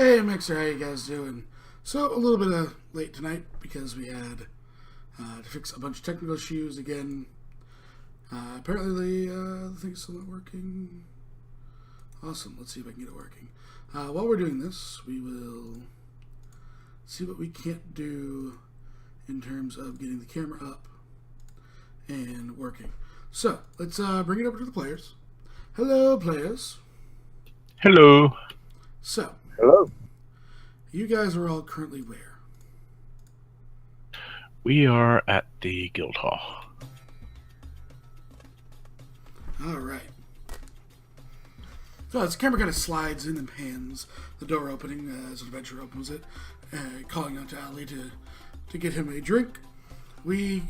Hey Mixer, how you guys doing? So a little bit late tonight because we had to fix a bunch of technical issues again. Apparently the thing's still not working. Awesome, let's see if I can get it working. While we're doing this, we will see what we can't do in terms of getting the camera up and working. So let's bring it over to the players. Hello, players. Hello. So, Hello. you guys are all currently where? We are at the guild hall. Alright. So as the camera kind of slides in and pans, the door opening as an adventurer opens it, calling out to Ali to get him a drink. We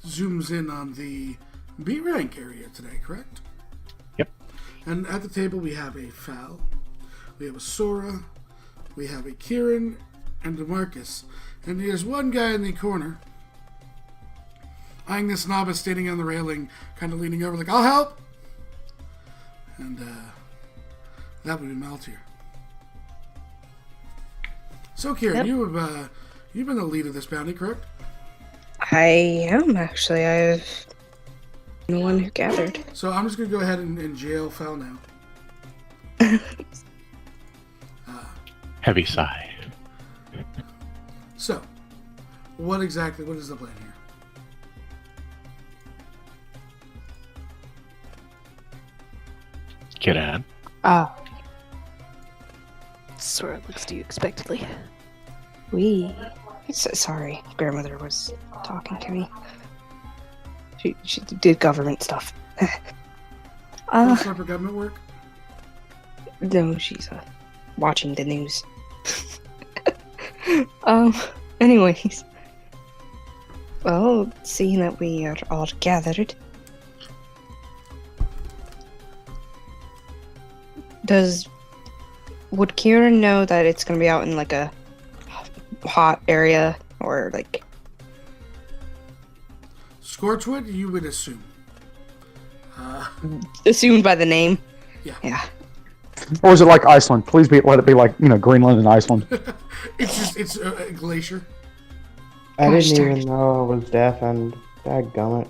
zooms in on the B rank area today, correct? Yep. And at the table we have a Fal, we have a Sora, we have a Kieran, and a Marcus. And there's one guy in the corner, eyeing this novice standing on the railing, kind of leaning over like, I'll help! And that would be Maltier. So Kieran, Yep. you've been the lead of this bounty, correct? I am actually. I've been the one who gathered. So I'm just going to go ahead and jail Fal now. Heavy sigh. So, what is the plan here? Get on. Sora looks to you expectantly. Sorry, grandmother was talking to me. She did government stuff. What type of government work? No, she's watching the news. Anyways. Well, seeing that we are all gathered, would Kieran know that it's gonna be out in like a hot area or like Scorchwood, you would assume. assumed by the name? Yeah. Or is it like Iceland? Please let it be like, Greenland and Iceland. It's a glacier. I Gosh, didn't darn even know I was deaf, and dadgummit.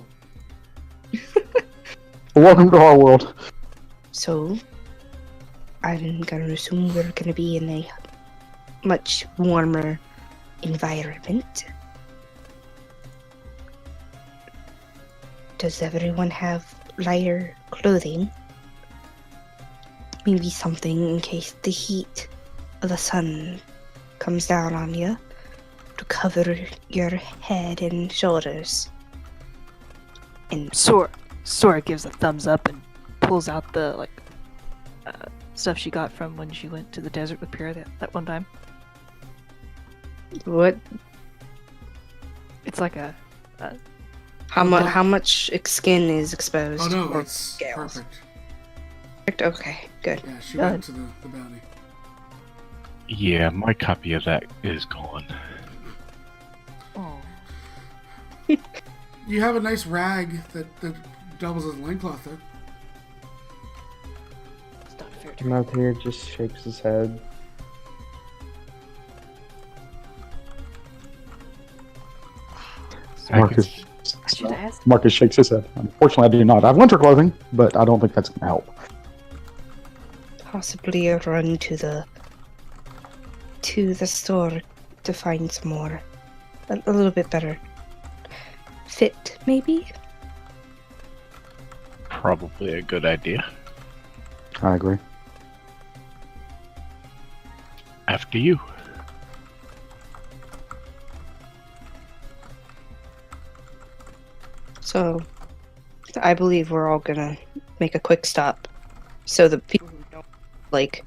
Welcome to our world. So, I'm gonna assume we're gonna be in a much warmer environment. Does everyone have lighter clothing? Maybe something in case the heat of the sun comes down on you to cover your head and shoulders. And Sora gives a thumbs up and pulls out the stuff she got from when she went to the desert with Pyrrha that one time. what? It's like a How much skin is exposed? Oh no, or it's scales? perfect. Okay, good. Yeah, she went to the bounty. Yeah, my copy of that is gone. oh, You have a nice rag that doubles as a loincloth though. it's not fair to Maltier just shakes his head. Marcus, I should have asked. Marcus shakes his head. Unfortunately, I do not. I have winter clothing, but I don't think that's going to help. Possibly a run to the store to find some more, a little bit better fit, maybe. Probably a good idea. I agree. After you. So, I believe we're all gonna make a quick stop, so the people who don't like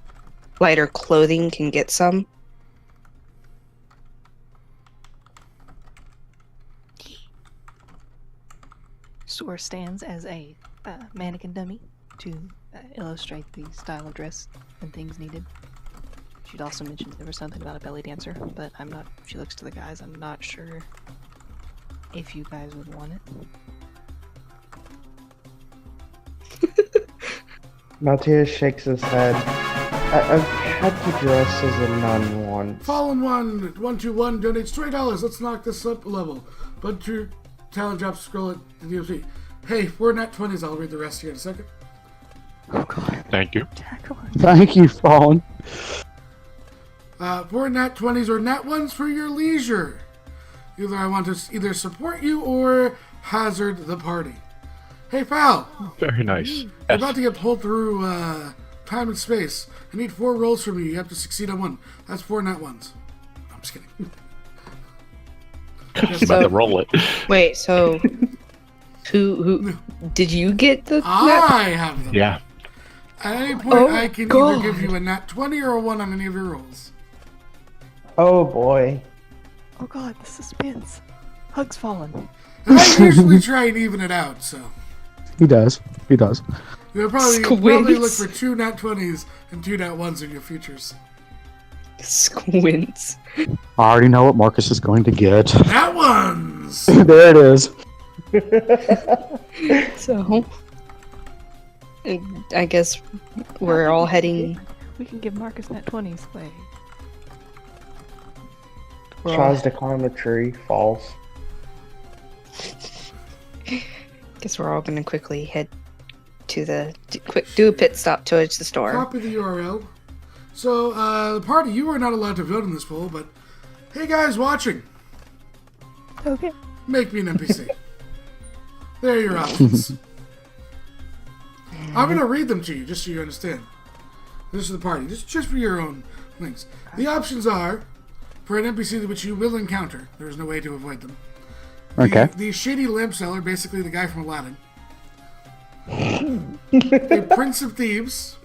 lighter clothing can get some. Sora stands as a mannequin dummy to illustrate the style of dress and things needed. She'd also mentioned there was something about a belly dancer, but I'm not. She looks to the guys. I'm not sure if you guys would want it. Maltier shakes his head I've had to dress as a nun once. Fallen 121 donates $20. Let's knock this up a level. But to talent drop scroll at the DMC. Hey, we're nat 20s. I'll read the rest here in a second. Oh god. Thank you. Tackle. Thank you, Fallen. For nat 20s or nat 1s for your leisure. Either I want to either support you or hazard the party. Hey, pal. Very nice. You're Yes. about to get pulled through time and space. I need 4 rolls from you. You have to succeed on 1. That's 4 nat 1s. I'm just kidding. I was about to roll it. Wait, so who did you get the I have them. Yeah. At any point, Oh, I can God. either give you a nat 20 or a 1 on any of your rolls. Oh boy. Oh god, the suspense. Hugs fallen. And I usually try and even it out, so. He does. He does. You'll probably look Squints. for 2 nat 20s and 2 nat 1s in your futures. Squints? I already know what Marcus is going to get. Nat 1s! There it is. So, I guess we're all heading. We can give Marcus nat 20s. Wait. We're all, Tries to climb a tree, falls. guess we're all gonna quickly head to the do a pit stop towards the store. Copy the URL. So, the party, you are not allowed to vote in this poll, but hey guys watching, Okay. make me an NPC. There are your options. I'm going to read them to you just so you understand. This is the party, just for your own links. The options are for an NPC which you will encounter. There is no way to avoid them. Okay. The shady lamp seller, basically the guy from Aladdin. A prince of thieves.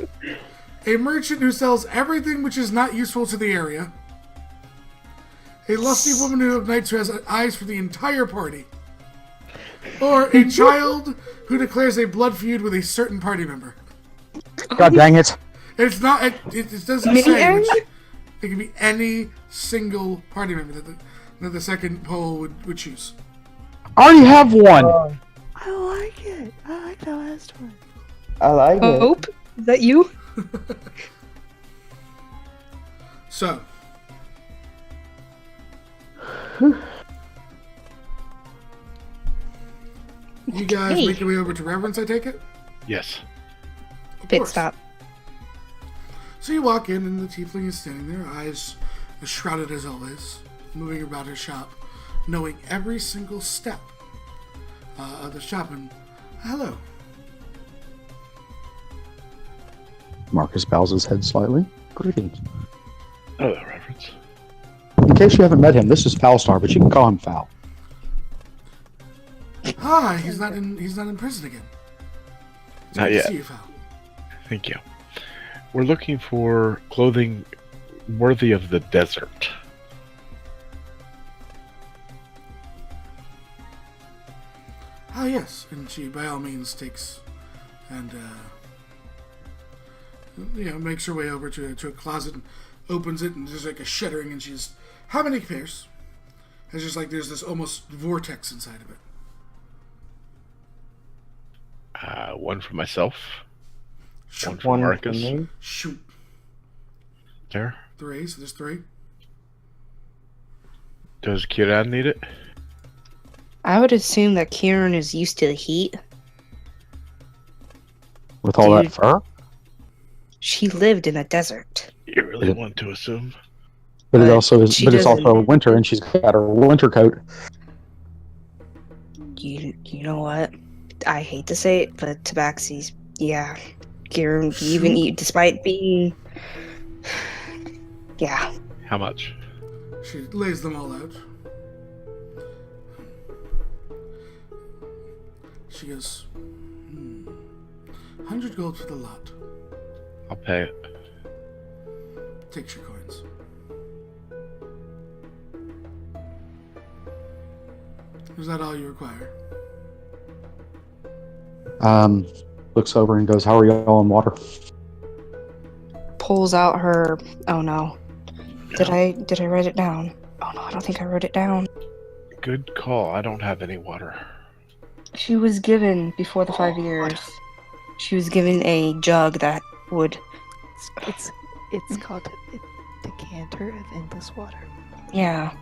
A merchant who sells everything which is not useful to the area. A lusty woman who of nights who has eyes for the entire party. Or a child who declares a blood feud with a certain party member. God dang it. It's not. It doesn't Mini say. area? It can be any single party member that the second poll would choose. I already have one. I like it. I like the last one. I like it. Hope? Is that you? So. You guys Okay. make your way over to Reverence, I take it? Yes. Of Pit course. stop. So you walk in, and the tiefling is standing there, eyes as shrouded as always, moving about her shop, knowing every single step of the shop. And hello. Marcus bows his head slightly. Greetings. Oh, reference. In case you haven't met him, this is Foulstar, but you can call him Foul. Ah, he's not in prison again. It's Not good to yet. see you, Fal. Thank you. We're looking for clothing worthy of the desert. Ah, yes, and she by all means takes and makes her way over to a closet and opens it, and there's like a shuddering, and she's how many pairs? It's just like there's this almost vortex inside of it. One for myself. One for One for Marcus. me. Shoot, There. 3. So there's 3. Does Kiran need it? I would assume that Kieran is used to the heat. With all that Dude. fur. She lived in a desert. You really Yeah. want to assume? But it But also is. she But it's also doesn't- winter, and she's got her winter coat. You know what? I hate to say it, but Tabaxi's, yeah. Kieran, even despite being, yeah. How much? She lays them all out. She goes, 100 gold for the lot. I'll pay it. Takes your coins. Is that all you require? Looks over and goes, "How are y'all in water?" Pulls out her. Oh no. Did I write it down? Oh no, I don't think I wrote it down. Good call. I don't have any water. She was given before the 5 years. She was given a jug that would. It's It's called a decanter of endless water. Yeah.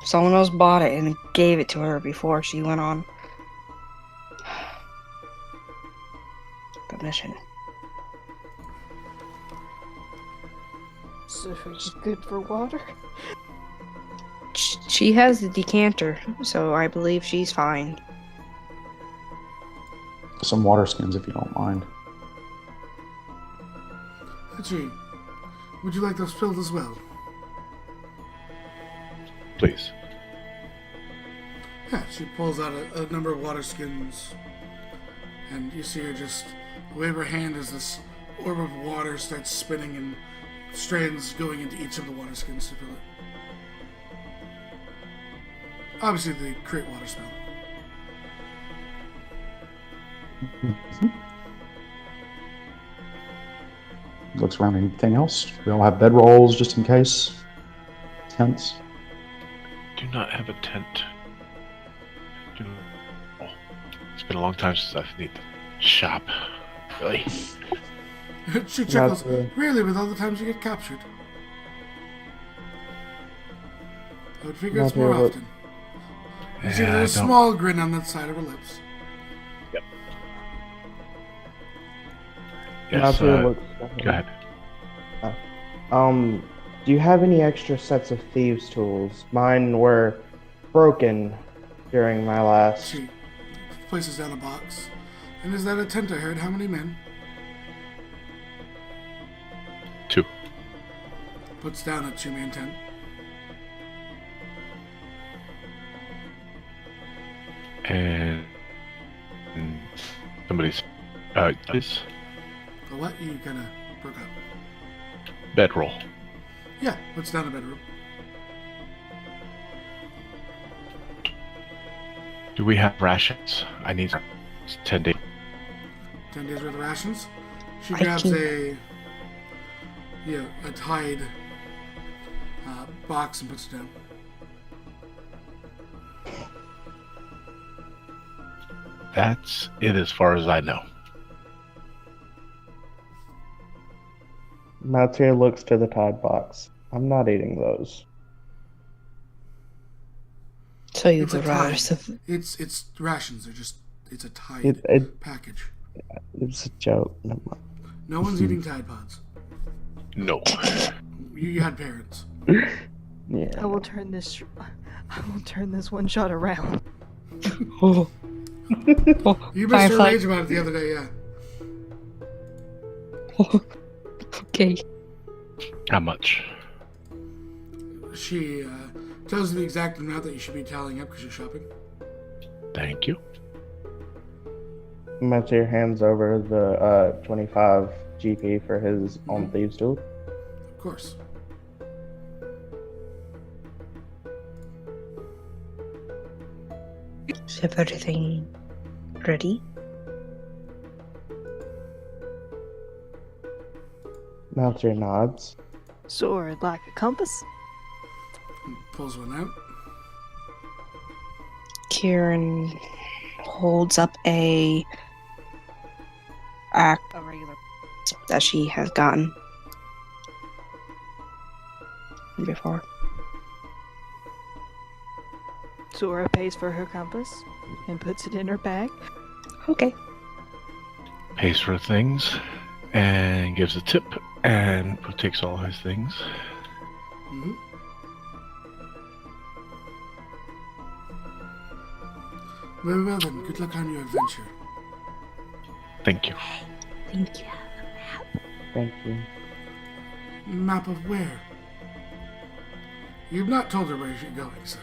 Someone else bought it and gave it to her before she went on the mission. So it's good for water? She has the decanter, so I believe she's fine. Some water skins, if you don't mind. Hachi, would you like those filled as well? Please. Yeah, she pulls out a number of water skins, and you see her just wave her hand as this orb of water starts spinning and strands going into each of the water skins to fill it. Obviously, they create water spell. Looks around. Anything else? We all have bedrolls just in case. Tents. Do not have a tent. Oh, it's been a long time since I've needed to shop. Really? She chuckles. Not Really, with all the times you get captured? I would figure it's Not more really. often. You see Yeah, there's a I don't- small grin on that side of her lips. Yes, Nazir looks go ahead. Do you have any extra sets of thieves' tools? Mine were broken during my last. She places down a box. And is that a tent I heard? How many men? 2. Puts down a 2-man tent. And somebody's this The what? You kind of broke up. bedroll. Yeah, puts down a bedroom. Do we have rations? I need 10 days. 10 days worth of rations. She I grabs can- a tied box and puts it down. That's it as far as I know. Nazir looks to the Tide box. I'm not eating those. So you It's a would rather tie. It's rations. It's a tied It package. it's a joke. Never mind. No one's eating Tide Pods. No. You had parents. Yeah. I will turn this one shot around. Oh. You missed her Firefly. rage about it the other day, yeah. Okay. How much? She tells you the exact amount that you should be tallying up because you're shopping. Thank you. Nazir hands over the 25 GP for his own thieves' tool. Of course. Is everything ready? Nazir nods. Sword like a compass. And pulls one out. Kieran holds up a regular that she has gotten before. Sora pays for her compass and puts it in her bag. Okay. Pays for things and gives a tip and takes all his things. Mm-hmm. Very well then. Good luck on your adventure. Thank you. Thank you. Thank you. Map of where? You've not told her where you're going, so.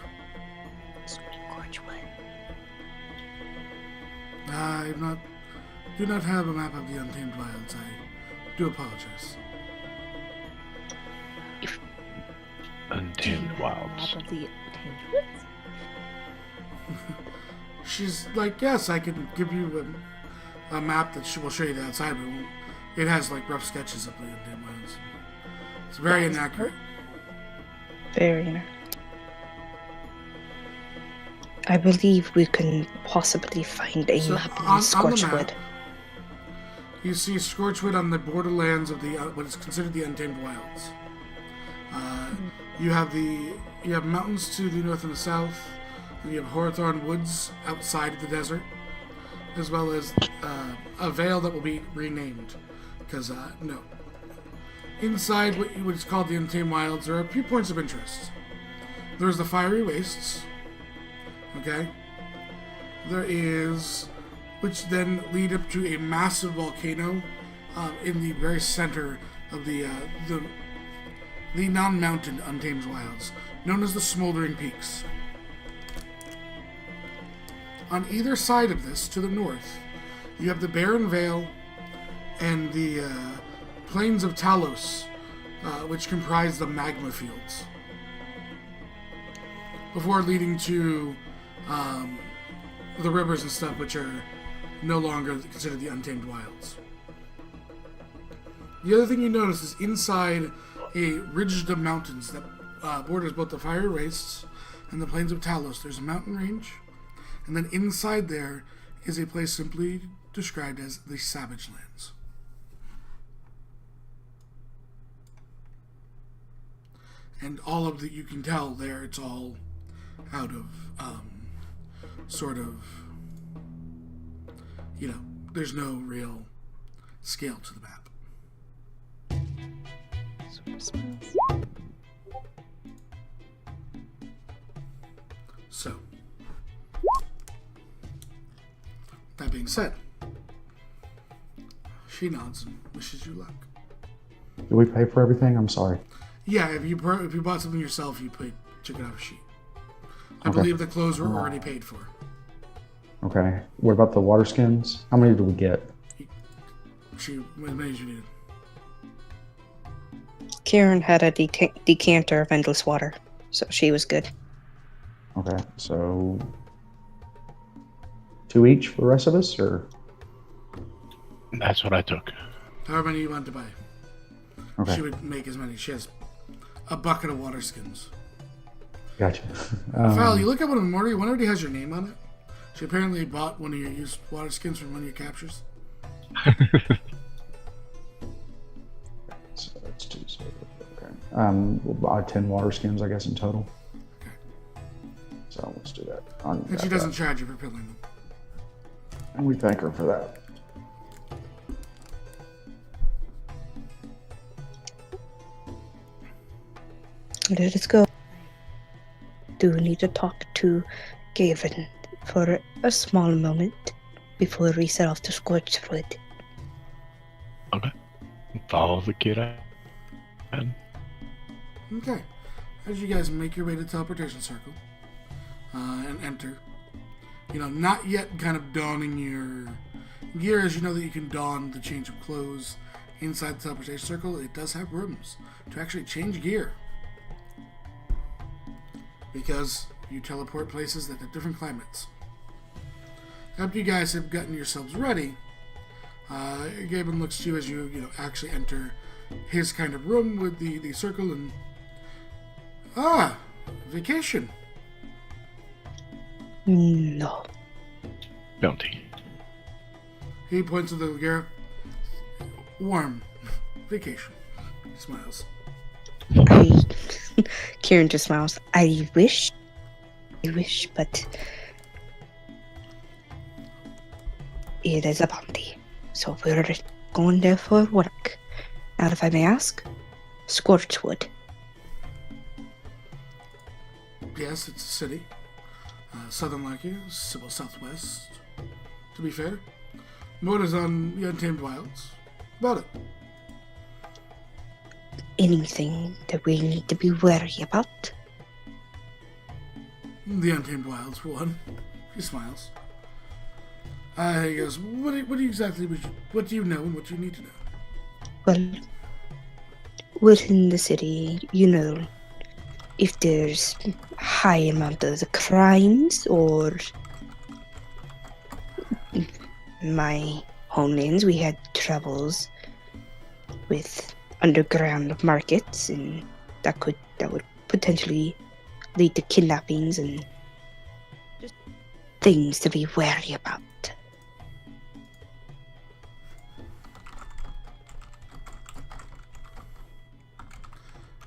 Do not have a map of the Untamed Wilds. I do apologize. Untamed Map Wilds. of the Untamed. She's like, yes, I can give you a map that will show you the outside, but it has like rough sketches of the Untamed Wilds. It's very inaccurate. Very nice. I believe we can possibly find a So, map in on the Scorchwood. map, You see Scorchwood on the borderlands of the what is considered the Untamed Wilds. You have mountains to the north and the south, and you have Hawthorn Woods outside of the desert, as well as a vale that will be renamed, because no. Inside what is called the Untamed Wilds, there are a few points of interest. There's the Fiery Wastes, okay? There is, which then lead up to a massive volcano in the very center of the non-mountain Untamed Wilds, known as the Smoldering Peaks. On either side of this, to the north, you have the Barren Vale and the Plains of Talos, which comprise the magma fields, before leading to the rivers and stuff, which are no longer considered the Untamed Wilds. The other thing you notice is inside a ridge of mountains that borders both the Fiery Wastes and the Plains of Talos, there's a mountain range, and then inside there is a place simply described as the Savage Lands. And all of the, you can tell there, it's all out of sort of, there's no real scale to the map. Sort of smells. So, that being said, she nods and wishes you luck. Do we pay for everything? I'm sorry. Yeah, if you bought something yourself, you took it off a sheet. I Okay. believe the clothes were already paid for. Okay. What about the water skins? How many do we get? As many as you needed. Kieran had a decanter of endless water, so she was good. Okay, so 2 each for the rest of us, or? That's what I took. However many you want to buy. Okay, She would make as many. She has a bucket of water skins. gotcha. Val, you look at one of them, one already has your name on it. She apparently bought one of your used water skins from one of your captures. So that's 2, so, okay. We'll buy 10 water skins, I guess, in total. Okay. So let's do that. And she doesn't charge you for filling them. And we thank her for that. Let us go. Do need to talk to Gavin for a small moment before we set off to Scorchwood. Okay. Follow the kid out. And Okay. As you guys make your way to the teleportation circle and enter, not yet kind of donning your gear, as you know that you can don the change of clothes inside the teleportation circle. It does have rooms to actually change gear, because you teleport places that have different climates. After you guys have gotten yourselves ready, Gaben looks to you as you actually enter his kind of room with the circle and vacation. No. bounty. He points to the gear. Warm vacation. He smiles. Kieran just smiles. I wish, but it is a bounty. So we're going there for work. Now, if I may ask, Scorchwood. Yes, it's a city. Southern Lakia, civil southwest. To be fair, Moda's on the Untamed Wilds. About it. Anything that we need to be wary about? The Untamed Wilds, for one. He smiles. He goes, what do you exactly, what do you know and what do you need to know? Well, within the city, if there's high amount of the crimes or my homelands, we had troubles with underground markets, and that would potentially lead to kidnappings and just things to be wary about.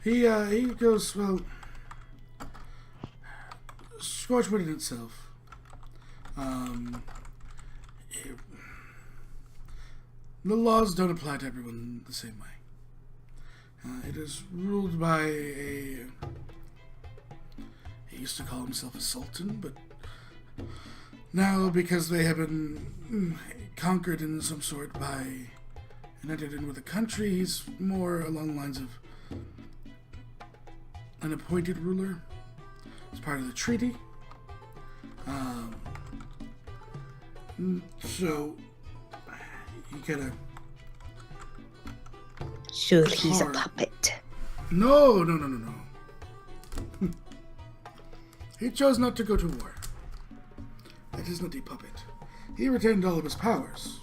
He goes, well, Scorchwood in itself. The laws don't apply to everyone the same way. It is ruled by he used to call himself a sultan, but now because they have been conquered in some sort by and entered in with a country, he's more along the lines of an appointed ruler. It's part of the treaty. So you gotta. Sure, he's a Hard. puppet. No. He chose not to go to war. That is not a puppet. He retained all of his powers.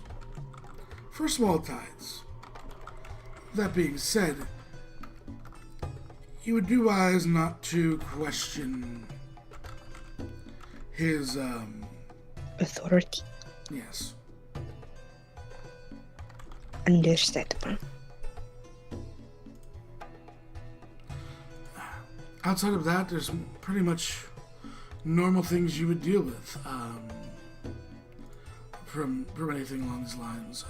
For small tithes. That being said, you would do wise not to question his, Authority. yes. Understandable. Outside of that, there's pretty much normal things you would deal with, from anything along these lines.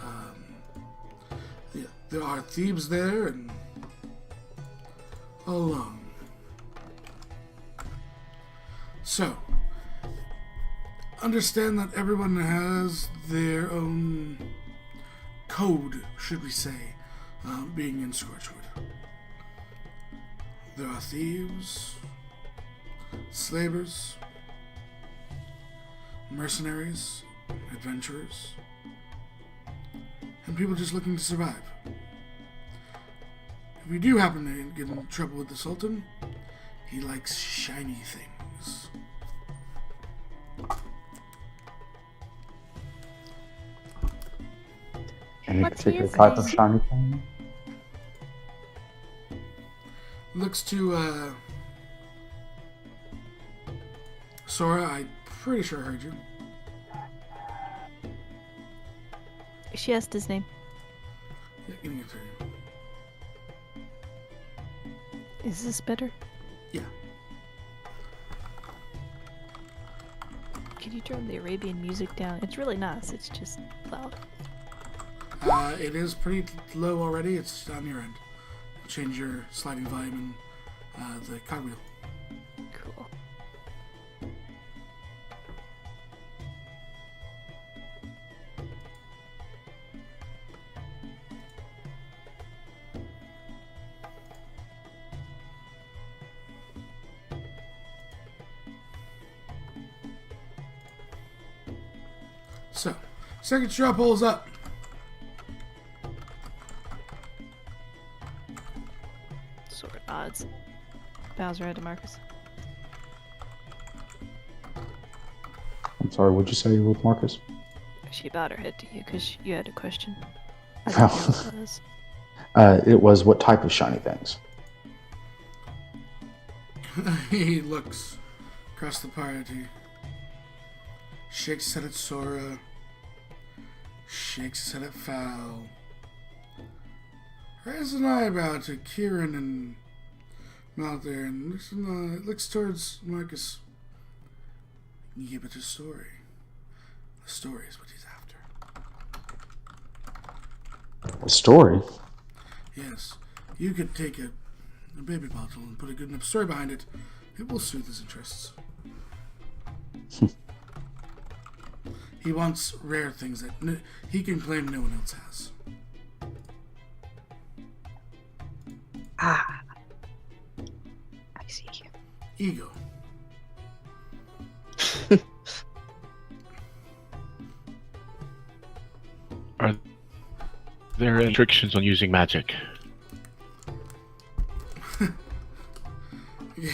Yeah, there are thieves there, and all along. So, understand that everyone has their own code, should we say, being in Scorchwood. There are thieves, slavers, mercenaries, adventurers, and people just looking to survive. If we do happen to get in trouble with the Sultan, he likes shiny things. Any What's particular his type of name? shiny thing? Looks to, Sora, I'm pretty sure I heard you. She asked his name. Yeah, getting it through you. Is this better? Yeah. Can you turn the Arabian music down? It's really nice. It's just loud. It is pretty low already. It's on your end. Change your sliding volume and the cogwheel. Cool. So, second straw pulls up. Sort of odds. Bows her head to Marcus. I'm sorry, what'd you say with Marcus? She bowed her head to you because you had a question. I Oh. didn't know what it was. It was what type of shiny things? He looks across the party, shakes his head at Sora, shakes his head at Fowl, raises an eyebrow to Kieran and Malther, and looks towards Marcus. Give it a story. The story is what he's after. A story? Yes, you could take a baby bottle and put a good enough story behind it. It will soothe his interests. He wants rare things that he can claim no one else has. Ah. I see. Ego. Are there restrictions on using magic?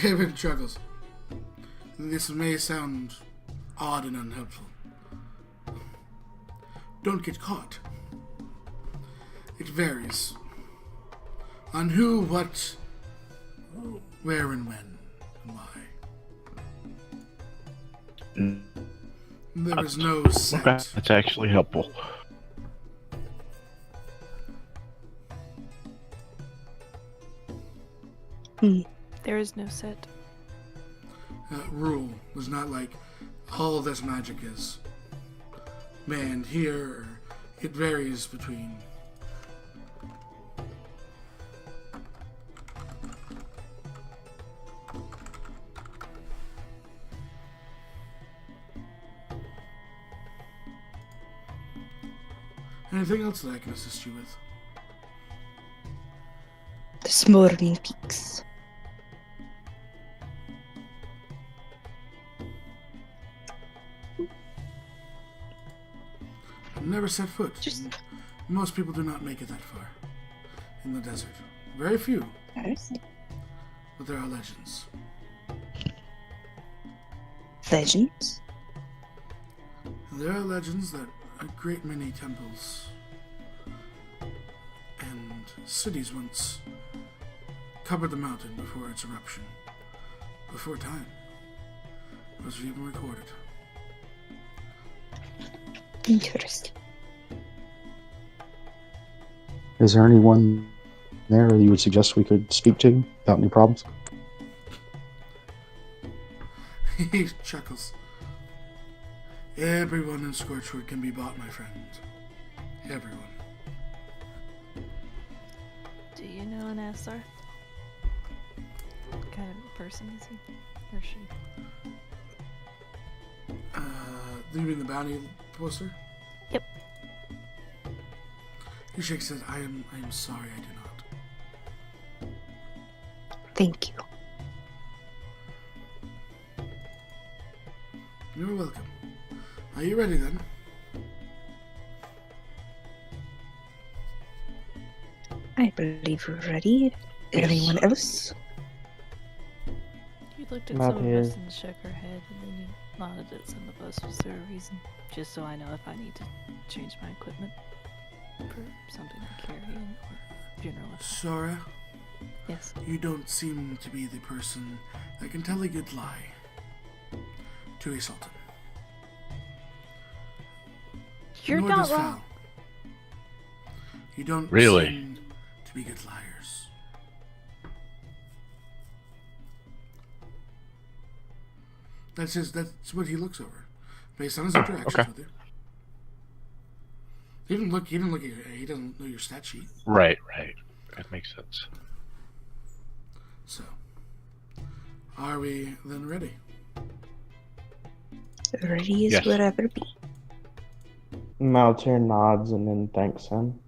Gavin chuckles. This may sound odd and unhelpful. Don't get caught. It varies on who, what, where, and when, and why. There is no Okay, set. that's actually helpful. There is no set. Rule. There's not like all this magic is banned here, or it varies between. Anything else that I can assist you with? The smoldering peaks. I've never set foot. Just- Most people do not make it that far in the desert. Very few, but there are legends. Legends? There are legends that a great many temples and cities once covered the mountain before its eruption. Before time was even recorded. Interesting. Is there anyone there that you would suggest we could speak to without any problems? He chuckles. Everyone in Scorchwood can be bought, my friend. Everyone. Do you know an Asar? What kind of person is he? Or she? Do you mean the bounty poster? Yep. He shakes his head. I am sorry, I do not. Thank you. You're welcome. Are you ready then? I believe we're ready. Anyone else? You looked at Not some here. of us and shook her head, and then you nodded at some of us. Was there a reason? Just so I know if I need to change my equipment for something I'm carrying or general effect. Sora, Yes. you don't seem to be the person that can tell a good lie to a sultan. You're Nor not does wrong. Fal. You don't Really? seem to be good liars. That's what he looks over, based on his interactions okay. with you. He didn't look at your, he doesn't know your stat sheet. Right. That makes sense. So, are we then ready? Ready as Yes. we'll ever be. Maltier nods and then thanks him.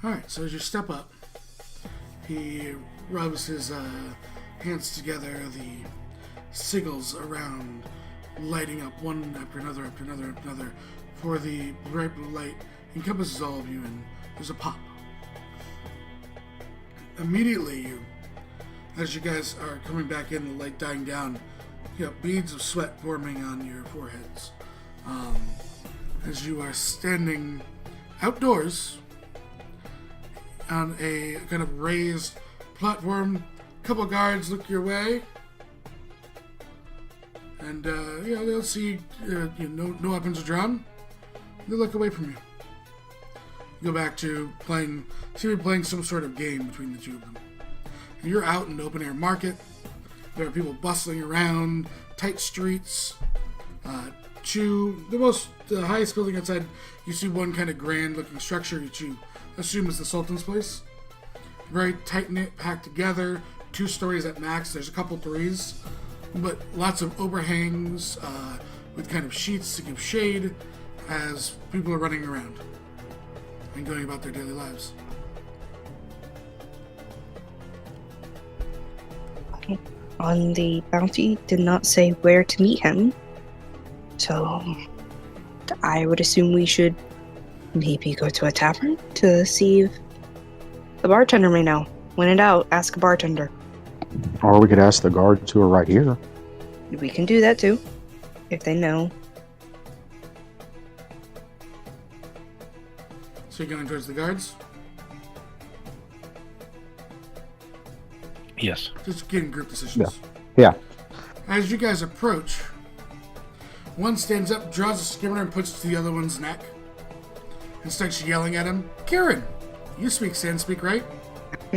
Alright, so as you step up, he rubs his hands together, the sigils around lighting up one after another after another after another, for the bright blue light encompasses all of you, and there's a pop. Immediately, as you guys are coming back in, the light dying down, you have beads of sweat forming on your foreheads. As you are standing outdoors on a kind of raised platform, a couple guards look your way, and they'll see no weapons are drawn. They look away from you. You go back to playing some sort of game between the two of them. And you're out in the open air market. There are people bustling around, tight streets. The highest building outside, you see one kind of grand looking structure that you assume is the Sultan's place. Very tight knit, packed together, 2 stories at max. There's a couple 3s, but lots of overhangs with kind of sheets to give shade as people are running around and going about their daily lives. On the bounty, did not say where to meet him. So, I would assume we should maybe go to a tavern to see if the bartender may know. When in doubt, ask a bartender. Or we could ask the guards who are right here. We can do that too, if they know. So you're going towards the guards? Yes. Just getting group decisions. Yeah. As you guys approach, one stands up, draws a skimmer, and puts it to the other one's neck, and starts yelling at him. Kieran, you speak Sandspeak, right?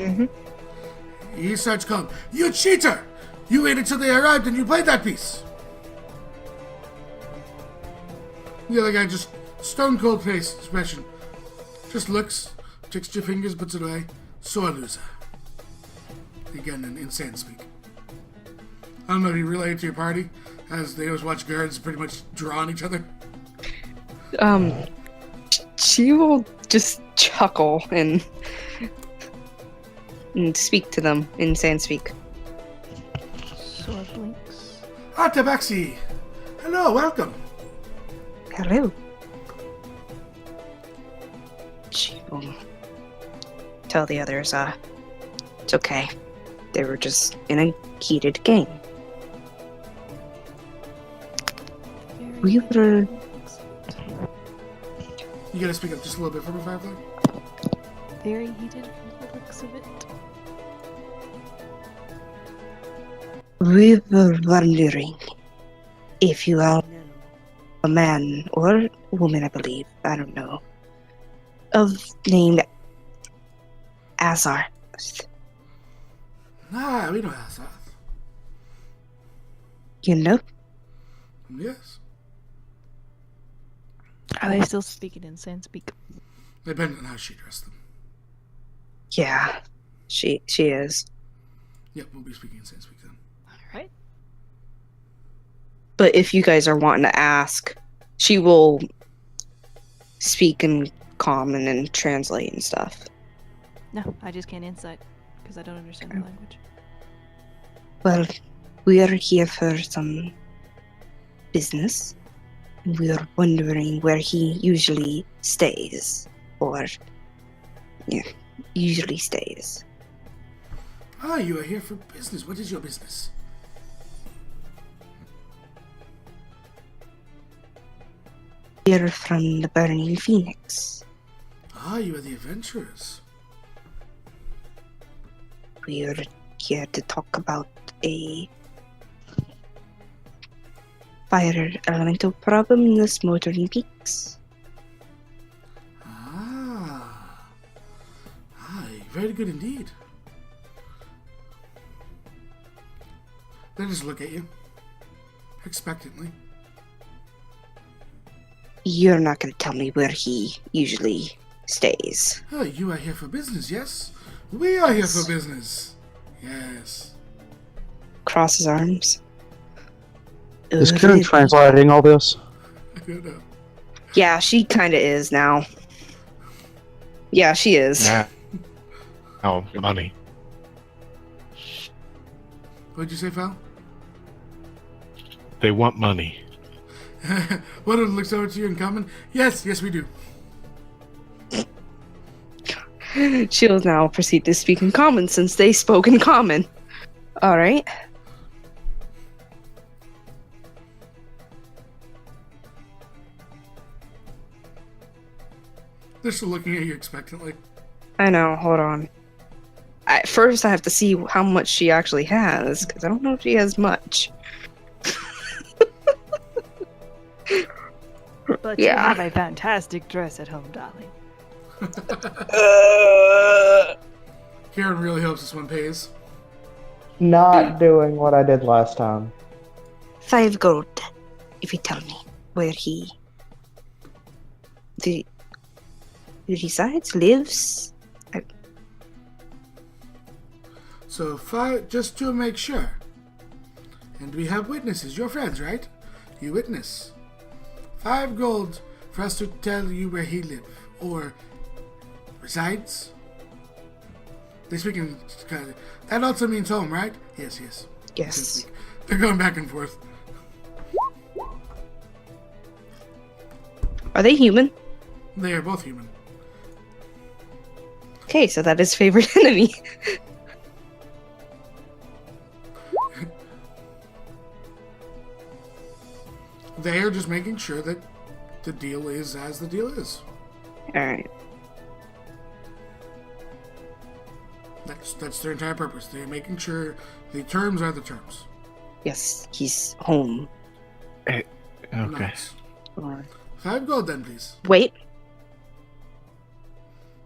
Mm-hmm. He starts calling, "You cheater! You waited till they arrived and you played that piece!" The other guy just stone cold face expression. Just looks, takes 2 fingers, puts it away. Sore loser. Again in Sand speak. I don't know if you relate to your party, as they always watch guards pretty much draw on each other. She will just chuckle and speak to them in Sandspeak. Sword blinks. Tabaxi! Hello, welcome. Hello. She will tell the others, it's okay. They were just in a heated game. We were... You gotta speak up just a little bit for me, Firefly. Very heated from the looks of it. We were wondering if you all know a man or woman, I believe, I don't know, named Azar. Ah, we know Asath. You know? Yes. Are they still speaking in Sandspeak? Depending on how she dressed them. Yeah, she is. Yep, we'll be speaking in Sandspeak then. Alright. But if you guys are wanting to ask, she will speak in common and translate and stuff. No, I just can't insight because I don't understand the language. Well, we are here for some business. We are wondering where he usually stays. Or, yeah, usually stays. Ah, you are here for business. What is your business? We are from the Burning Phoenix. Ah, you are the adventurers. We are here to talk about a fire elemental problem in the Smoldering Peaks. Ah. Ah, very good indeed. They just look at you. Expectantly. You're not going to tell me where he usually stays. Oh, you are here for business, yes? We are here for business. Yes. Cross his arms. Is Karen translating all this? I don't know. Yeah, she kind of is now. Yeah, she is. Yeah. Oh, money. What'd you say, Val? They want money. One of them looks over to you in common. Yes, we do. She'll now proceed to speak in common since they spoke in common. Alright. They're still looking at you expectantly. I know, hold on. First, I have to see how much she actually has, because I don't know if she has much. But Yeah. you have a fantastic dress at home, darling. Karen really hopes this one pays. Not doing what I did last time. 5 gold, if you tell me where he resides, lives. So, 5, just to make sure. And we have witnesses. Your friends, right? You witness. 5 gold for us to tell you where he lives or resides. They speak in. That also means home, right? Yes. Yes. They're going back and forth. Are they human? They are both human. Okay, so that is favorite enemy. They are just making sure that the deal is as the deal is. Alright. That's their entire purpose. They're making sure the terms are the terms. Yes, he's home. Okay. Nice. Or... 5 gold then, please. Wait.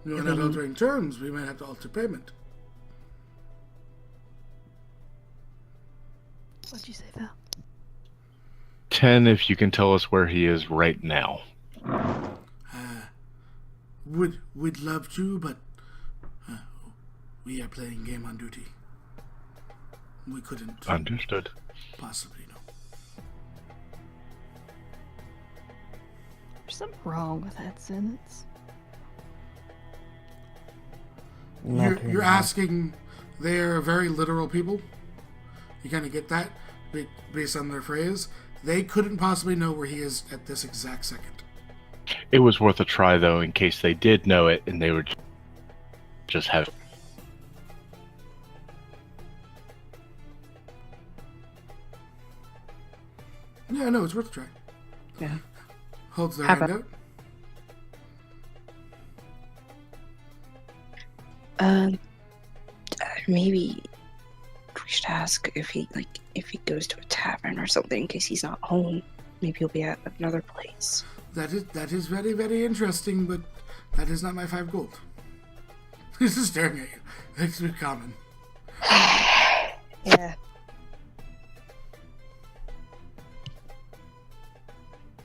We're not altering terms. We might have to alter payment. What'd you say, Val? 10 if you can tell us where he is right now. Would love to, but we are playing game on duty. We couldn't Understood. possibly know. There's something wrong with that sentence. You're asking, they're very literal people. You kind of get that based on their phrase. They couldn't possibly know where he is at this exact second. It was worth a try, though, in case they did know it and they were just have. Yeah, no, it's worth a try. Yeah. Holds their Have hand a- out. Maybe we should ask if he goes to a tavern or something in case he's not home. Maybe he'll be at another place. That is very, very interesting, but that is not my 5 gold. He's just staring at you. That's too common. Yeah.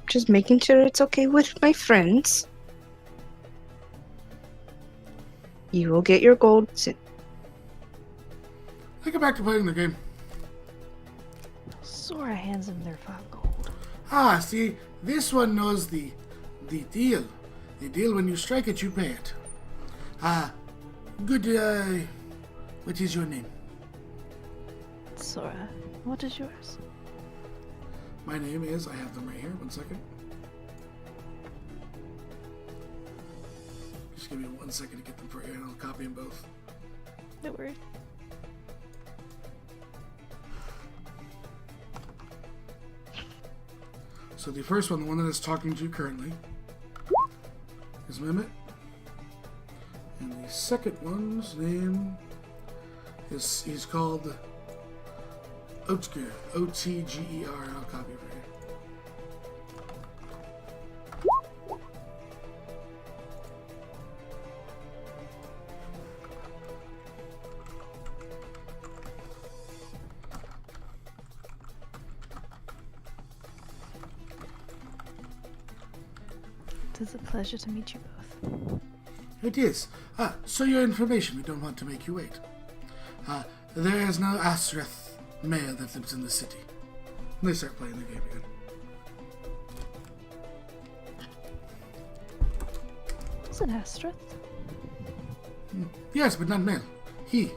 Just making sure it's okay with my friends. You will get your gold. I go back to playing the game. Sora hands him their 5 gold. Ah, see, this one knows the deal. The deal, when you strike it, you pay it. Good, what is your name? Sora, what is yours? My name is, I have them right here, 1 second. Just give me 1 second to get them for you, and I'll copy them both. No worries. So the first one, the one that is talking to you currently, is Mehmet. And the second one's name is, he's called Otger, Otger. I'll copy it for you. It is a pleasure to meet you both. It is. So your information, we don't want to make you wait. There is no Asrith male that lives in the city. And they start playing the game again. Who's an Astrith? Yes, but not male. He.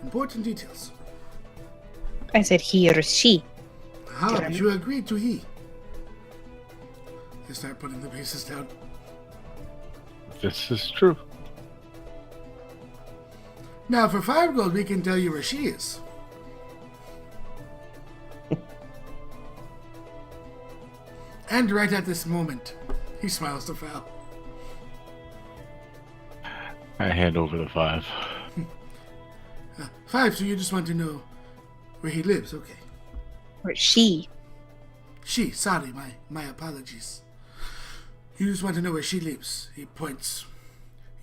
Important details. I said he or she. How did you agree to he? They start putting the pieces down. This is true. Now, for 5 gold, we can tell you where she is. And right at this moment, he smiles to Val. I hand over the 5. 5, so you just want to know where he lives, okay. Or she. She, sorry, my apologies. You just want to know where she lives. He points.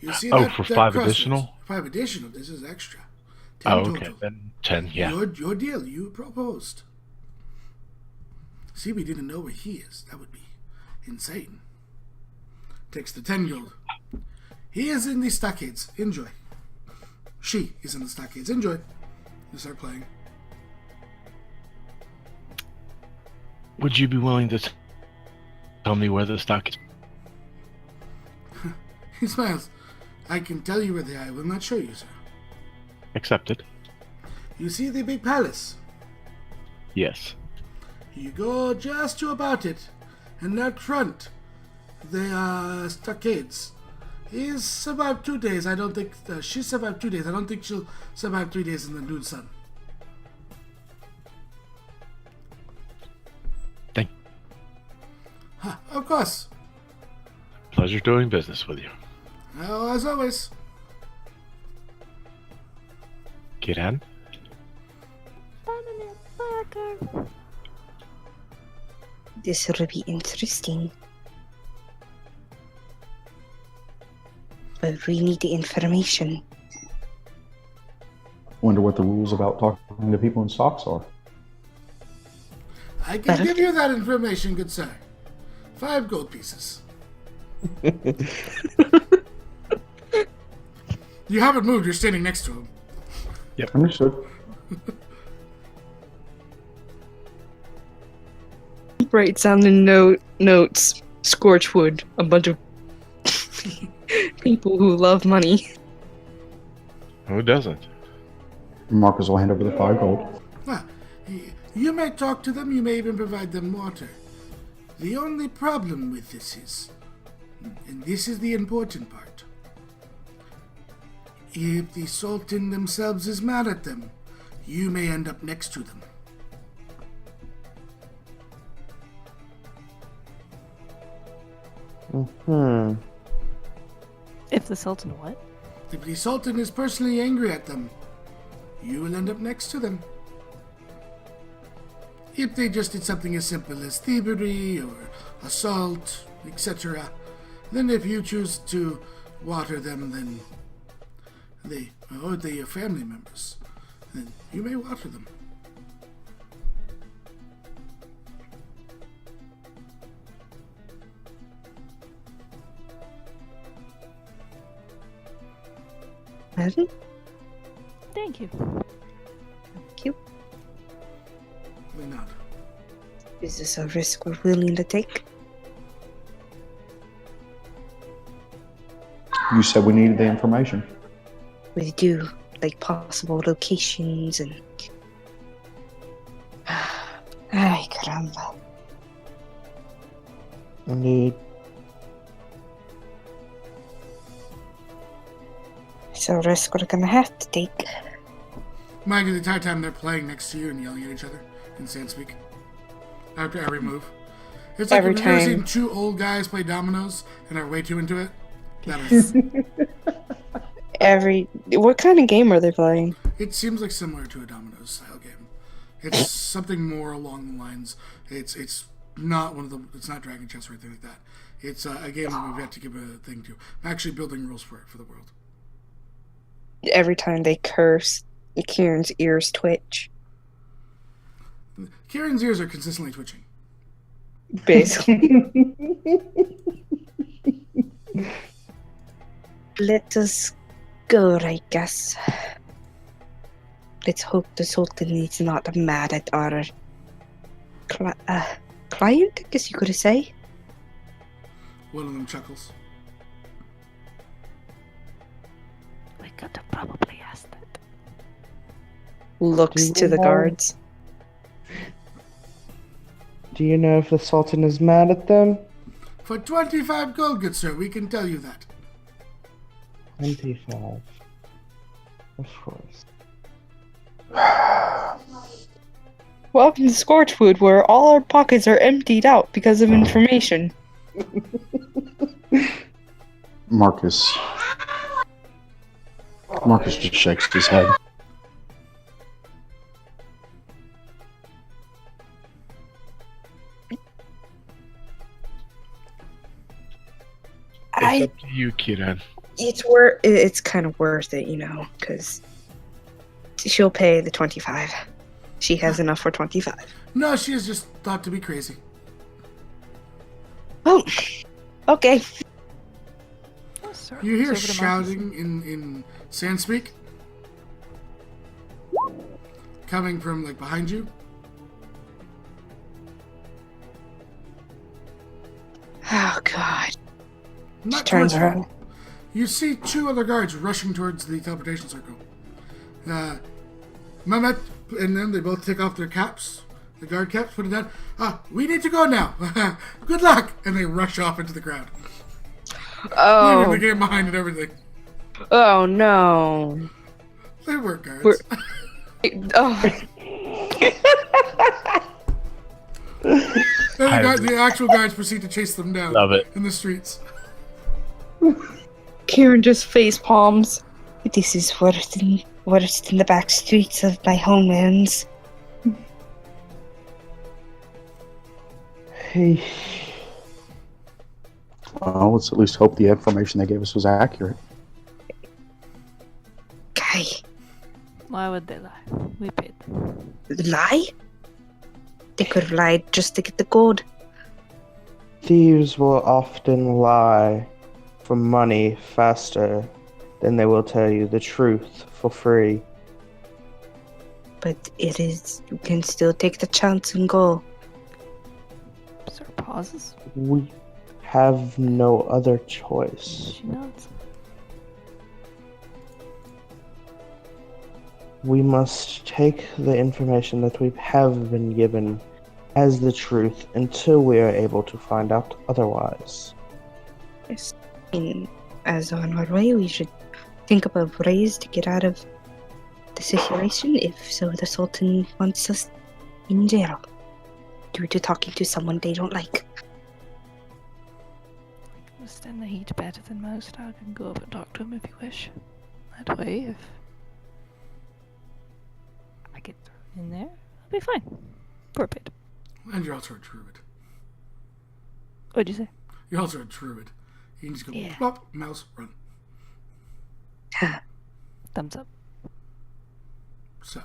You see Oh, that, for that 5 crossroads? additional? 5 additional, this is extra. 10 Oh, total. okay. Then 10, yeah. Your deal, you proposed. See, we didn't know where he is. That would be insane. Takes the 10 gold. He is in the stockades. Enjoy. She is in the stockades. Enjoy. You start playing. Would you be willing to tell me where the stock is? He smiles. I can tell you where they are. I will not show you, sir. Accepted. You see the big palace? Yes. You go just to about it, and that front, the stockades, is survived 2 days. I don't think she survived 2 days. I don't think she'll survive 3 days in the noon sun. Thank Of course. Pleasure doing business with you. Well, as always. Kiran? This will be interesting. But we need the information. Wonder what the rules about talking to people in stocks are. I can give you that information, good sir. 5 gold pieces. You haven't moved, you're standing next to him. Understood. Writes down the notes. Scorchwood. A bunch of people who love money. Who doesn't? Marcus will hand over the 5 gold. Ah, you may talk to them, you may even provide them water. The only problem with this is, and this is the important part, if the Sultan themselves is mad at them, you may end up next to them. If the Sultan what? If the Sultan is personally angry at them, you will end up next to them. If they just did something as simple as thievery or assault, etc., then if you choose to water them, then they're your family members, then you may water them. Pardon? Thank you. Thank you. Why not? Is this a risk we're willing to take? You said we needed the information. We do, like possible locations and. Ay, caramba. Indeed. It's a risk we're gonna have to take. Mind you, the entire time they're playing next to you and yelling at each other in Sandspeak. After every move. It's like Every if you've ever time. seen 2 old guys play dominoes and are way too into it. That is. What kind of game are they playing? It seems like similar to a dominoes style game. It's something more along the lines. It's not one of the. It's not Dragon Chess or anything like that. It's a game that we've got to give a thing to. I'm actually building rules for it for the world. Every time they curse, Kieran's ears twitch. Kieran's ears are consistently twitching. Basically. Let us go, I guess. Let's hope the Sultan is not mad at our client, I guess you could say. One of them chuckles. We could have probably asked that. Looks to the guards. Do you know if the Sultan is mad at them? For 25 gold, good sir, we can tell you that. 25. Of course. Welcome to Scorchwood, where all our pockets are emptied out because of information. Marcus just shakes his head. It's up to you, Kiran. It's kind of worth it, because she'll pay the 25. She has enough for 25. No, she is just thought to be crazy. Oh, okay. Oh, sir. You hear It's over to Marcus. shouting in Sandspeak? Coming from, behind you? Oh, God. Not turns towards you. around. You see 2 other guards rushing towards the teleportation circle. Mehmet and them, they both take off their caps. The guard caps, put it down. We need to go now. Good luck. And they rush off into the crowd. Leaving Oh, the game behind and everything. oh no. They weren't guards. Oh, And the actual guards proceed to chase them down. Love it. In the streets. Kieran just face palms. This is worse than the back streets of my homelands. Hey, Well, let's at least hope the information they gave us was accurate. Guy, Why would they lie? We paid them. lie? They could have lied just to get the gold. Thieves will often lie for money faster than they will tell you the truth for free. But it is, you can still take the chance and go. Sir pauses. We have no other choice. She nods. We must take the information that we have been given as the truth until we are able to find out otherwise. Yes. As on our way, we should think about ways to get out of the situation if so the Sultan wants us in jail due to talking to someone they don't like. Stand the heat better than most. I can go up and talk to him if you wish. That way, if I get thrown in there, I'll be fine. For a bit. And you're also a druid. What'd you say? You're also a druid. You can just go, Yeah. plop, mouse, run. Thumbs up. So,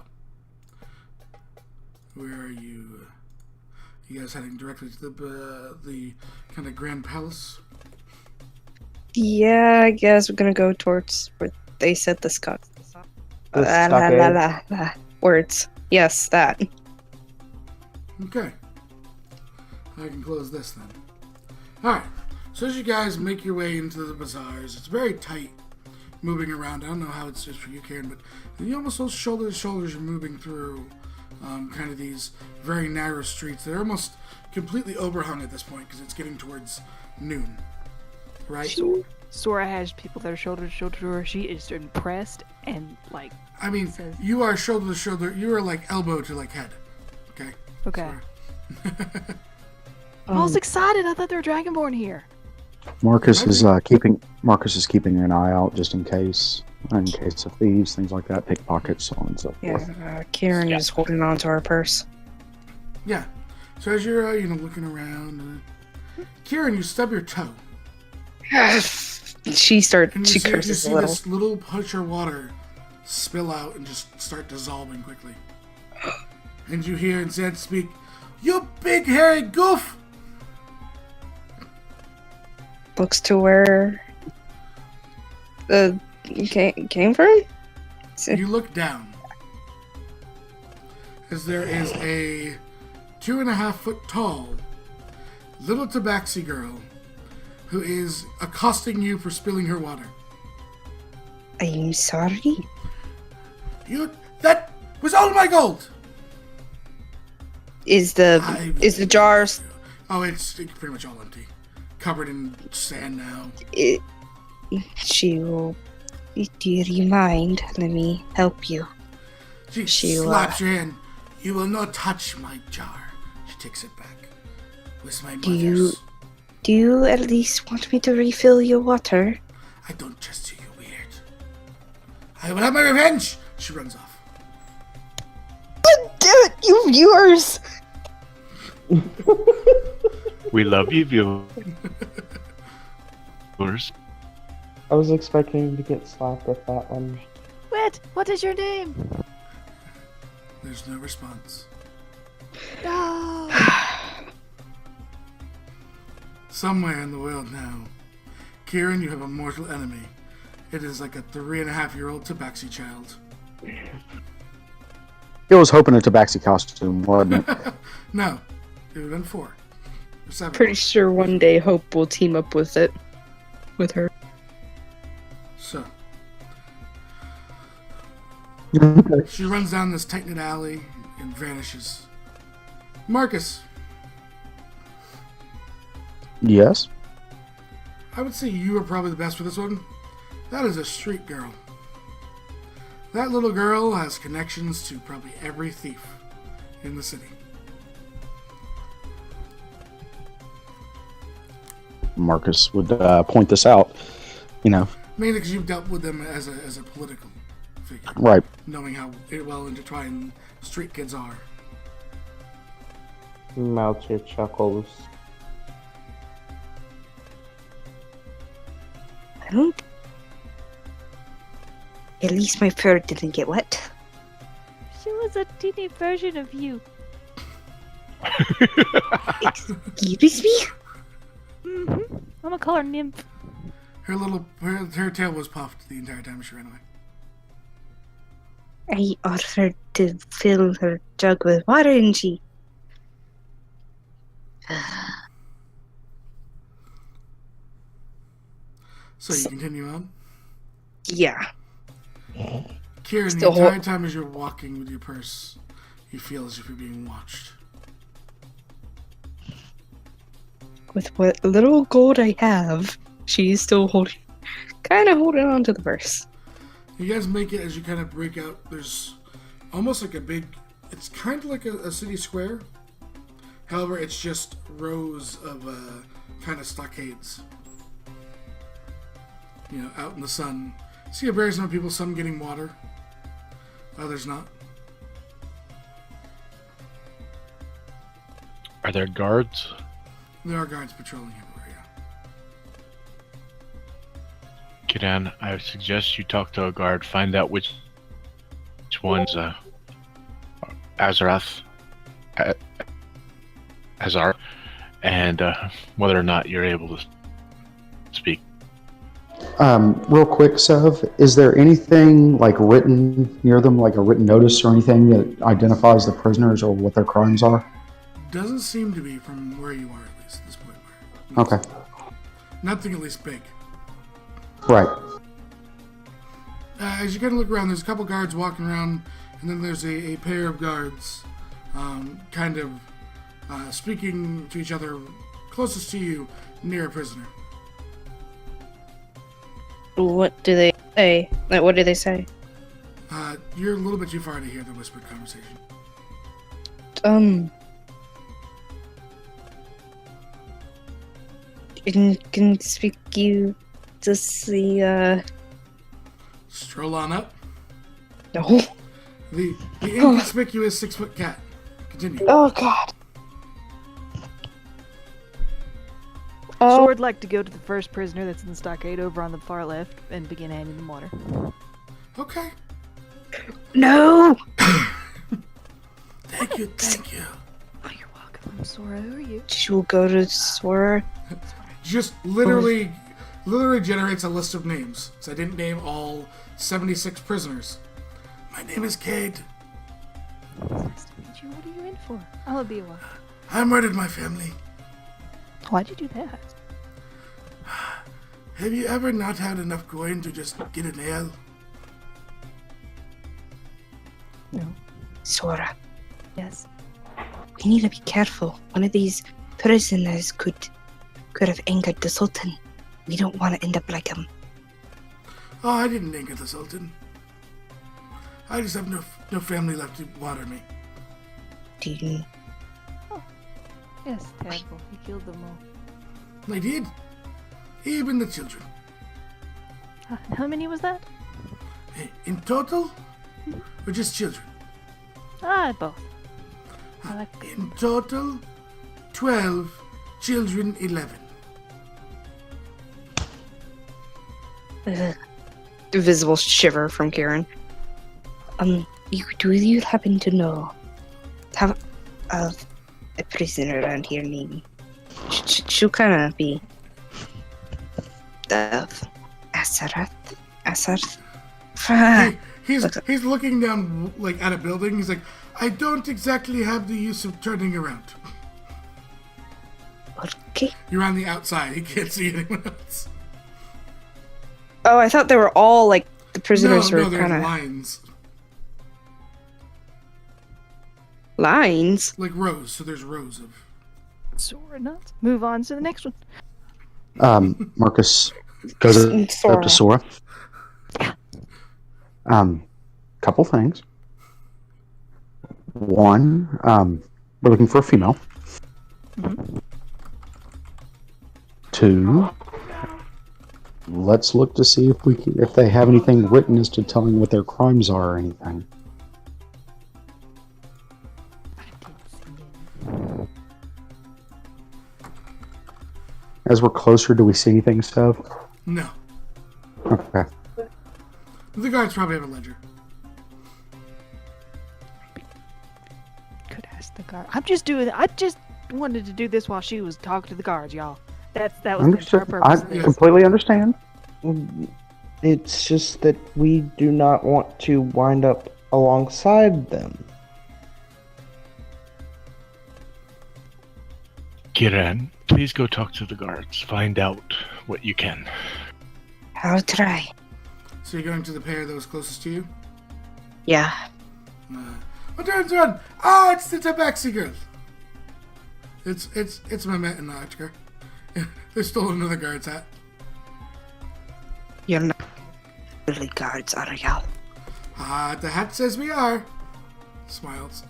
where are you? You guys heading directly to the kind of grand palace? Yeah, I guess we're gonna go towards where they said the Scots. The stockade. Words. Yes, that. Okay. I can close this then. Alright. So as you guys make your way into the bazaars, it's very tight moving around. I don't know how it's just for you, Karen, but you almost those shoulder to shoulders you're moving through kind of these very narrow streets. They're almost completely overhung at this point because it's getting towards noon. Right? Sora has people that are shoulder to shoulder to her. She is impressed and like. I mean, says, you are shoulder to shoulder. You are like elbow to like head. Okay. Okay. Sora. I was excited. I thought they were Dragonborn here. Marcus is keeping an eye out just in case of thieves, things like that, pickpockets, so on and so forth. Yeah, Kieran is holding on to our purse. Yeah. So as you're looking around, Kieran, you stub your toe. She And you curses see a little. this little push of water spill out and just start dissolving quickly. And you hear Zed speak, "You big hairy goof!" Looks to where the came from. You look down as there is a 2.5 foot tall little tabaxi girl who is accosting you for spilling her water. I'm sorry. That was all my gold! Is the jars? Oh, it's pretty much all empty. Covered in sand now. She will. Do you mind? Let me help you. She She'll, slaps your hand. You will not touch my jar. She takes it back. With my mother's. Do you at least want me to refill your water? I don't trust you, you weird. I will have my revenge! She runs off. Damn it, you viewers! We love you, viewers. I was expecting to get slapped with that one. What is your name? There's no response. No. Somewhere in the world now, Kieran, you have a mortal enemy. It is like a 3.5-year-old tabaxi child. He was hoping a tabaxi costume, wasn't it? No, it would have been 4. Or 7. Pretty sure one day Hope will team up with her. So, Okay. she runs down this tight-knit alley and vanishes. Marcus, Yes. I would say you are probably the best for this one. That is a street girl. That little girl has connections to probably every thief in the city. Marcus would point this out. Mainly because you've dealt with them as a political figure. Right. Knowing how well intertwined street kids are. Melchior chuckles. I don't. At least my fur didn't get wet. She was a teeny version of you. Excuse me? Mm-hmm. I'm gonna call her Nymph. Her tail was puffed the entire time she ran away. I offered to fill her jug with water and she... So you continue on. Yeah. Kieran, the Still entire time as you're walking with your purse, you feel as if you're being watched. With what little gold I have, she's still kind of holding on to the purse. You guys make it as you kind of break out. There's almost like a big... It's kind of like a city square. However, it's just rows of kind of stockades. You know, out in the sun. See various number of people, some getting water. Others not. Are there guards? There are guards patrolling everywhere, yeah. Kidan, I would suggest you talk to a guard, find out which one's Azarath, Azar, and whether or not you're able to speak. Real quick, Sev, is there anything like written near them, like a written notice or anything that identifies the prisoners or what their crimes are? Doesn't seem to be from where you are, at least at this point. Okay. Nothing at least big. Right. As you kind of look around, there's a couple guards walking around, and then there's a pair of guards kind of speaking to each other closest to you near a prisoner. What do they say? Like, what do they say? You're a little bit too far to hear the whispered conversation. Can speak you to see, Stroll on up. no. The inconspicuous 6-foot cat. Continue. Oh, God. So I'd like to go to the first prisoner that's in the stockade over on the far left and begin handing them water. Okay. No! Thank you, thank you. Oh, you're welcome. I'm Sora. Who are you? She will go to Sora. Just literally generates a list of names. So I didn't name all 76 prisoners. My name is Cade. Nice to meet you. What are you in for? I'll be a while. I murdered my family. Why'd you do that? Have you ever not had enough coin to just get a nail? No. Sora, Yes. we need to be careful. One of these prisoners could have angered the Sultan. We don't want to end up like him. Oh, I didn't anger the Sultan. I just have no family left to water me. Do you... Yes, terrible. He killed them all. I did. Even the children. How many was that? In total? Or just children? Both. I like In total, 12, children 11. Visible shiver from Karen. Do you happen to know have a prisoner around here named... She'll kind of be... Asarath? He's looking down like at a building. He's like, I don't exactly have the use of turning around. Okay. You're on the outside. He can't see anyone else. Oh, I thought they were all, like, the prisoners no, were there's kind of... lines. Lines? Like rows. So there's rows of... Sora nuts. Move on to the next one. Marcus goes up to Sora. Couple things. One, we're looking for a female. Mm-hmm. Two, let's look to see if they have anything written as to telling what their crimes are or anything. As we're closer, do we see anything, Sev? No. Okay. The guards probably have a ledger. Could ask the guard. I just wanted to do this while she was talking to the guards, y'all. That was the entire Understood. I purpose of this. completely understand. It's just that we do not want to wind up alongside them. Kiran, please go talk to the guards. Find out what you can. I'll try. So you're going to the pair that was closest to you? Yeah. Run! Oh, it's the Tabaxi girl. It's Mehmet and Atker. They stole another guard's hat. You're not really guards, are you? The hat says we are. Smiles.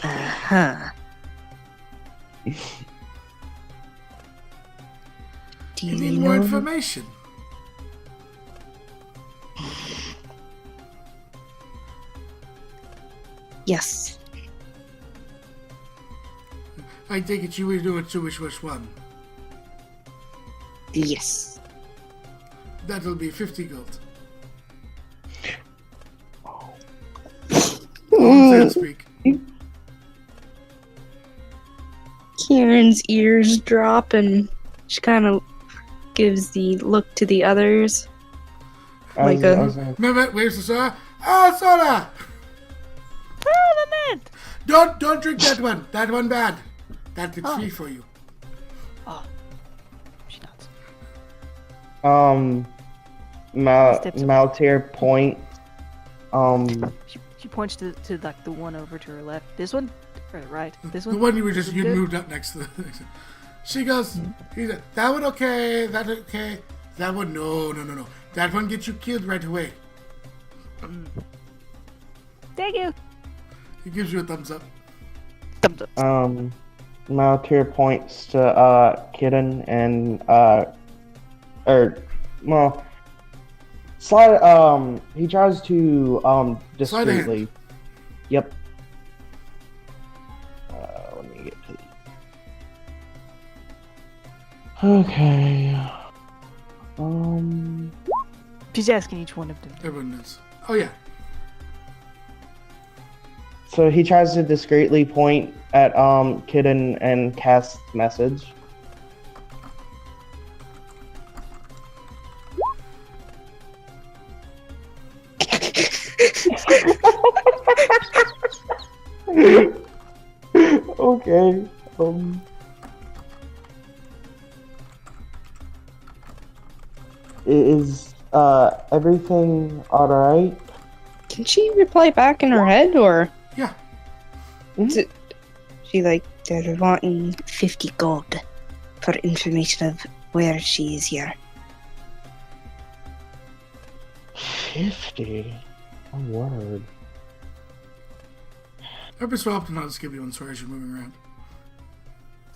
Uh-huh. Do You you need more know? information. Yes. I take it you will do it to which one. Yes. That'll be 50 gold. Speak. Kieran's ears drop and she kind of gives the look to the others. Like Mehmet waves the soda. Ah, soda! Oh, the mint! Don't drink that one. That one bad. That's free for you. She nods. Maltier point. She points to like the one over to her left. This one, or right? This one. The one you This one you good? moved up next to. She goes. He said, that one okay. That okay. That one no. That one gets you killed right away. Thank you. He gives you a thumbs up. Thumbs up. Maltier points to Kitten and slide. He tries to discreetly. Yep. Let me get to. Okay. She's asking each one of them. Everyone knows. Oh yeah. So he tries to discreetly point at Kitten and cast message. Okay. Is everything alright? Can she reply back in her head, or Yeah. is it, she like they're wanting 50 gold for information of where she is here? 50? Oh, word. Every so often I'll just give you one. Sorry, as you're moving around.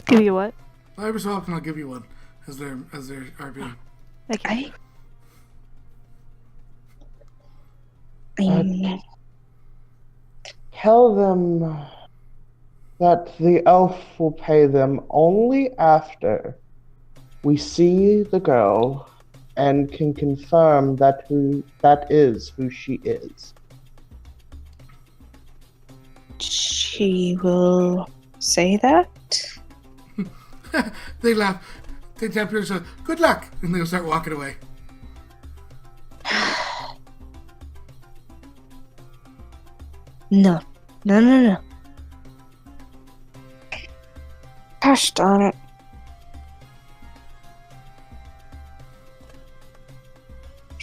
Give you what? Every so often I'll give you one as they're RPing. Thank you. Tell them that the elf will pay them only after we see the girl and can confirm that is who she is. She will say that? They laugh. They tap your shoulder. Good luck, and they'll start walking away. No. Gosh darn it.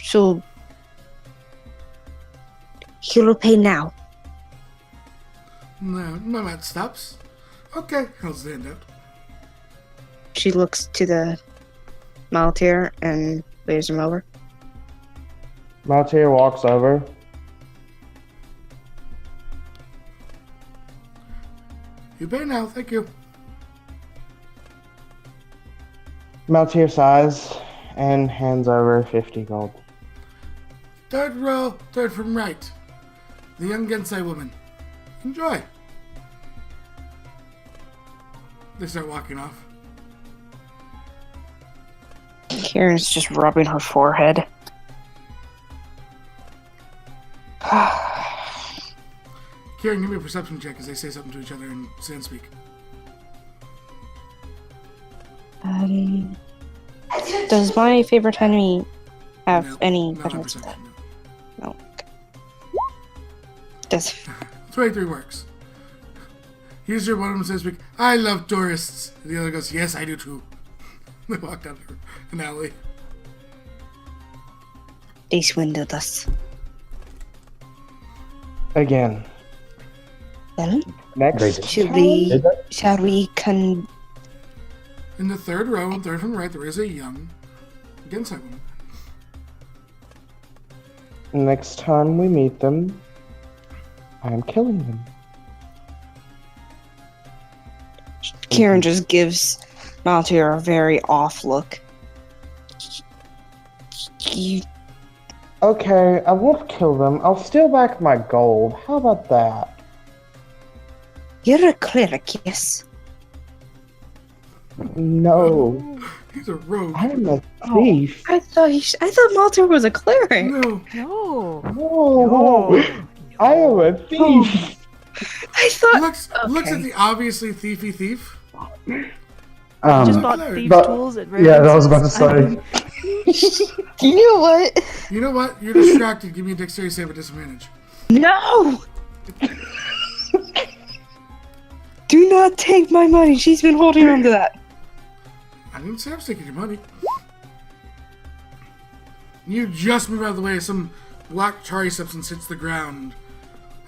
So, he'll pay now. No, that stops. Okay, I'll stand out. She looks to the Maltier and waves him over. Maltier walks over. You pay now, thank you. Maltier sighs and hands over 50 gold. Third row, third from right. The young Gensei woman. Enjoy. They start walking off. Kieran's just rubbing her forehead. Kieran, give me a perception check as they say something to each other in Sandspeak. Does my favorite enemy have No, any not on difference? perception, no. No. Does 23 works. Here's your one of them says, I love tourists. And the other goes, yes, I do too. They walk down an alley. they swindled us? Again. Well, Next They- time, shall we In the third row, third from the right, there is a young Gensai woman. next time we meet them, I'm killing them. Kieran just gives Maltier a very off look. You, Okay, I won't kill them. I'll steal back my gold. How about that? you're a cleric, yes? No, He's a rogue. I'm a thief. I thought Maltier was a cleric. No. No. No, I am a thief. I thought. Looks at the obviously thiefy thief. Just Um, bought Cleric. thieves' but- tools at yeah, I was about to Ravens's. say. You know what? You know what? You're distracted. Give me a dexterity save at disadvantage. No! Do not take my money. She's been holding on to that. I didn't say I was taking your money. You just move out of the way. Some black charry substance hits the ground.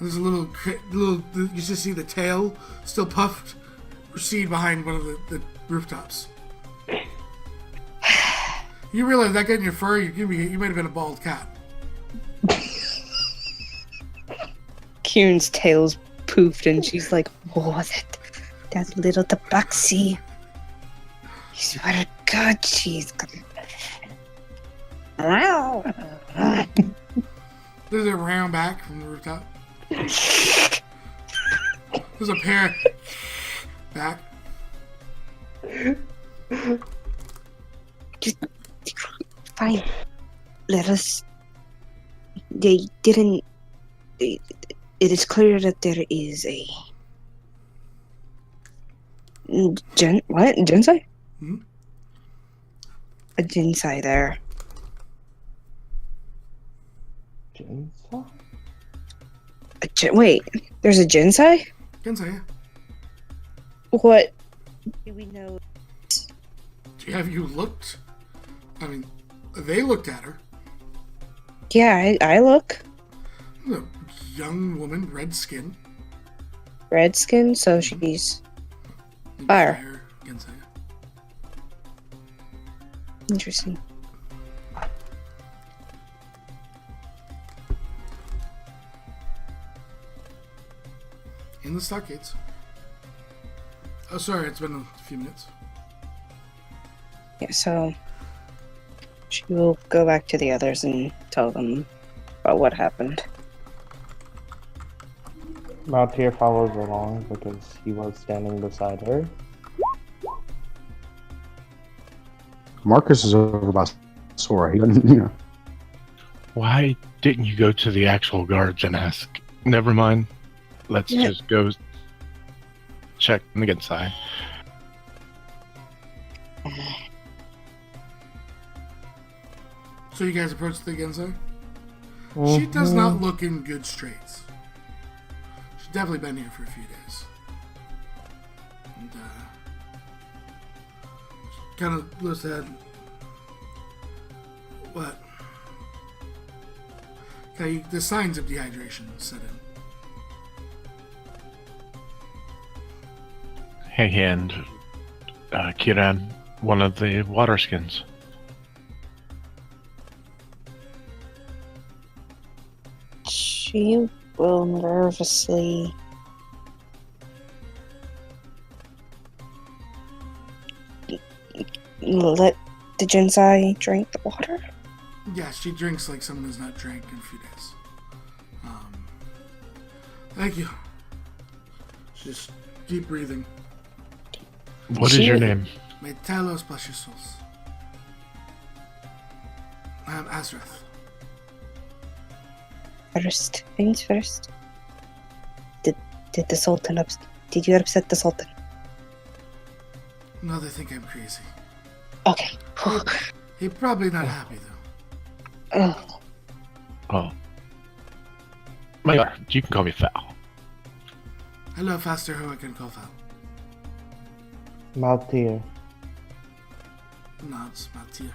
There's a little. You just see the tail still puffed, recede behind one of the rooftops. You realize that got in your fur. You might have been a bald cat. Kieran's tail's poofed and she's like, oh, that little tabaxi. I swear to God, she's gonna. There's a round back from the rooftop. There's a pair back. Just fine. Let us. They didn't. It is clear that there is a. What? Gensai? Hmm? A Gensai there. Jinsa? Wait, there's a Gensai? Gensai, yeah. What? Do we know? Have you looked? I mean, they looked at her. Yeah, I look. A young woman, red skin. Red skin, so she's Fire. Gensai. interesting. In the stockades. Oh, sorry, it's been a few minutes. Yeah, so she will go back to the others and tell them about what happened. Maltier follows along because he was standing beside her. Marcus is over by Sora. He doesn't, Why didn't you go to the actual guards and ask? Never mind. Let's Yeah. just go check on the good side. So you guys approach the Gensai? She does not look in good straits. She's definitely been here for a few days. And, kind of looks at what? Okay, the signs of dehydration set in. Hey, and Kiran, one of the water skins. She will nervously let the Jinsai drink the water. Yeah, she drinks like someone who's not drank in a few days. Thank you. Just deep breathing. What is your name? Metalos Plashusos. I'm Azrath. First things first. Did Did the Sultan Did you upset the Sultan? No, they think I'm crazy. Okay. He's probably not happy though. Oh, Oh. My God, you can call me Foul. Hello, Faster, who I can call Val. Maltier. Nods, Maltier.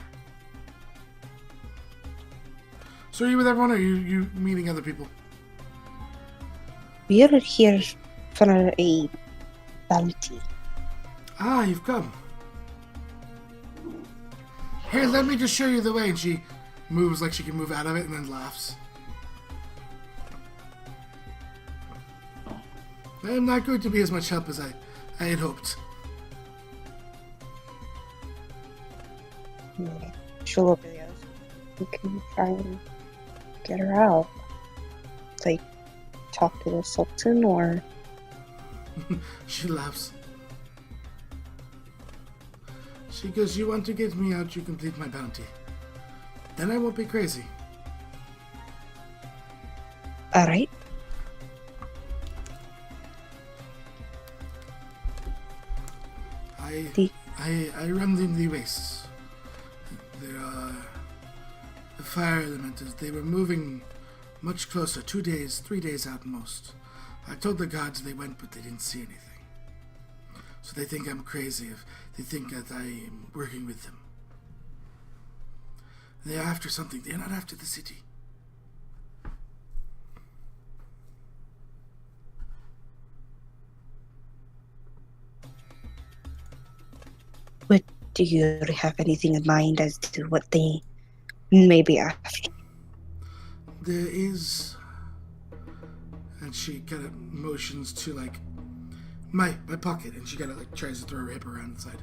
So are you with everyone, or are you meeting other people? we are here for a bounty. Ah, you've come. Here, let me just show you the way. And she moves like she can move out of it and then laughs. I am not going to be as much help as I had hoped. She'll look at the others. We can try and get her out. Like, talk to the Sultan, or... She laughs. She goes, you want to get me out, you complete my bounty. Then I won't be crazy. Alright. I run in the wastes. There are the fire elementals. They were moving much closer, 2 days, 3 days out most. I told the gods they went, but they didn't see anything. So they think I'm crazy if they think that I am working with them. They're after something. They're not after the city. Do you have anything in mind as to what they may be after? There is... And she kind of motions to, like, my pocket, and she kind of, like, tries to throw her hip around the side.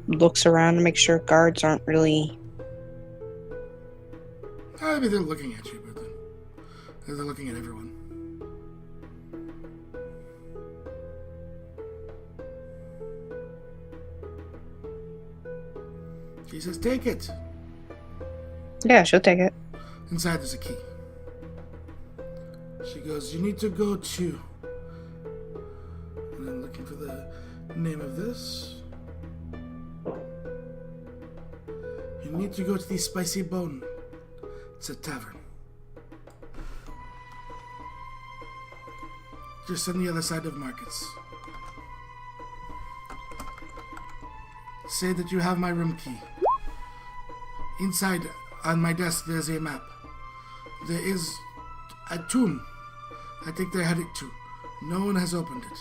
Looks around to make sure guards aren't really... I mean, they're looking at you, but then they're looking at everyone. She says, take it. Yeah, she'll take it. Inside there's a key. She goes, you need to go to... And I'm looking for the name of this. You need to go to the Spicy Bone. It's a tavern. Just on the other side of markets. Say that you have my room key. Inside, on my desk, there's a map. There is a tomb. I think they're headed to. No one has opened it.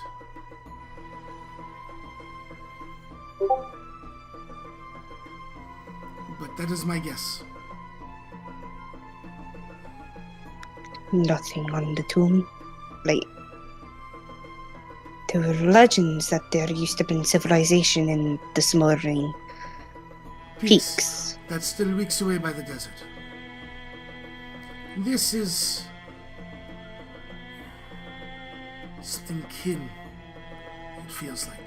But that is my guess. Nothing on the tomb. Like, there were legends that there used to have been civilization in the smoldering peaks. That's still weeks away by the desert. This is something kin, it feels like.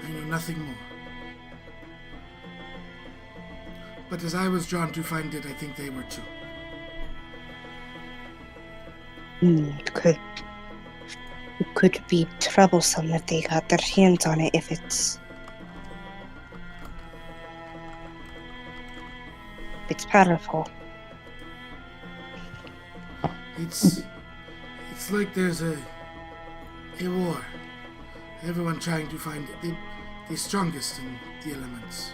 I know nothing more. But as I was drawn to find it, I think they were too. It could be troublesome if they got their hands on it, if it's powerful. It's like there's a war. Everyone trying to find the strongest in the elements.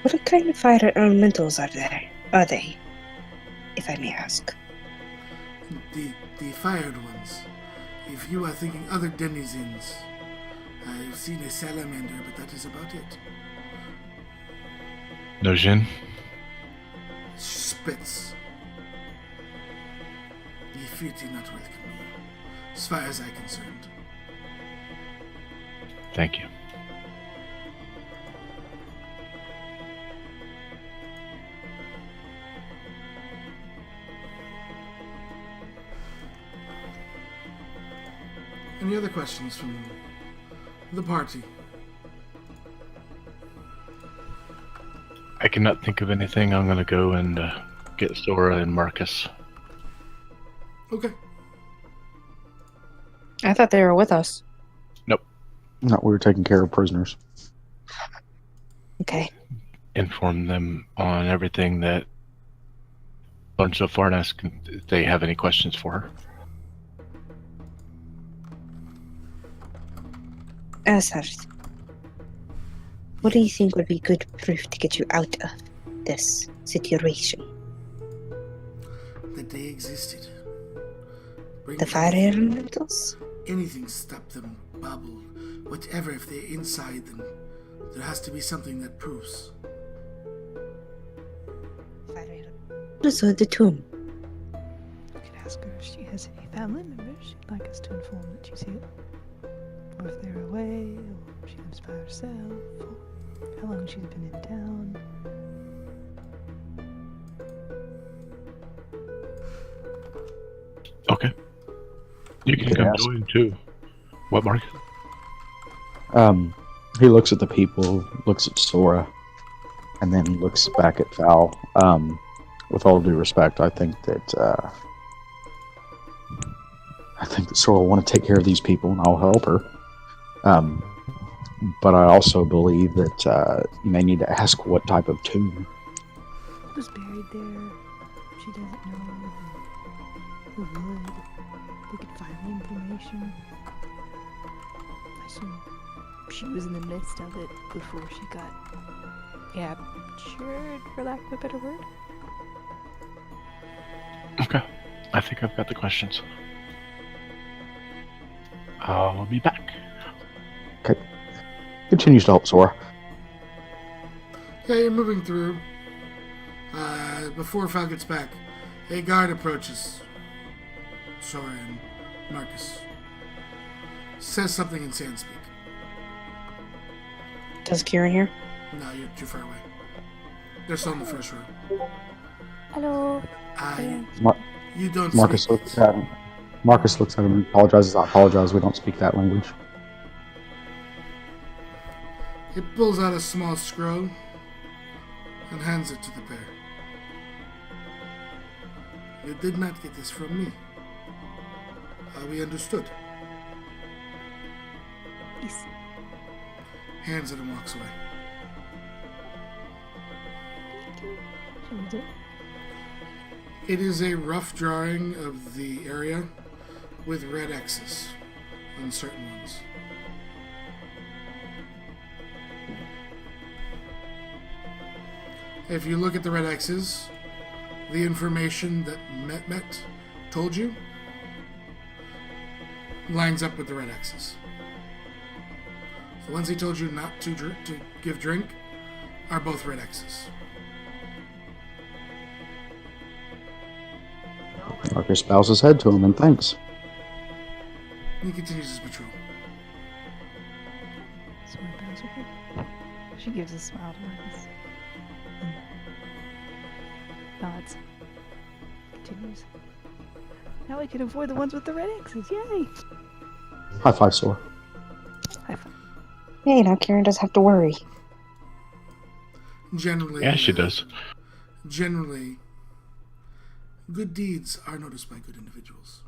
What kind of fire elementals are they, if I may ask? The fired ones. If you are thinking other denizens, I've seen a salamander, but that is about it. No Jin? Spits. The feet do not welcome you, as far as I'm concerned. Thank you. Any other questions from the party? I cannot think of anything. I'm gonna go and get Sora and Marcus. Okay. I thought they were with us. No, we were taking care of prisoners. Okay. Inform them on everything that bunch so far and ask if they have any questions for her. Sarth, what do you think would be good proof to get you out of this situation? That they existed. Bring The fire elementals? anything stop them, bubble, whatever. If they're inside, then there has to be something that proves. Also, the tomb. You could ask her if she has any family members she'd like us to inform that she's here. Or if they're away, or if she lives by herself, or how long she's been in town. Okay. You can could come ask. join too. What, Marcus? He looks at the people, looks at Sora, and then looks back at Val. With all due respect, I think that Sora will want to take care of these people, and I'll help her. But I also believe that you may need to ask what type of tomb. Who was buried there? She doesn't know. Who would? They could find the information. I assume she was in the midst of it before she got captured, for lack of a better word. Okay. I think I've got the questions. I'll be back. Continues to help Sora. Yeah, you're moving through. Before Val gets back, a guard approaches Sora and Marcus. Says something in Sandspeak. Does Kieran hear? No, you're too far away. They're still in the first room. Hello. You don't Marcus speak looks at him. Marcus looks at him and apologizes. I apologize. We don't speak that language. It pulls out a small scroll and hands it to the pair. You did not get this from me. We understood. Yes. Hands it and walks away. Shall we do it? It is a rough drawing of the area with red X's on certain ones. If you look at the red X's, the information that Met told you lines up with the red X's. The ones he told you not to give drink are both red X's. Marcus bows his head to him and thanks. He continues his patrol. Sora bows her head. She gives a smile to Marcus. And nods. Continues. Now we can avoid the ones with the red X's. Yay! High five, Sora. High five. Hey, now Kieran doesn't have to worry. Generally, Yeah, she does. Generally, good deeds are noticed by good individuals.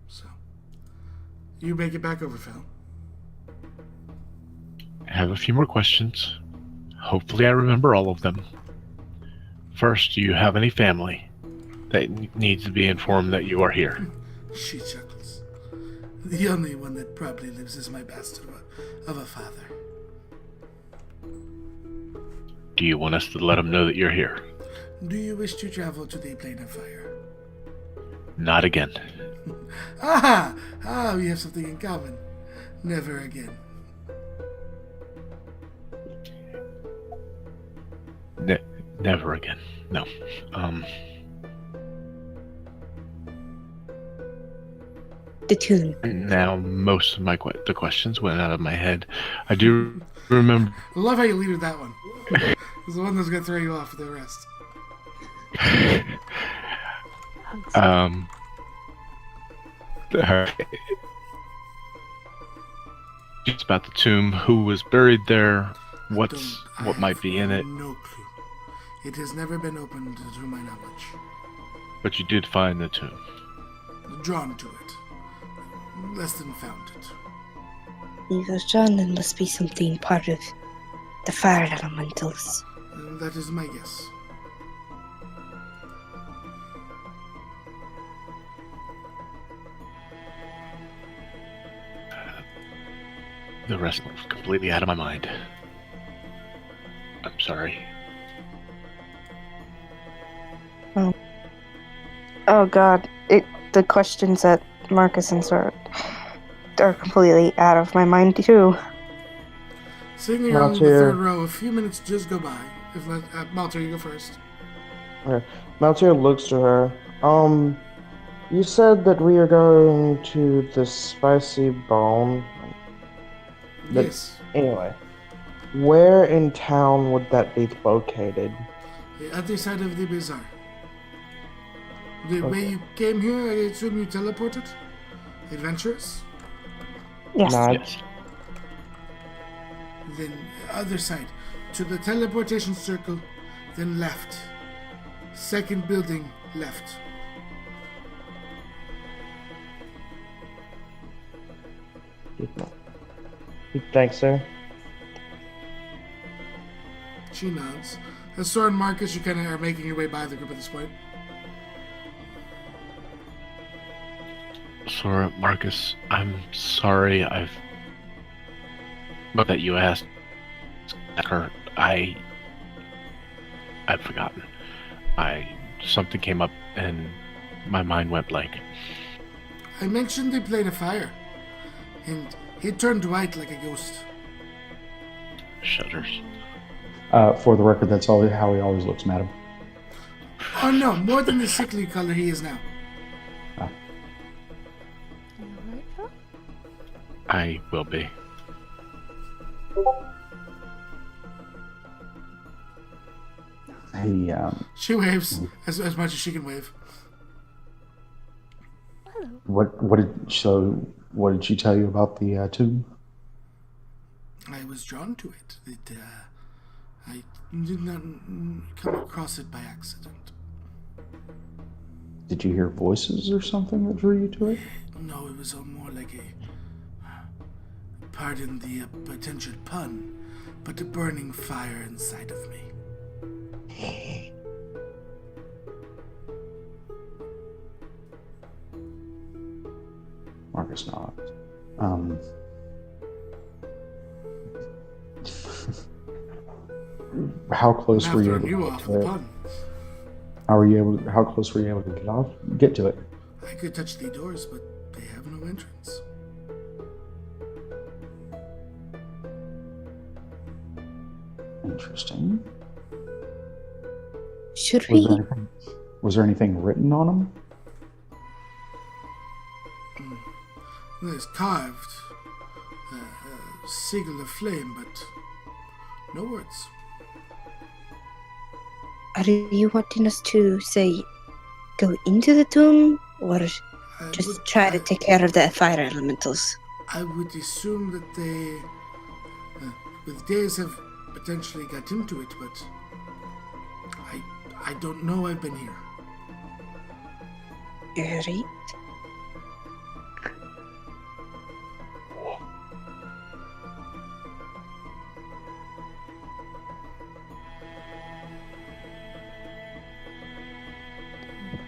So, you make it back over, Phil. I have a few more questions. Hopefully I remember all of them. First, do you have any family that needs to be informed that you are here? She chuckles. The only one that probably lives is my bastard of a father. Do you want us to let them know that you're here? Do you wish to travel to the plane of fire? Not again. We have something in common. Never again. Never again. No. The tomb. Now, most of the questions went out of my head. I do remember. I love how you lead with that one. It's the one that's going to throw you off the rest. Hugs. Just about the tomb. Who was buried there? I What have might be in it? No clue. It has never been opened to my knowledge. But you did find the tomb. Drawn to it. Less than found it. If it was John, then must be something part of the fire elementals. That is my guess. The rest was completely out of my mind. I'm sorry. Oh god, the questions that Marcus and Sword are completely out of my mind too. Sitting here on the Maltier. third row, a few minutes just go by. If Maltier, you go first. Okay. Maltier looks to her. You said that we are going to the spicy bone. That- Yes. Anyway, where in town would that be located? The other side of the bazaar. The way Okay. you came here, I assume you teleported? Adventurous? Yes. Nod. Yes. Then other side. To the teleportation circle, then left. Second building, left. Thanks, sir. She nods. As Sora and Marcus, you kind of are making your way by the group at this point. Sora, Marcus, I'm sorry but that you asked her. I've forgotten. Something came up and my mind went blank. I mentioned they played a fire, and he turned white like a ghost. Shudders. For the record, that's how he always looks, madam. Oh no, more than the sickly color he is now. You alright, Phil? I will be. He, She waves as much as she can wave. Hello. what did she tell you about the tomb? I was drawn to it. I did not come across it by accident. Did you hear voices or something that drew you to it? No, it was more like pardon the potential pun, but a burning fire inside of me. Marcus nods. How close Now were you throwing able you to off get with to a it? pun. How close were you able to get to it? I could touch the doors, but they have no entrance. Interesting. Should Was we? was there anything written on them? There's carved seagull of flame, but no words. Are you wanting us to, say, go into the tomb, or I just would- try to I- take care of the fire elementals? I would assume that they, with days, have potentially got into it, but I don't know. I've been here. Right.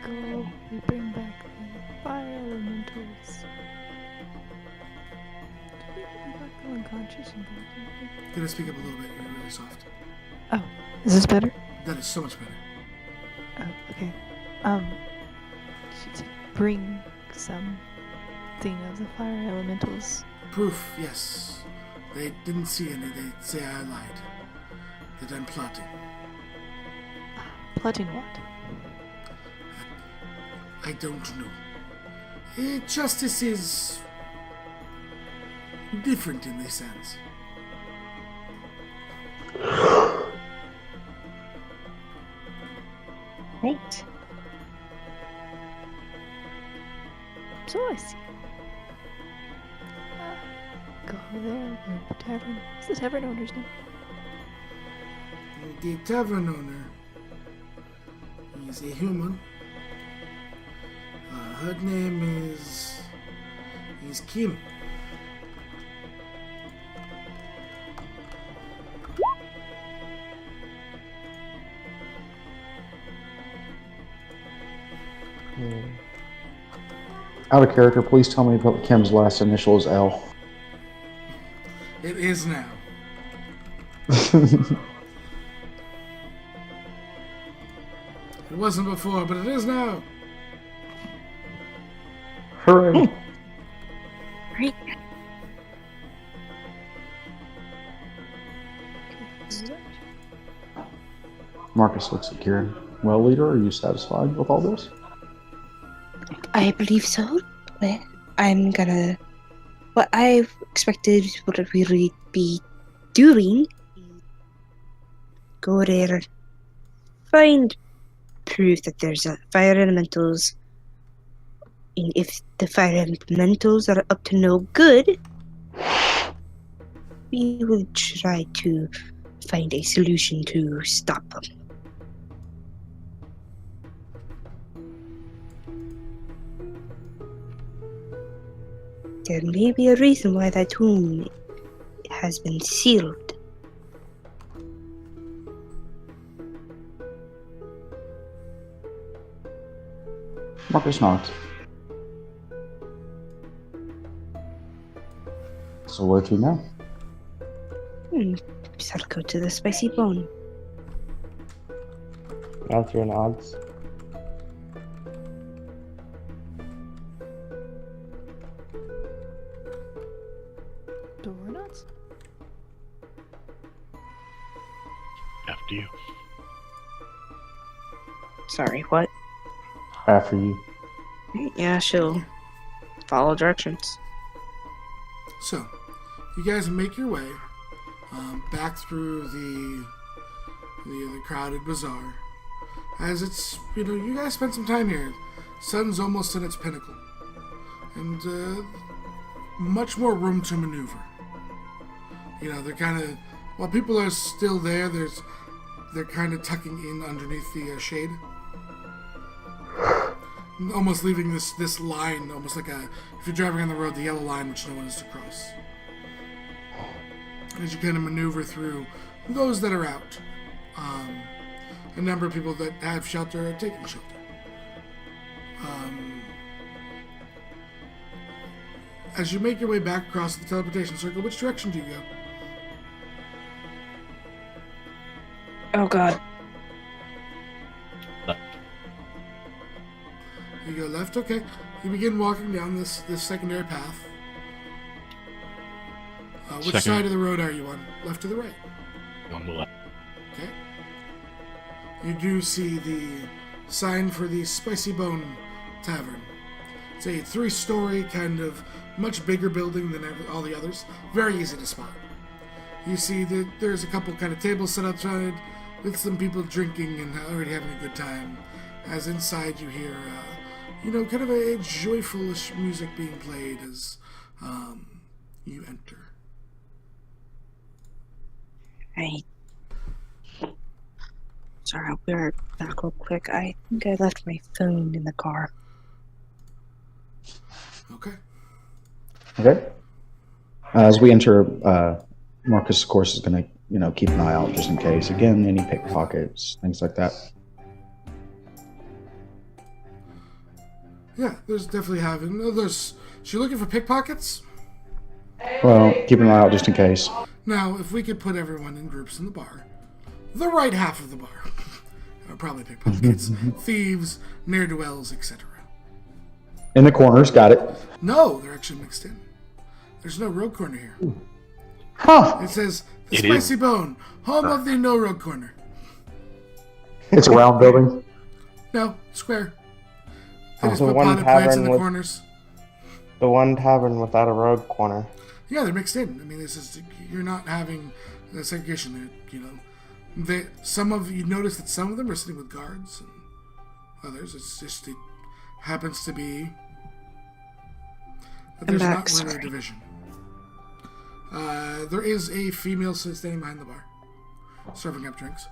Go. We bring back the fire elementals. Did we bring back the unconscious and body? Gonna speak up a little bit. You're really soft. Oh, is this better? That is so much better. Oh, okay. To bring something of the fire elementals. Proof, yes. They didn't see any. They say I lied. That I'm plotting. Plotting what? I don't know. Justice is different in this sense. Right. So I see. Go there, the tavern. What's the tavern owner's name? The tavern owner is a human. Her name is Kim. Out of character, please tell me what Kim's last initial is L. It is now. It wasn't before, but it is now. Hooray! Right. Marcus looks at Kieran. Well, leader, are you satisfied with all this? I believe so. Well, I'm gonna. What I expected what we would be doing. Go there, find proof that there's a fire elementals. And if the fire elementals are up to no good, we will try to find a solution to stop them. There may be a reason why that tomb has been sealed. Marcus nods. So where to now? Shall go to the spicy bone. Arthur nods. Door nuts? After you. Sorry, what? After you. Yeah, she'll follow directions. So, you guys make your way back through the crowded bazaar. As it's, you guys spent some time here. Sun's almost at its pinnacle. And much more room to maneuver. They're kind of, while people are still there, they're kind of tucking in underneath the shade. Almost leaving this line, almost like if you're driving on the road, the yellow line which no one is to cross. As you kind of maneuver through those that are out. A number of people that have shelter are taking shelter. As you make your way back across the teleportation circle, which direction do you go? Oh god. You go left, okay. You begin walking down this secondary path. Which Second. side of the road are you on? Left or the right? On the left. Okay. You do see the sign for the Spicy Bone Tavern. It's a 3-story kind of much bigger building than all the others. Very easy to spot. You see that there's a couple kind of tables set outside with some people drinking and already having a good time. As inside you hear, kind of a joyful-ish music being played as you enter. Sorry, I'll be right back real quick. I think I left my phone in the car. Okay. Okay. As we enter, Marcus, of course, is going to, keep an eye out just in case. Again, any pickpockets, things like that. Yeah, there's definitely having. She looking for pickpockets? Well, keep an eye out just in case. Now, if we could put everyone in groups in the bar, the right half of the bar are probably pickpockets, thieves, ne'er-do-wells, etc. In the corners, got it. No, they're actually mixed in. There's no road corner here. Huh. It says, the It Spicy is. Bone, home of the no road corner. It's a round building. No, square. They just The put one potted plants in tavern the with- corners. The one tavern without a road corner. Yeah, they're mixed in. I mean, you're not having a segregation there, you notice that some of them are sitting with guards, and others, it happens to be But there's not back, really a sorry. division. There is a female standing behind the bar, serving up drinks.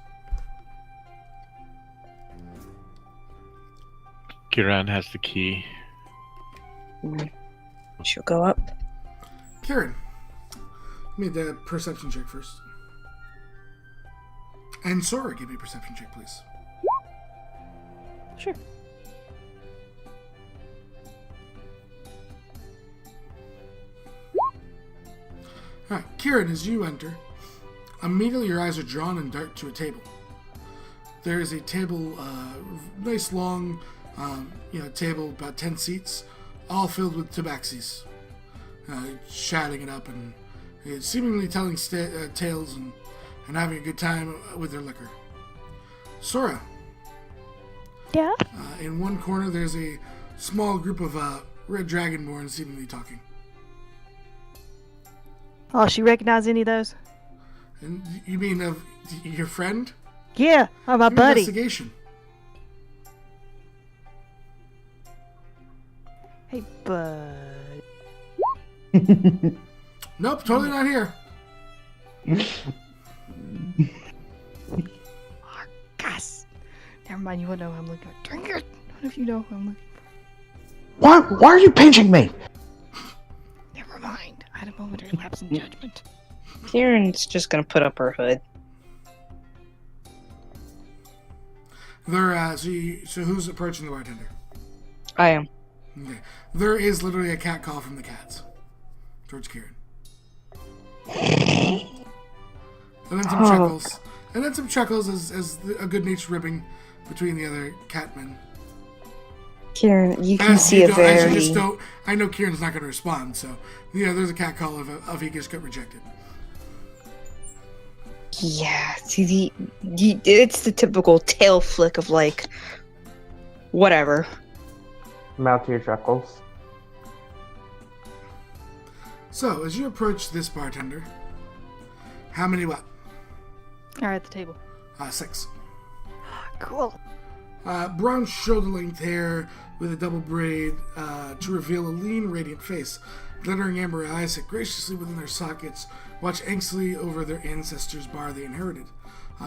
Kiran has the key. She'll go up. Karen, give me the perception check first. And Sora, give me a perception check, please. Sure. Alright, Kieran, as you enter, immediately your eyes are drawn and dart to a table. There is a table, nice long, table, about 10 seats, all filled with tabaxis, chatting it up and seemingly telling tales and having a good time with their liquor. Sora, Yeah? in one corner there's a small group of red dragonborn seemingly talking. Oh, she recognize any of those? And you mean of your friend? Yeah, oh, my Give me buddy. Investigation. Hey, bud. Nope, totally not here. Marcus. Never mind, you won't know who I'm looking at. Drink it. I don't know if you know who I'm looking Why are you pinching me? for. Never mind. I had a momentary lapse in judgment. Kieran's just gonna put up her hood. There, so who's approaching the bartender? I am. Okay. There is literally a cat call from the cats towards Kieran. And then some chuckles. And then some chuckles as a good-natured ribbing between the other catmen. Kieran, you can As see you a don't- as you very... just don't, I know Kieran's not going to respond, so there's a cat call of he just got rejected. Yeah, see, it's the typical tail flick of, like, whatever. Maltier chuckles. So as you approach this bartender, how many what? Alright, at the table. 6. Cool. Brown shoulder-length hair with a double braid to reveal a lean, radiant face. Glittering amber eyes sit graciously within their sockets, watch anxiously over their ancestors' bar they inherited.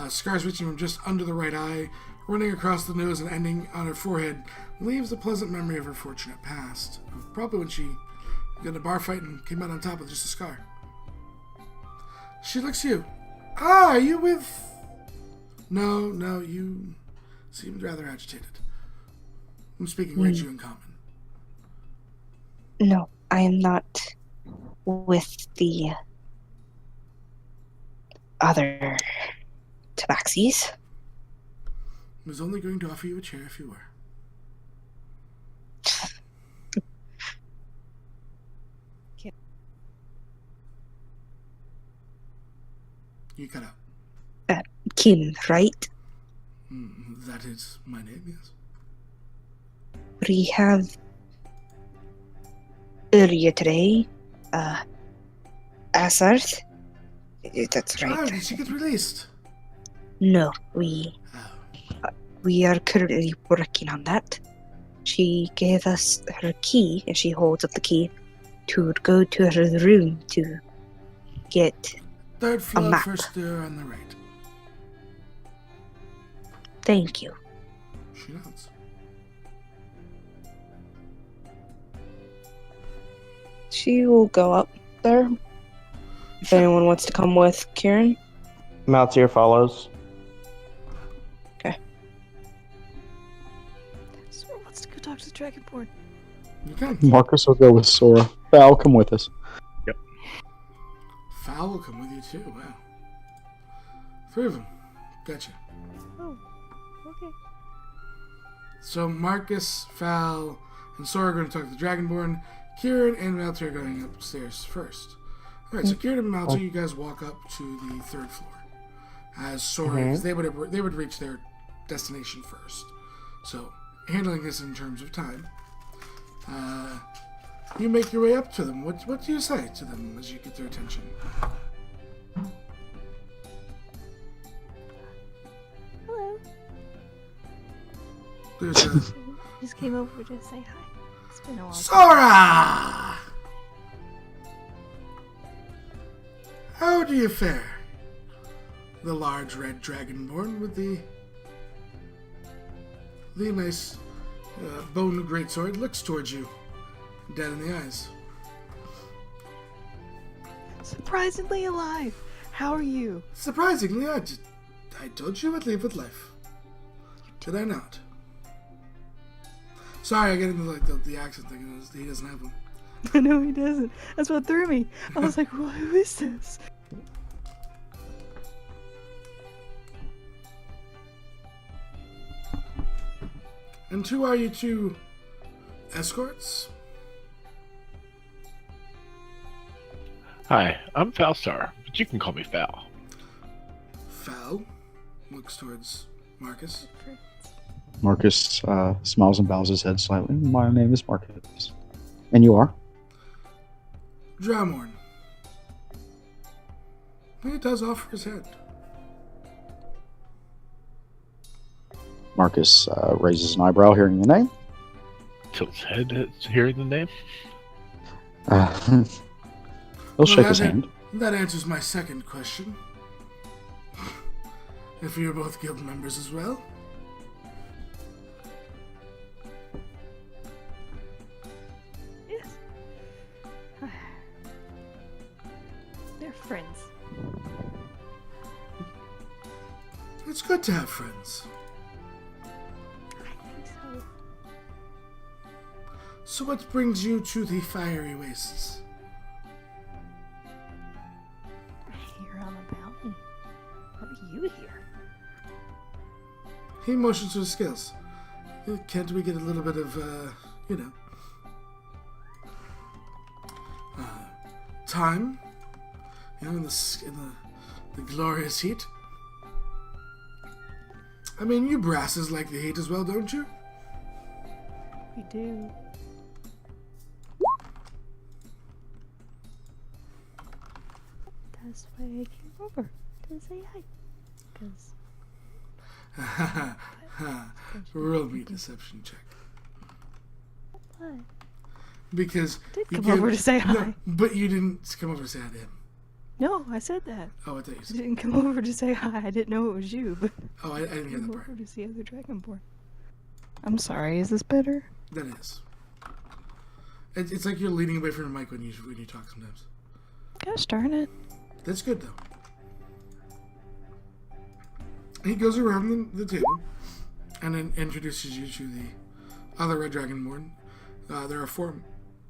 Scars reaching from just under the right eye, running across the nose and ending on her forehead, leaves a pleasant memory of her fortunate past. Probably when she got in a bar fight and came out on top with just a scar. She looks at you. Are you with... No, you seemed rather agitated. I'm speaking Reggie in common. No, I am not with the other tabaxis. I was only going to offer you a chair if you were. You cut out. Kim, right? That is my name, yes. We have earlier today, Asarth. That's Ah, right. did she get released? No, we are currently working on that. She gave us her key, and she holds up the key to go to her room to get. Third floor, map. first door on the right. Thank you. She nods. She will go up there. If anyone wants to come with Kieran. Maltier follows. Sora wants to go talk to the Dragonborn. You can. Marcus will go with Sora. Val, come with us. Fowl will come with you too, wow. 3 of them. Gotcha. Oh, okay. So Marcus, Fowl, and Sora are going to talk to the Dragonborn. Kieran and Malter are going upstairs first. Alright, so Kieran and Malter, you guys walk up to the 3rd floor. As Sora, 'cause they would reach their destination first. So, handling this in terms of time. You make your way up to them. What do you say to them as you get their attention? Hello. There's a... Just came over to say hi. It's been a while. Sora! do you fare? The large red dragonborn with the nice bone greatsword looks towards you, dead in the eyes. Surprisingly alive. How are you? Surprisingly, I told you I'd leave with life. Did I not? Sorry, I get into like the accent thing. He doesn't have one. No, he doesn't. That's what threw me. I was like, well, who is this? And who are you two escorts? Hi, I'm Falstar, but you can call me Fal. Fal looks towards Marcus. Marcus smiles and bows his head slightly. My name is Marcus. And you are? Dramorn. He does offer his hand. Marcus raises an eyebrow hearing the name. Tilts head at hearing the name. He'll shake his hand. That answers my second question. If you're both guild members as well. Yes. They're friends. It's good to have friends. I think so. So what brings you to the fiery wastes? Here on the mountain. How are you here? He motions to his skills. Can't we get a little bit of, time? In the glorious heat? I mean, you brasses like the heat as well, don't you? We do. That's why I came over to say hi. Because Roll me deception check. what? Because Did you come over to say hi. No, but you didn't come over to say hi to him. No, I said that. Oh, I thought you I said. didn't come over to say hi. I didn't know it was you, but Oh, I didn't I hear came that part. over to see other Dragonborn. I'm sorry. Is this better? That is. It's like you're leaning away from the mic when you talk sometimes. Gosh darn it. That's good though. He goes around the table and then introduces you to the other Red Dragonborn. There are 4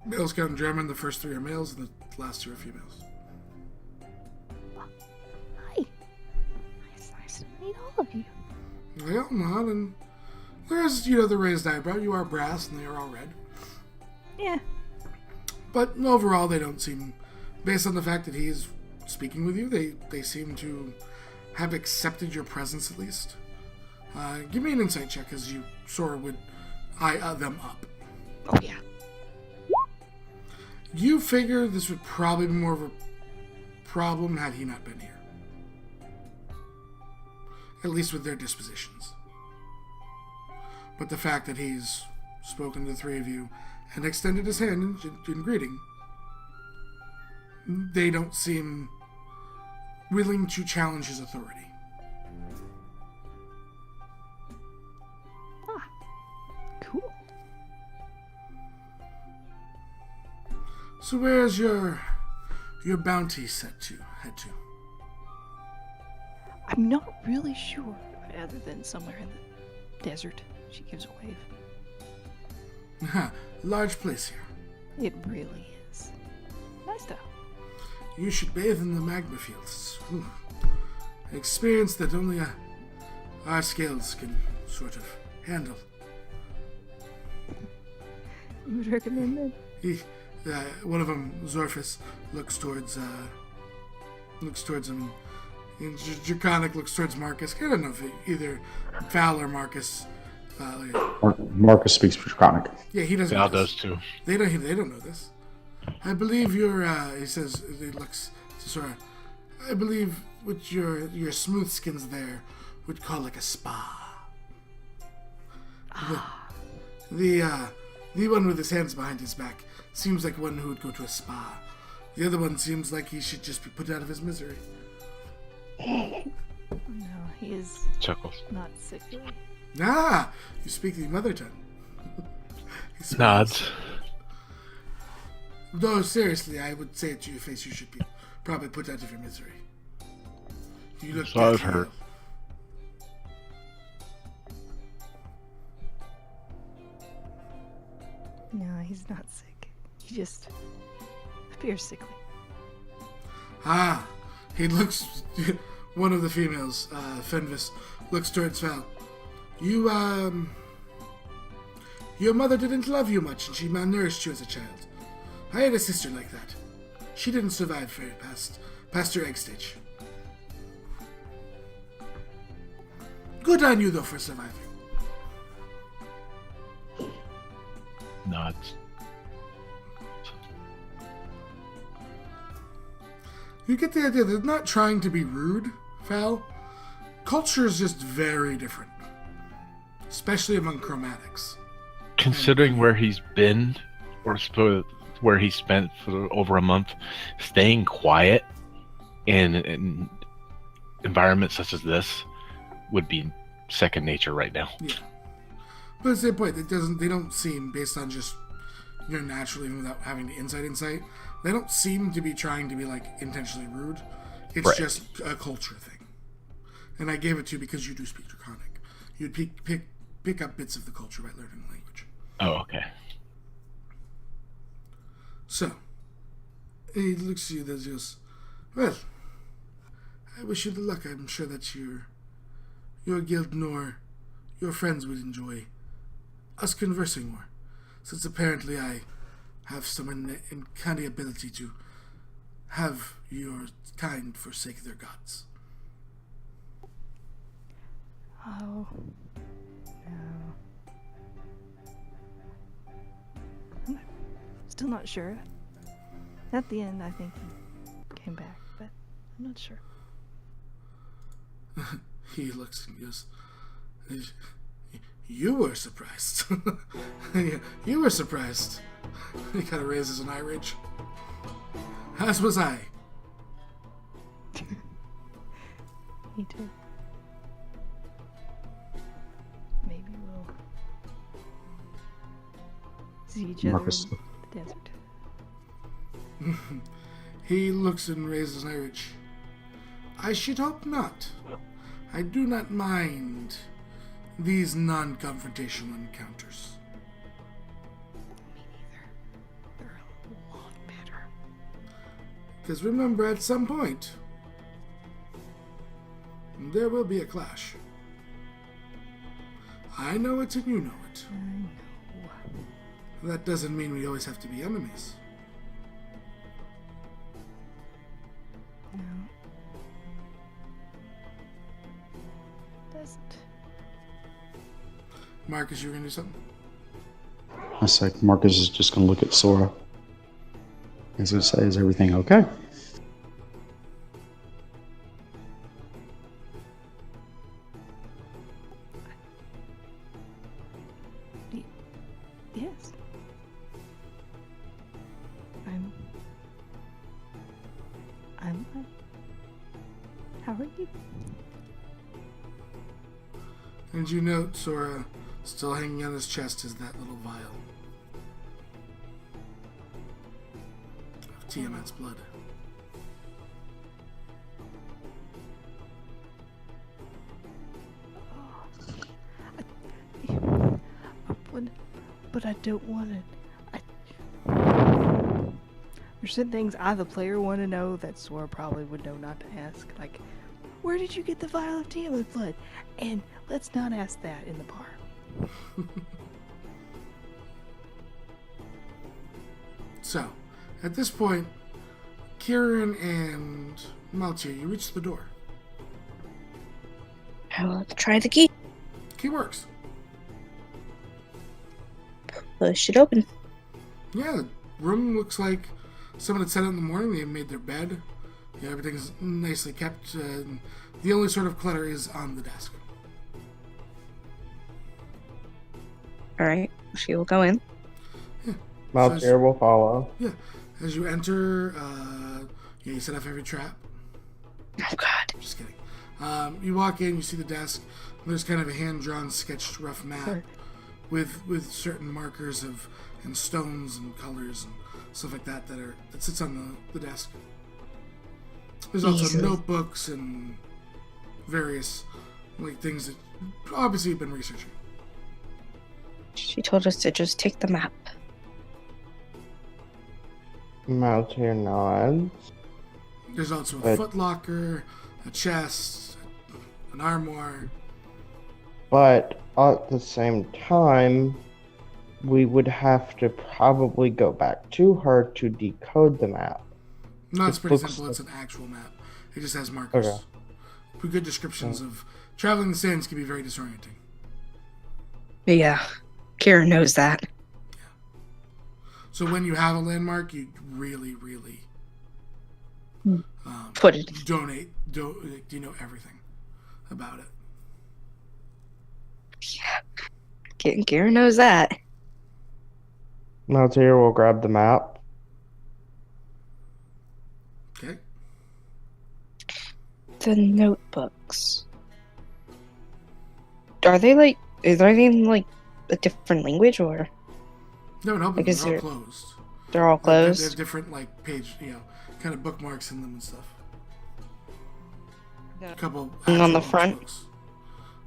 males counting Dramon. The first 3 are males, and the last 2 are females. Hi. Nice to meet all of you. Well, not, and there's the raised eyebrow. You are brass, and they are all red. Yeah. But overall, they don't seem, based on the fact that he is speaking with you, they seem to have accepted your presence at least. Give me an insight check, as you sort of would eye them up. Oh yeah. You figure this would probably be more of a problem had he not been here. At least with their dispositions. But the fact that he's spoken to the 3 of you and extended his hand in greeting, they don't seem willing to challenge his authority. Ah. Cool. So where's your bounty head to? I'm not really sure, other than somewhere in the desert. She gives a wave. Large place here. It really is. Nice though. You should bathe in the magma fields. An experience that only our scales can sort of handle. You would recommend that? One of them, Zorfus, looks towards him. And Draconic looks towards Marcus. I don't know if either Val or Marcus. Marcus speaks for Draconic. Yeah, he doesn't. Val know this. does too. They don't know this. I believe your. He says. He looks. Sort of. I believe what your smooth skins there would call like a spa. The one with his hands behind his back seems like one who would go to a spa. The other one seems like he should just be put out of his misery. No, he is Chuckles. not sickly. Ah, you speak the mother tongue. He smiles. Nods. No, seriously, I would say it to your face. You should be probably put out of your misery. You look So I've deathly heard. ill. No, he's not sick. He just appears sickly. Ah, he looks. One of the females, Fenvis, looks towards Val. Your mother didn't love you much, and she malnourished you as a child. I had a sister like that. She didn't survive very past her egg stage. Good on you, though, for surviving. Nods. You get the idea they're not trying to be rude, Val. Culture is just very different, especially among chromatics. Considering where he's been, or where he spent for over a month, staying quiet in environments such as this would be second nature right now. Yeah, but at the same point, they don't seem, based on just naturally, even without having the insight, they don't seem to be trying to be like intentionally rude. It's Right. just a culture thing, and I gave it to you because you do speak Draconic. You'd pick up bits of the culture by learning the language. Oh, okay. So, he looks at you and goes, well, I wish you the luck. I'm sure that your guild nor your friends would enjoy us conversing more, since apparently I have some uncanny ability to have your kind forsake their gods. Oh, no. I'm still not sure. At the end, I think he came back, but I'm not sure. He looks and goes, you were surprised. You were surprised. He kind of raises an eye ridge. As was I. Me too. Maybe we'll see each other Marcus. in the desert. He looks and raises an eye ridge. I should hope not. I do not mind these non-confrontational encounters. Me neither. They're a lot better. Because remember, at some point, there will be a clash. I know it and you know it. I know. That doesn't mean we always have to be enemies. No. Doesn't. Marcus, you were going to do something? I say Marcus is just going to look at Sora. He's going to say, is everything okay? Yes. I'm fine. How are you? And you note Sora still hanging on his chest is that little vial of Tiamat's blood. But I don't want to. There's certain things I, the player, want to know that Sora probably would know not to ask. Like, where did you get the vial of Tiamat's blood? And let's not ask that in the bar. So, at this point, Kieran and Maltia, you reach the door. I will try the key. Key works. Push it open. Yeah, the room looks like someone had set it in the morning. They made their bed. Yeah, everything's nicely kept. The only sort of clutter is on the desk. All right, she will go in. Yeah. Maltier will follow. Yeah. As you enter, you set off every trap. Oh God. Just kidding. You walk in, you see the desk. There's kind of a hand-drawn, sketched rough map with certain markers and stones and colors and stuff like that that sits on the desk. There's also Jesus. notebooks and various things that obviously you've been researching. She told us to just take the map. Maltair nods. There's also a But- footlocker, a chest, an armoire. But at the same time, we would have to probably go back to her to decode the map. No, it's It pretty looks simple. It's an actual map. It just has markers. Okay. With good descriptions of traveling the sands can be very disorienting. Yeah, Kira knows that. So when you have a landmark, you really, really Put it. you know everything about it. Kira knows that. Maltair will grab the map. Okay. The notebooks. Are they is there anything a different language, or No, no, but guess they're all you're- closed. they're all They have closed? different page, kind of bookmarks in them and stuff. A couple. And on the actual front? books.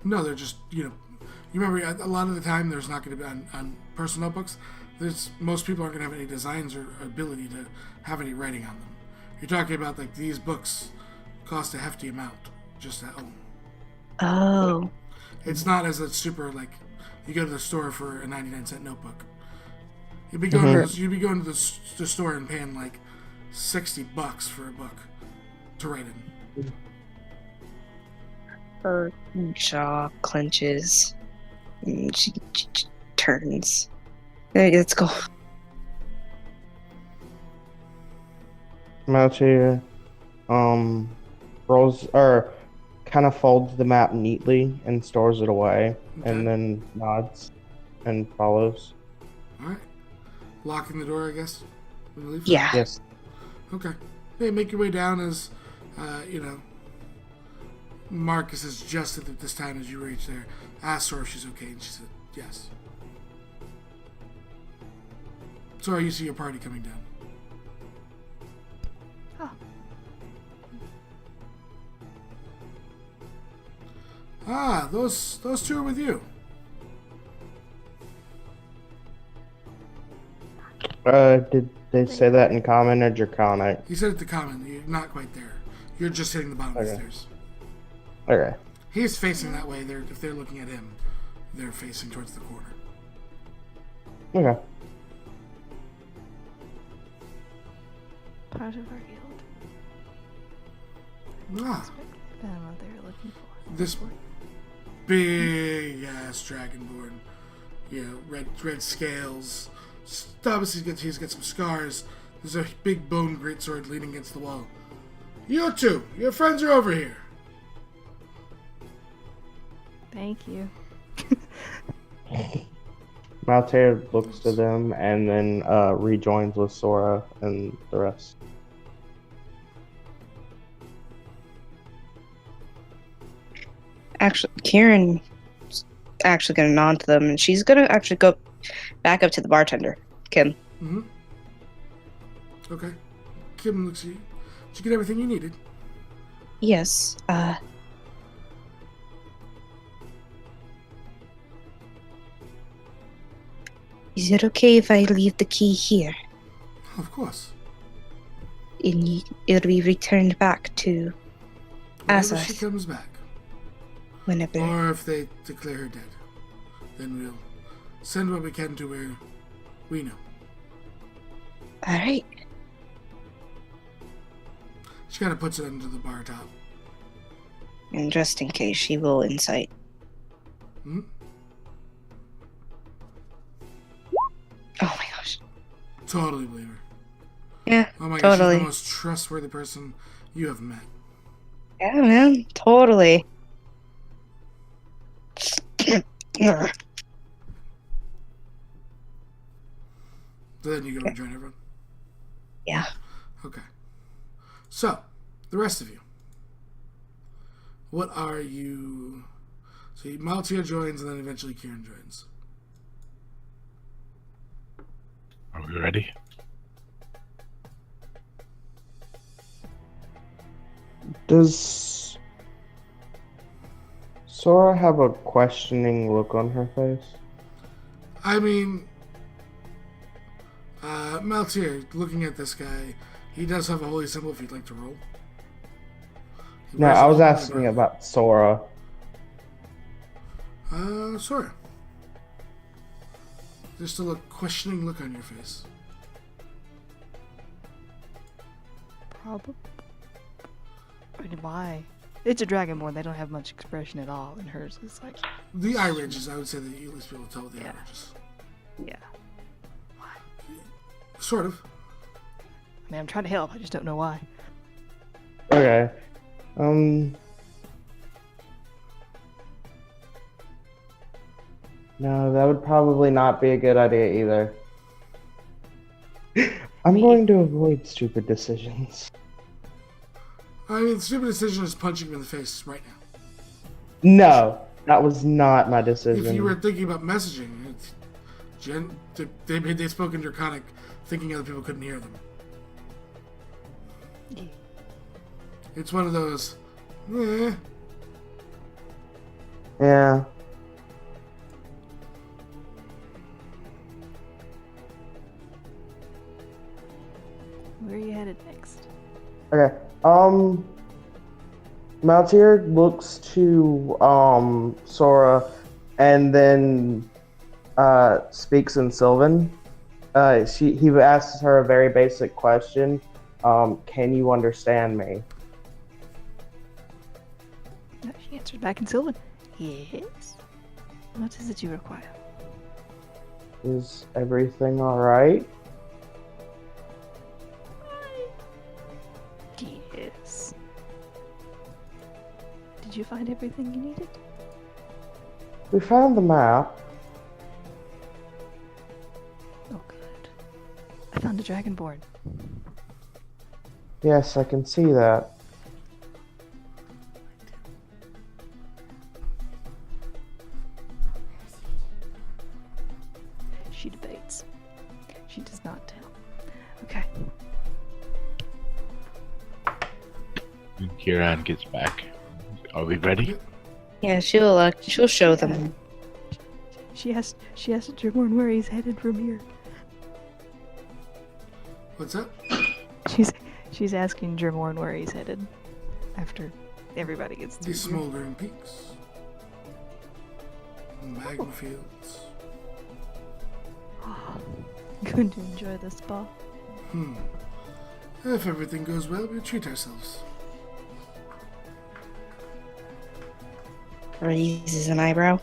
No, they're just you remember a lot of the time there's not going to be on personal notebooks. Most people aren't going to have any designs or ability to have any writing on them. You're talking about these books cost a hefty amount just to own. Oh, It's not as a super you go to the store for a 99-cent notebook. You'd be going to the store and paying $60 for a book to write in. her jaw clenches. She turns. Let's go. Maltair rolls or kind of folds the map neatly and stores it away, Okay. and then nods and follows. All right, locking the door, I guess. We leave? Yeah. Yes. Okay. Hey, make your way down as Marcus is just at this time as you reach there. Asked her if she's okay, and she said yes. Sorry, you see your party coming down. Oh, Ah, those two are with you. Did they say that in common or draconic? He said it to common. You're not quite there. You're just hitting the bottom of the Okay. stairs. Okay. He's facing that way. If they're looking at him, they're facing towards the corner. Okay. part of our guild. Ah, Found what they were looking for. this big ass dragonborn. Red scales. Obviously, he's got some scars. There's a big bone greatsword leaning against the wall. You two, your friends are over here. Thank you. Maltair looks to them and then rejoins with Sora and the rest. Actually, Kieran's actually gonna nod to them, and she's gonna actually go back up to the bartender, Kim. Mm-hmm. Okay. Kim looks at you. Did you get everything you needed? Yes, is it okay if I leave the key here? Of course. And it'll be returned back to Whenever Azaz. she comes back. whenever. Or if they declare her dead. Then we'll send what we can to where we know. Alright. She kind of puts it under the bar top. And just in case, she will insight. Hmm? Oh my gosh. Totally believe her. Yeah, Oh my gosh, she's totally. the most trustworthy person you have met. Yeah, man, totally. So then you go and join everyone. Yeah. Okay. So, the rest of you. What are you... So, Maltia joins, and then eventually Kieran joins. Are we ready? Does Sora have a questioning look on her face? I mean... Maltier, looking at this guy, he does have a holy symbol if you'd like to roll. He No, wears I it was all in asking the about Sora. Sora. There's still a questioning look on your face. Probably. I mean, why? It's a dragonborn. They don't have much expression at all, and hers is like, The eye ridges, I would say that you at least be able to tell the eye Yeah. ridges. yeah. Sort of. I mean, I'm trying to help. I just don't know why. Okay. No, that would probably not be a good idea either. I'm going to avoid stupid decisions. I mean, the stupid decision is punching him in the face right now. No, that was not my decision. If you were thinking about messaging, they spoke in Draconic, thinking other people couldn't hear them. Yeah. It's one of those, Yeah. Where are you headed next? Okay. Maltier looks to Sora and then speaks in Sylvan. He asks her a very basic question. Can you understand me? She answered back in Sylvan. Yes. What is it you require? Is everything alright? Yes. Did you find everything you needed? We found the map. Oh, good. I found a dragonborn. Yes, I can see that. She debates. She does not tell. Okay. When Kieran gets back. Are we ready? Yeah, she'll show them. She asked Dragonborn where he's headed from here. what's that? She's asking Dragonborn where he's headed after everybody gets The through. here. smoldering peaks. Magma fields. Going to enjoy the spa. If everything goes well, we'll treat ourselves. Raises an eyebrow.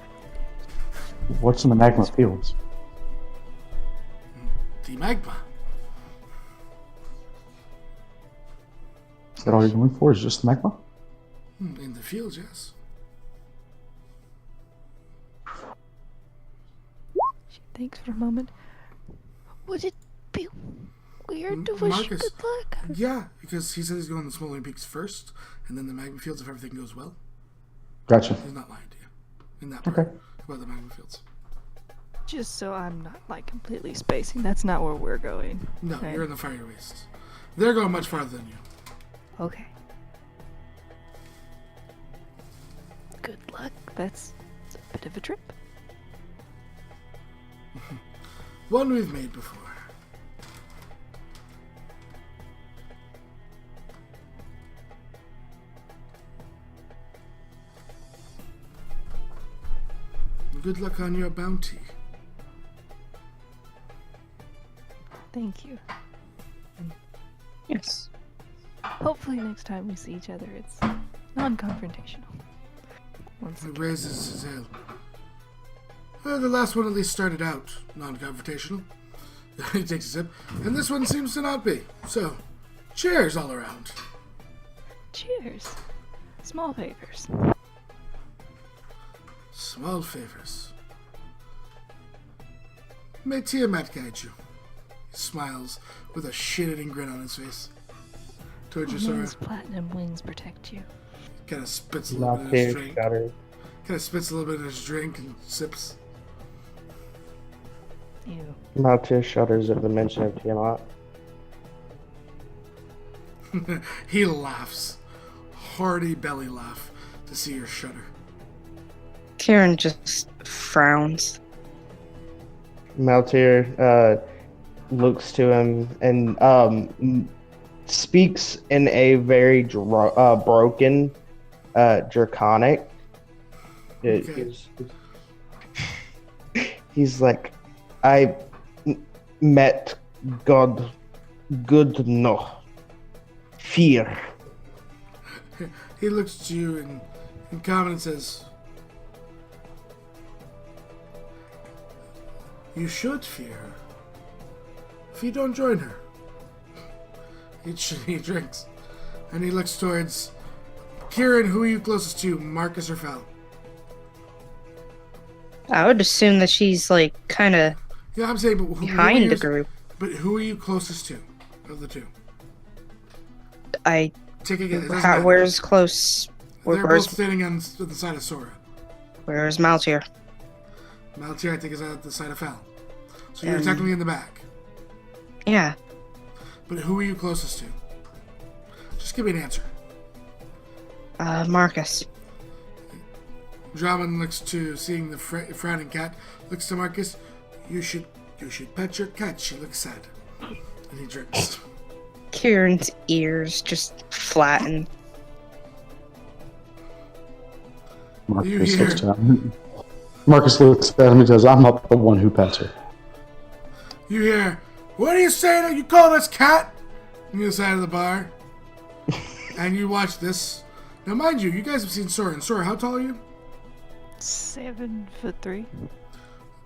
What's in the magma fields? The magma. Is that all you're going for? Is just magma? In the fields, yes. She thinks for a moment. Would it be weird to wish Marcus. good luck? Yeah, because he said he's going to the smoldering peaks first, and then the magma fields if everything goes well. Gotcha. He's not lying to you in that part Okay. about the magma fields. Just so I'm not like completely spacing. That's not where we're going. No, Right. you're in the fire wastes. They're going much farther than you. Okay. Good luck. That's a bit of a trip. One we've made before. Good luck on your bounty. Thank you. Yes. Hopefully next time we see each other, it's non-confrontational. Once He again. raises his head. Well, the last one at least started out non-confrontational. He takes a sip, and this one seems to not be. So, cheers all around. Cheers. Small favors. Small favors. May Tiamat guide you. smiles with a shit-eating grin on his face. Towards you, Only Sora. his platinum wings protect you. Kind of spits a little bit in his Maltier drink. shudders. Kind of spits a little bit in his drink and sips. Ew. Maltier shudders at the mention of Tiamat. He laughs. Hearty belly laugh to see her shudder. Kieran just frowns. Maltier looks to him and speaks in a very broken, draconic. Okay. He's like, I met God good no fear. He looks at you in common and says, "You should fear her. If you don't join her." He drinks. And he looks towards Kieran. Who are you closest to, Marcus or Fal? I would assume that she's like kind of Yeah, I'm saying, but who are behind you, the group. But who are you closest to of the two? I Take a guess. It doesn't matter. where's close? They're Where's both standing on the side of Sora. where's Maltier? Maltier, I think, is at the side of Fal. So you're Um, technically in the back. Yeah, But who are you closest to? Just give me an answer. Marcus. Drummond looks to seeing the frowning cat. Looks to Marcus. You should pet your cat. She looks sad. And he drinks. Kieran's ears just flatten. Marcus hear- looks at him. Marcus looks at him and says, I'm not the one who pets her. You hear, "What are you saying? You call us cat?" On the other side of the bar. And you watch this. Now, mind you, you guys have seen Sora. And Sora, how tall are you? 7'3".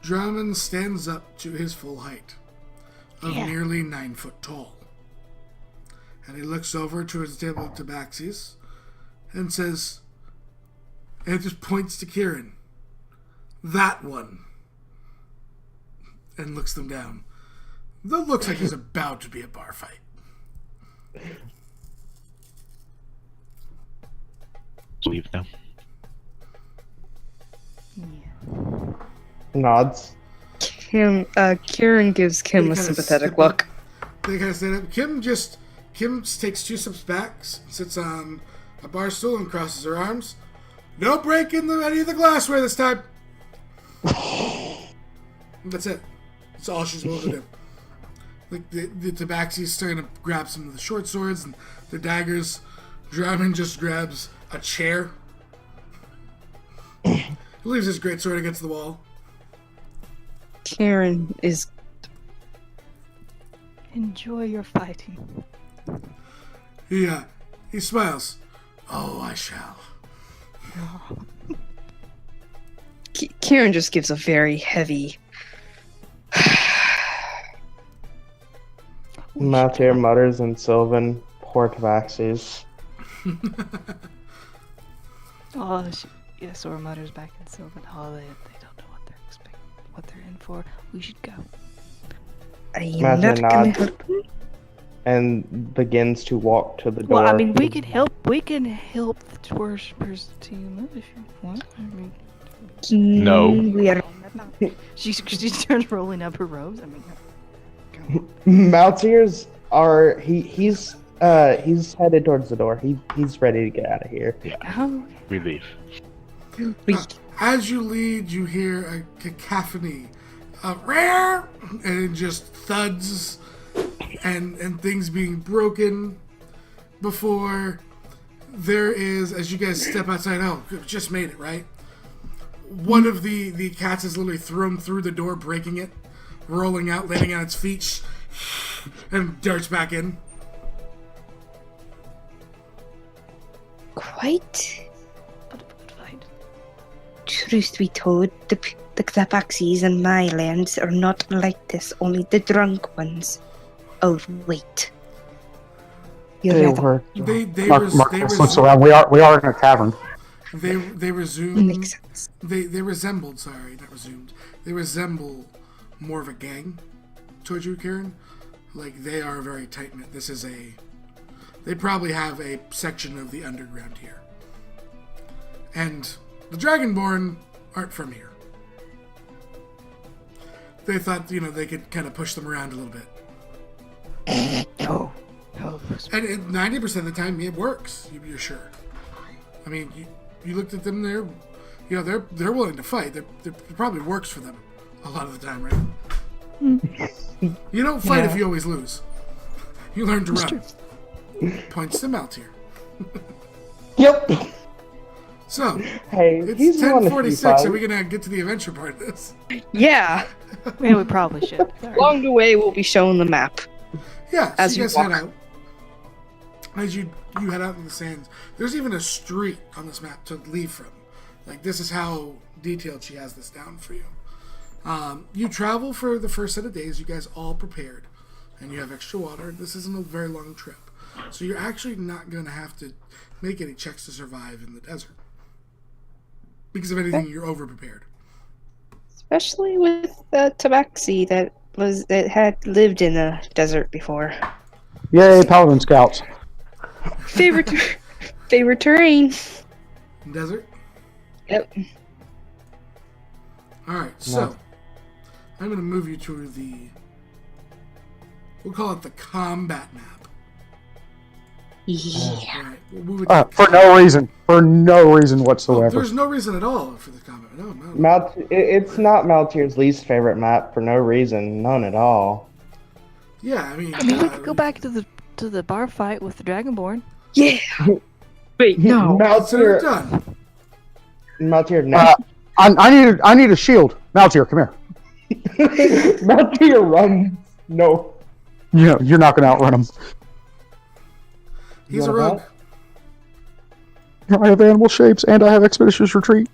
Drummond stands up to his full height of Yeah. nearly 9 foot tall. And he looks over towards the table of tabaxis and says, and just points to Kieran. "That one." And looks them down. That looks like there's about to be a bar fight. Leave now. Yeah. Nods. Kieran gives Kim They a kinda sympathetic step look. They kind of stand up. Kim just takes 2 steps back, sits on a bar stool and crosses her arms. "No breaking any of the glassware this time." That's it. That's all she's willing to do. Like the tabaxi's starting to grab some of the short swords and the daggers. Drummond just grabs a chair. He leaves his greatsword against the wall. Kieran is Enjoy your fighting. He smiles. "Oh, I shall." Kieran just gives a very heavy. Maltier mutters in Sylvan, poor Tabaxis. Oh, yeah, Sora mutters back in Sylvan. Oh, they don't know what they're expecting, what they're in for. We should go. I'm Maltier not gonna nods help him. and begins to walk to the door. Well, I mean, we can help. We can help the worshippers team up if you want. I mean, No. We are. she turns rolling up her robes. I mean, Maltier's are he's headed towards the door. He's ready to get out of here. oh, We leave. As you lead, you hear a cacophony of rare, and it just thuds and things being broken before there is, as you guys step outside. Oh, just made it, right? One of the cats is literally thrown through the door, breaking it, rolling out, landing on its feet, and darts back in. Quite. but a good fight. Truth be told, the Tabaxis in my lands are not like this. Only the drunk ones. Oh wait. You're They right. were Marcus looks around. We are in a tavern. They resumed. Makes sense. They resembled. Sorry, not resumed. They resemble more of a gang towards you, Karen. Like, they are very tight-knit. This is a... They probably have a section of the underground here. And the Dragonborn aren't from here. They thought, they could kind of push them around a little bit. No. And 90% of the time, it works. You're sure. I mean, you looked at them. They're willing to fight. It probably works for them a lot of the time, right? You don't fight if you always lose. You learn to run. Points to Maltier. Yep. So, Hey, it's he's the one to 10:46. see Are we gonna get to the adventure part of this? Yeah. Yeah, we probably should. Sorry. Along the way, we'll be showing the map. Yeah. As So you you guys head walk. out. As you head out in the sands, there's even a street on this map to leave from. Like, this is how detailed she has this down for you. You travel for the first set of days. You guys all prepared, and you have extra water. This isn't a very long trip, so you're actually not going to have to make any checks to survive in the desert. Because of anything, you're over prepared. Especially with the tabaxi that had lived in the desert before. Yay, Paladin Scouts. Favorite terrain. Desert. Yep. All right, so I'm going to move you to we'll call it the combat map. Yeah. All right, we'll move it to For no reason. For no reason whatsoever. There's no reason at all for the combat. No. It's not Maltier's least favorite map for no reason, none at all. Yeah, I mean, we could go back to the bar fight with the Dragonborn. Yeah. Wait, no. Consider it Maltier, done. Maltier, no. I need a shield. Maltier, come here. Maltier runs. No. You're not going to outrun him. He's a You rogue. wanna I have animal shapes, and I have expeditious retreat.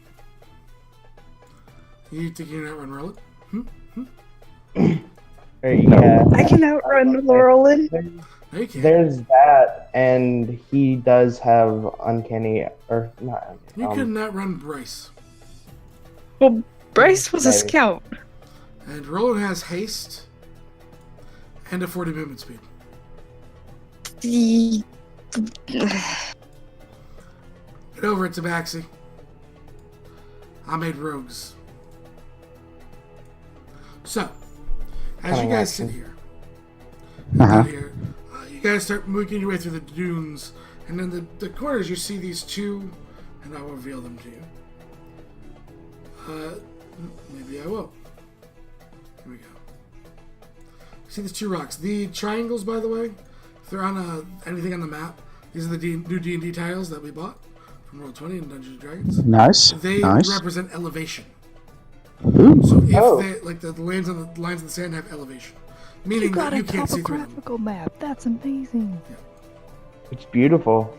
You think you can outrun Roland? Yeah. I can outrun Laurelin. No, you can't. There's that, and he does have uncanny, or not. You couldn't outrun Bryce. Well, Bryce was a Maybe. scout. And Roland has haste and a 40 movement speed. Get over it, Tabaxi. I made rogues. So, as you Cunning guys action. sit here, Uh-huh. you guys start making your way through the dunes, and in the corners you see these two, and I will reveal them to you. Maybe I will. Here we go. See these two rocks. The triangles, by the way, if they're on anything on the map, these are the new D&D tiles that we bought from Roll20 and Dungeons & Dragons. Nice. They Nice. represent elevation. Ooh. So if Oh. they, like the lines on the sand have elevation, You meaning got that a you can't see through them. topographical map. That's amazing. It's beautiful.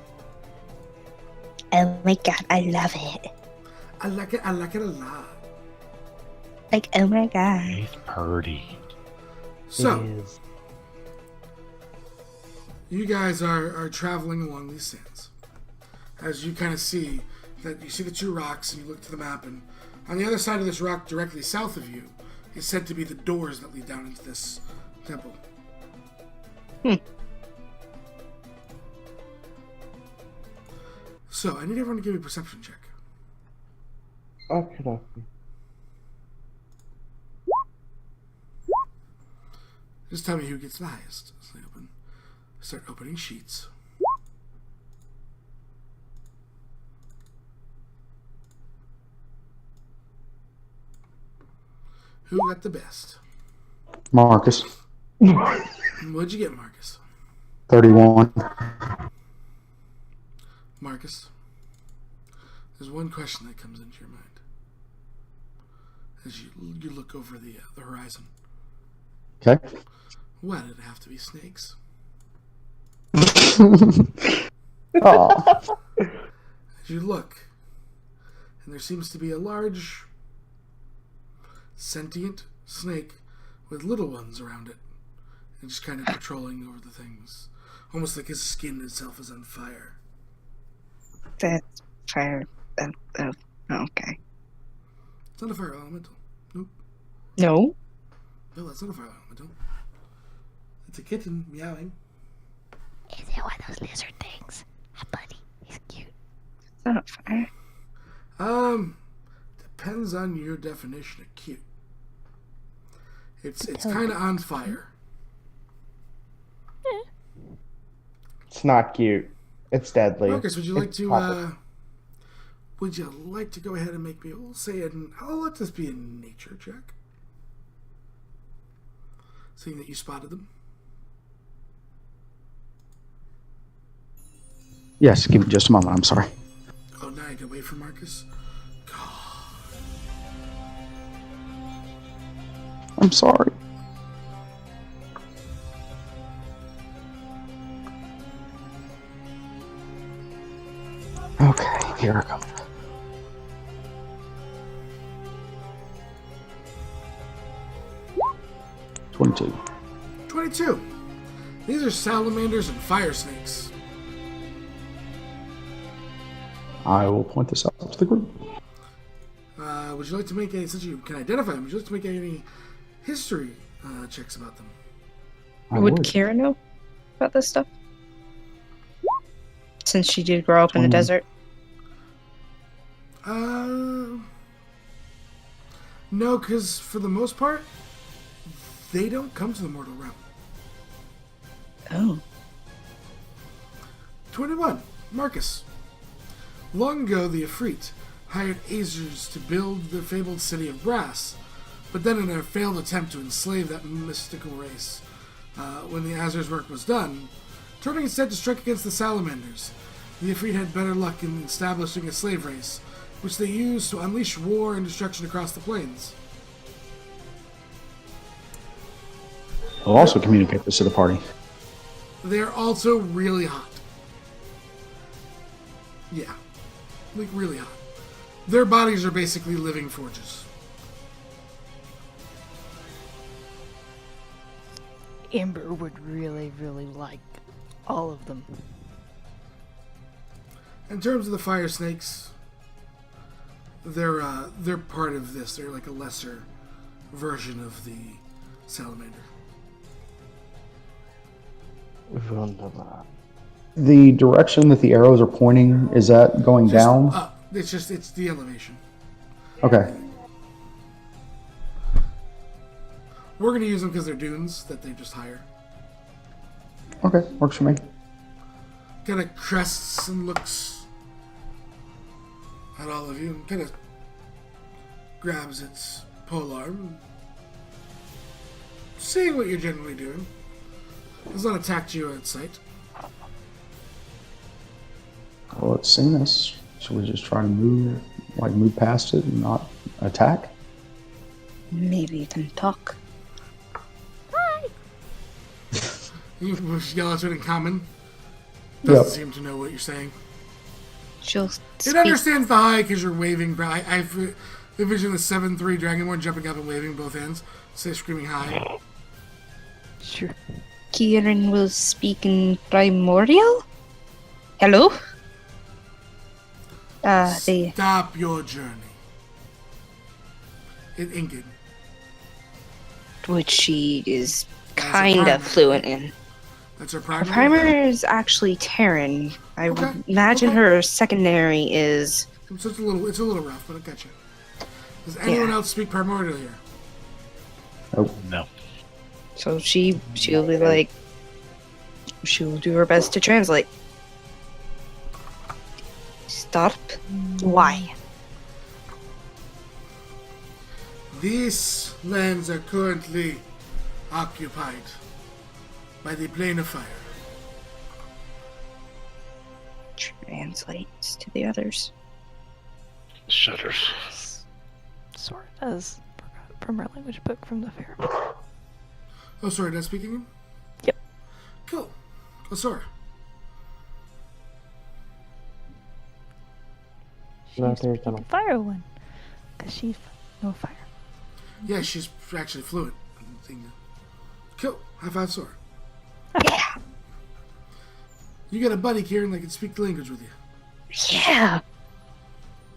Oh my god, I love it. I like it a lot. Like, oh my god. He's purdy. So It is. you guys are traveling along these sands. As you kind of see that you see the two rocks, and you look to the map, and on the other side of this rock, directly south of you, is said to be the doors that lead down into this temple. So I need everyone to give me a perception check. Okay. Just tell me who gets the highest. So I start opening sheets. Who got the best? Marcus. What'd you get, Marcus? 31. Marcus, there's one question that comes into your mind as you look over the horizon. Okay. Why did it have to be snakes? Oh. As you look, and there seems to be a large, sentient snake with little ones around it, and just kind of patrolling over the things, almost like his skin itself is on fire. That's fire. Okay. It's not a fire elemental. Nope. No? No, that's not a fire elemental. It's a kitten meowing. Is it one of those lizard things? A bunny. He's cute. It's not fair. Depends on your definition of cute. It's kind of on fire. It's not cute. It's deadly. Marcus, would you like It's to topic. would you like to go ahead and make me, we'll say, I'll let this be a nature check. Seeing that you spotted them. Yes, give me just a moment. I'm sorry. Oh, now I can wait for Marcus. I'm sorry. Okay, here I go. $22. 22. These are salamanders and fire snakes. I will point this out to the group. Would you like to make any, since you can identify them, would you like to make any history checks about them? I Would would. Kira know about this stuff? Since she did grow up in the 20. desert. No, because for the most part, they don't come to the mortal realm. Oh. 21. Marcus. Long ago, the Ifrit hired Azers to build the fabled city of Brass, but then in a failed attempt to enslave that mystical race, when the Azers' work was done, turning instead to strike against the Salamanders, the Ifrit had better luck in establishing a slave race, which they used to unleash war and destruction across the plains. I'll also communicate this to the party. They're also really hot. Yeah. Like, really hot. Their bodies are basically living forges. Ember would really, really like all of them. In terms of the fire snakes, they're part of this. They're like a lesser version of the salamander. Wunderbar. The direction that the arrows are pointing, is that going Just down? up. It's the elevation. Okay. We're gonna use them because they're dunes that they just hire. Okay, works for me. Kind of crests and looks at all of you and kind of grabs its polearm, seeing what you're generally doing. Has not attacked you at sight. Well, it's seen us. Should we just try to move past it and not attack? Maybe you can talk. You yell at it in common. Doesn't Yep. seem to know what you're saying. She'll It speak. understands the hi because you're waving. I envision the 7-3 Dragonborn jumping up and waving both hands, say screaming hi. Sure. Kieran will speak in Primordial? Hello? They... Stop your journey. In Ingid. Which she is As a kind primer. of fluent in. That's her Her primary. primer is actually Terran. I Okay, would imagine okay. her secondary is... So it's a little rough, but I got you. Does anyone Yeah. else speak primordial here? No. So she'll be like... She'll do her best to translate. Stop. Why? These lands are currently occupied by the Plane of Fire. Translates to the others. Shudders. Sora does from our language book from the fair. Oh, sorry, not speaking? Yep. Cool. Oh, sorry. She No, used to be there's no- the fire one. Because she's no fire. Yeah, she's actually fluent. Cool. High five, Sora. Yeah! You got a buddy, Kieran, that can speak the language with you. Yeah!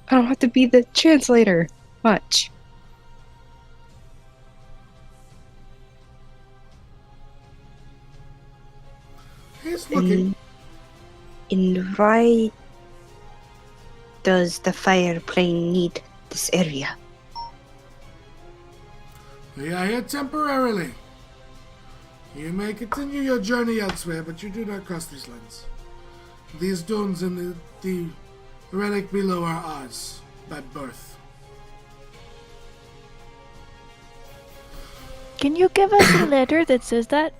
I don't have to be the translator much. Just looking. And why does the fire plane need this area? We are here temporarily. You may continue your journey elsewhere, but you do not cross these lands. These dunes and the relic below are ours by birth. Can you give us a letter that says that?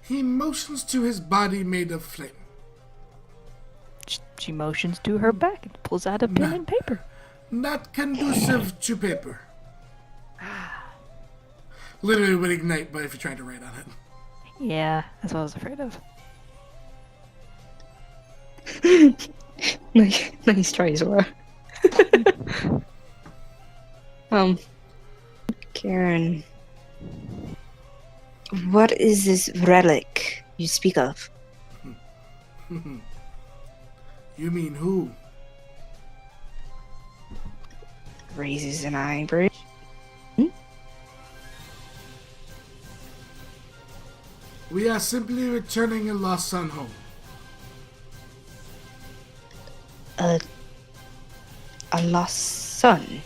He motions to his body made of flame. She motions to her back and pulls out a pen and paper. Not conducive to paper. Literally would ignite, but if you tried to write on it. Yeah, that's what I was afraid of. Nice try, Zora. Karen, what is this relic you speak of? You mean who? Raises an eyebrow. We are simply returning a lost son home. A lost son.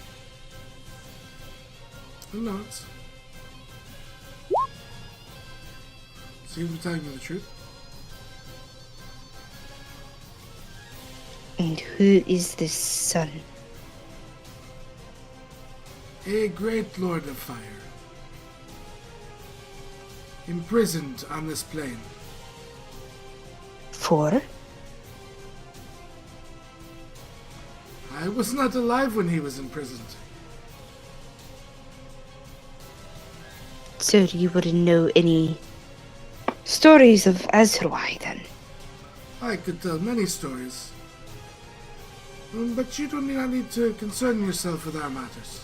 Who knows? Seems to be telling you the truth. And who is this son? A great lord of fire. Imprisoned on this plane. For? I was not alive when he was imprisoned. So you wouldn't know any stories of Azrwai then? I could tell many stories. But you do not need to concern yourself with our matters.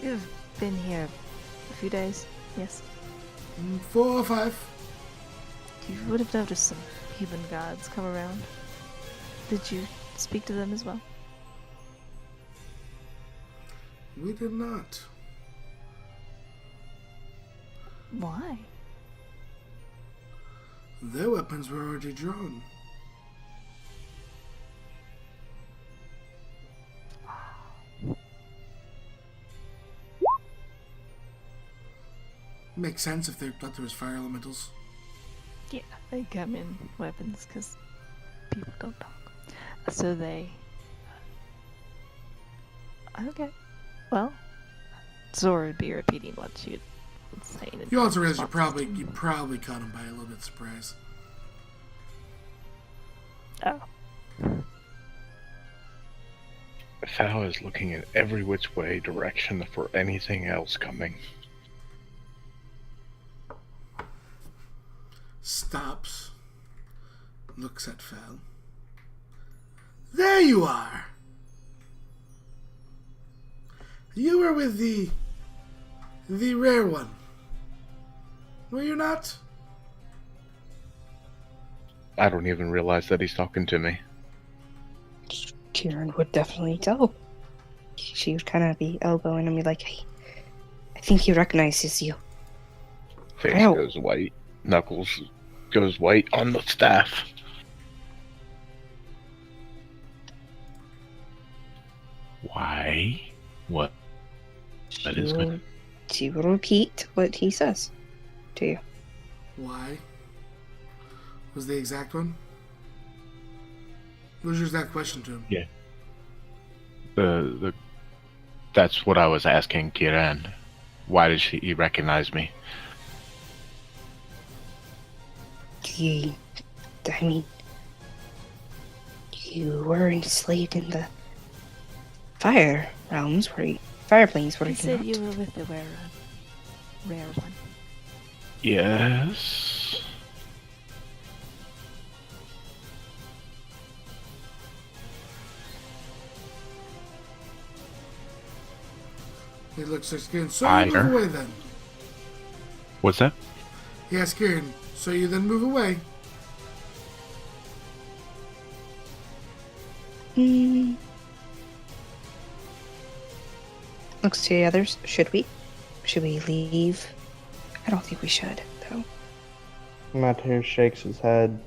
You've been here a few days, yes? 4 or 5. You would have noticed some heathen gods come around. Did you speak to them as well? We did not. Why? Their weapons were already drawn. Makes sense if they thought there was fire elementals. Yeah, they come in weapons because people don't talk. So they... Okay. Well, Zora would be repeating what she would say. You also realize you probably caught him by a little bit of surprise. Oh. Thal is looking at every which way direction for anything else coming. Stops. Looks at Fal. There you are! You were with the rare one. Were you not? I don't even realize that he's talking to me. Kieran would definitely tell. She would kind of be elbowing and be like, hey, I think he recognizes you. Face Ow. goes white. Knuckles goes white on the staff. Why? What? That is good. She will repeat what he says to you. Why? Was the exact one? What was your exact question to him? Yeah. That's what I was asking Kiran. Why did he recognize me? I mean, you were enslaved in the fire realms, fire planes, were He you said not? you were with the rare one. Yes. He looks like Kieran. So you move away then. What's that? Yes, Kieran. So you then move away. Looks to the others. Should we? Should we leave? I don't think we should, though. Matt shakes his head.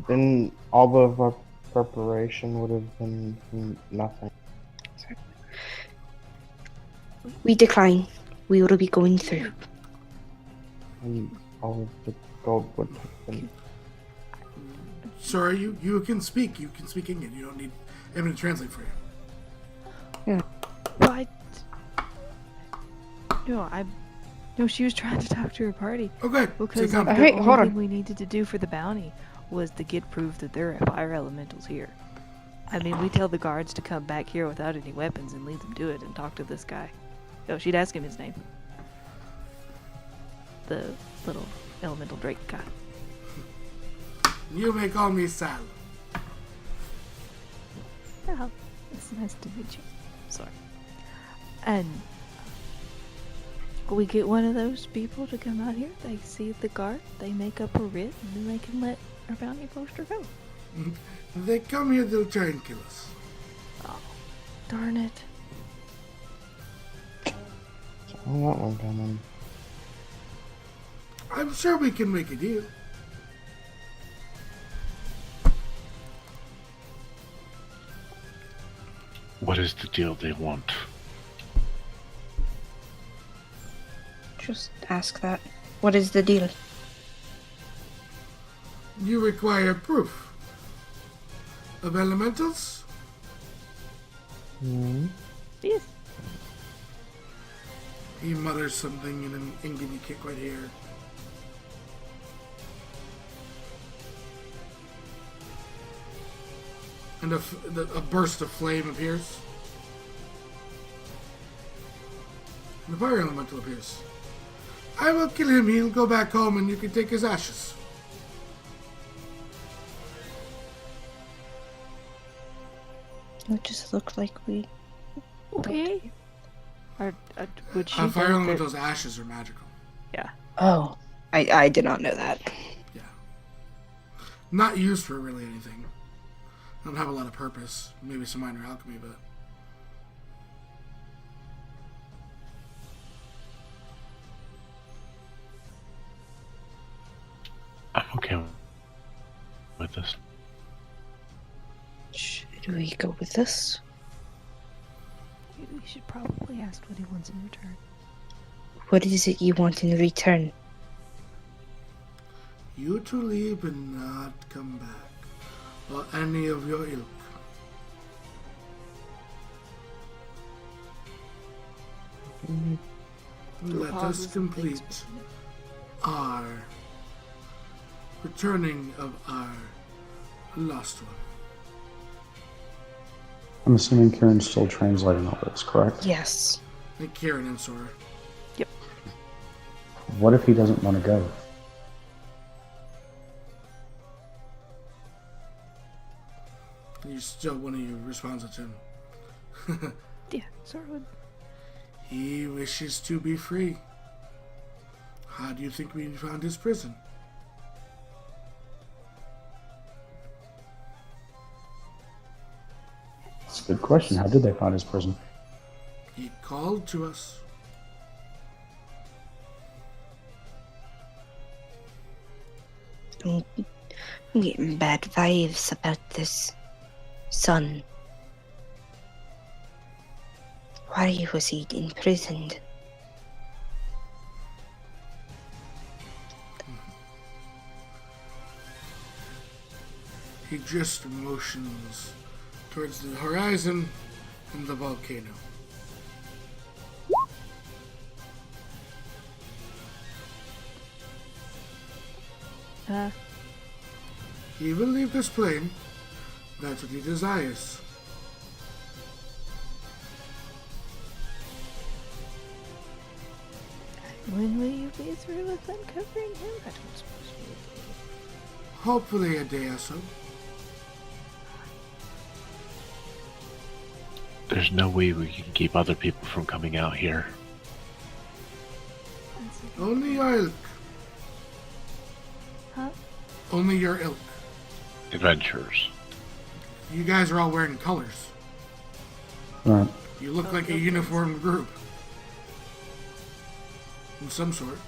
Then all of our preparation would have been nothing. We decline. We will be going through. And all of the gold would have been. Sorry, you can speak. You can speak English. You don't need anyone to translate for you. But no, she was trying to talk to her party Okay. because so the Hey, only hold on. thing we needed to do for the bounty was to get proof that there are fire elementals here. I mean, we tell the guards to come back here without any weapons and leave them to it and talk to this guy. Oh, she'd ask him his name. The little elemental Drake guy. You may call me Sal. Oh, it's nice to meet you. Sorry. And we get one of those people to come out here. They see the guard. They make up a writ, and then they can let our bounty poster go. They come here to try and kill us. Oh, darn it. I don't want one coming. I'm sure we can make a deal. What is the deal they want? Just ask that. What is the deal? You require proof of elementals? Hmm. Yes. He mutters something in an English you can't quite hear. And a burst of flame appears. And the fire elemental appears. I will kill him. He'll go back home and you can take his ashes. It just looked like we. Okay. Would she? Fire think that- elemental's ashes are magical. Yeah. Oh, I did not know that. Yeah. Not used for really anything. Don't have a lot of purpose. Maybe some minor alchemy, but. I'm okay with this. Should we go with this? We should probably ask what he wants in return. What is it you want in return? You to leave and not come back. Or any of your ilk. Let us complete our returning of our lost one. I'm assuming Kieran's still translating all this, correct? Yes. And Kieran and Sora. What if he doesn't want to go? You still one of you responds to him. Yeah, sort of. He wishes to be free. How do you think we found his prison? It's a good question. How did they find his prison? He called to us. I'm getting bad vibes about this son. Why was he imprisoned? He just motions towards the horizon and the volcano. He will leave this plane. That's what he desires. When will you be through with uncovering him? I don't suppose you will be. Hopefully a day or so. There's no way we can keep other people from coming out here. Only your ilk. Huh? Only your ilk. Adventurers. You guys are all wearing colors. Right. You look like a uniformed group. of some sort.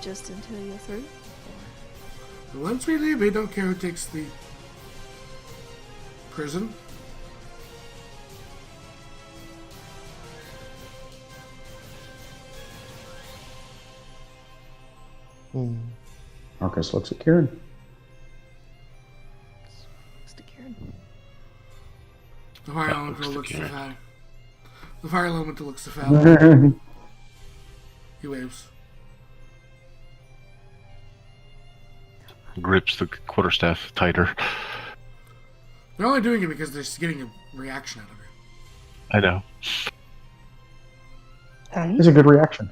Just until you're through? But once we leave, we don't care who takes the prison. Marcus looks at Kieran. Mr. Kieran. The fire That elemental looks looks to scary. Val. The fire elemental looks to Val. He waves. Grips the quarterstaff tighter. They're only doing it because they're just getting a reaction out of it. I know. It's a good reaction.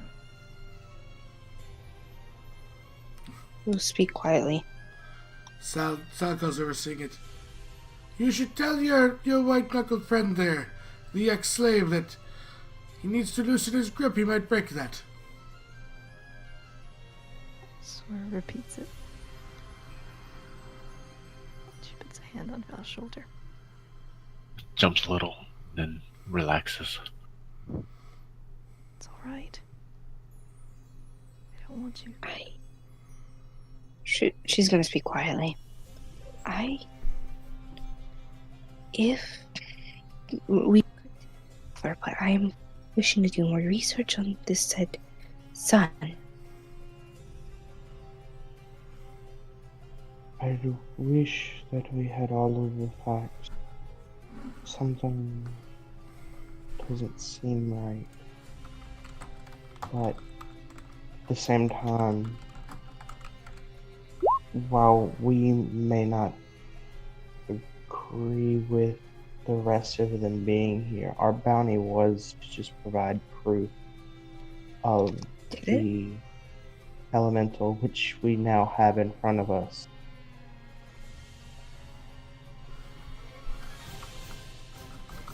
We'll speak quietly. Sal goes over seeing it. You should tell your white-knuckled friend there, the ex-slave, that he needs to loosen his grip. He might break that. Sora repeats it. She puts a hand on Val's shoulder. Jumps a little, then relaxes. It's alright. I don't want you. She's gonna speak quietly. If we could, but I'm wishing to do more research on this said son. I wish that we had all of the facts. Something doesn't seem right. But at the same time, while we may not agree with the rest of them being here, our bounty was to just provide proof of Did it? the elemental, which we now have in front of us.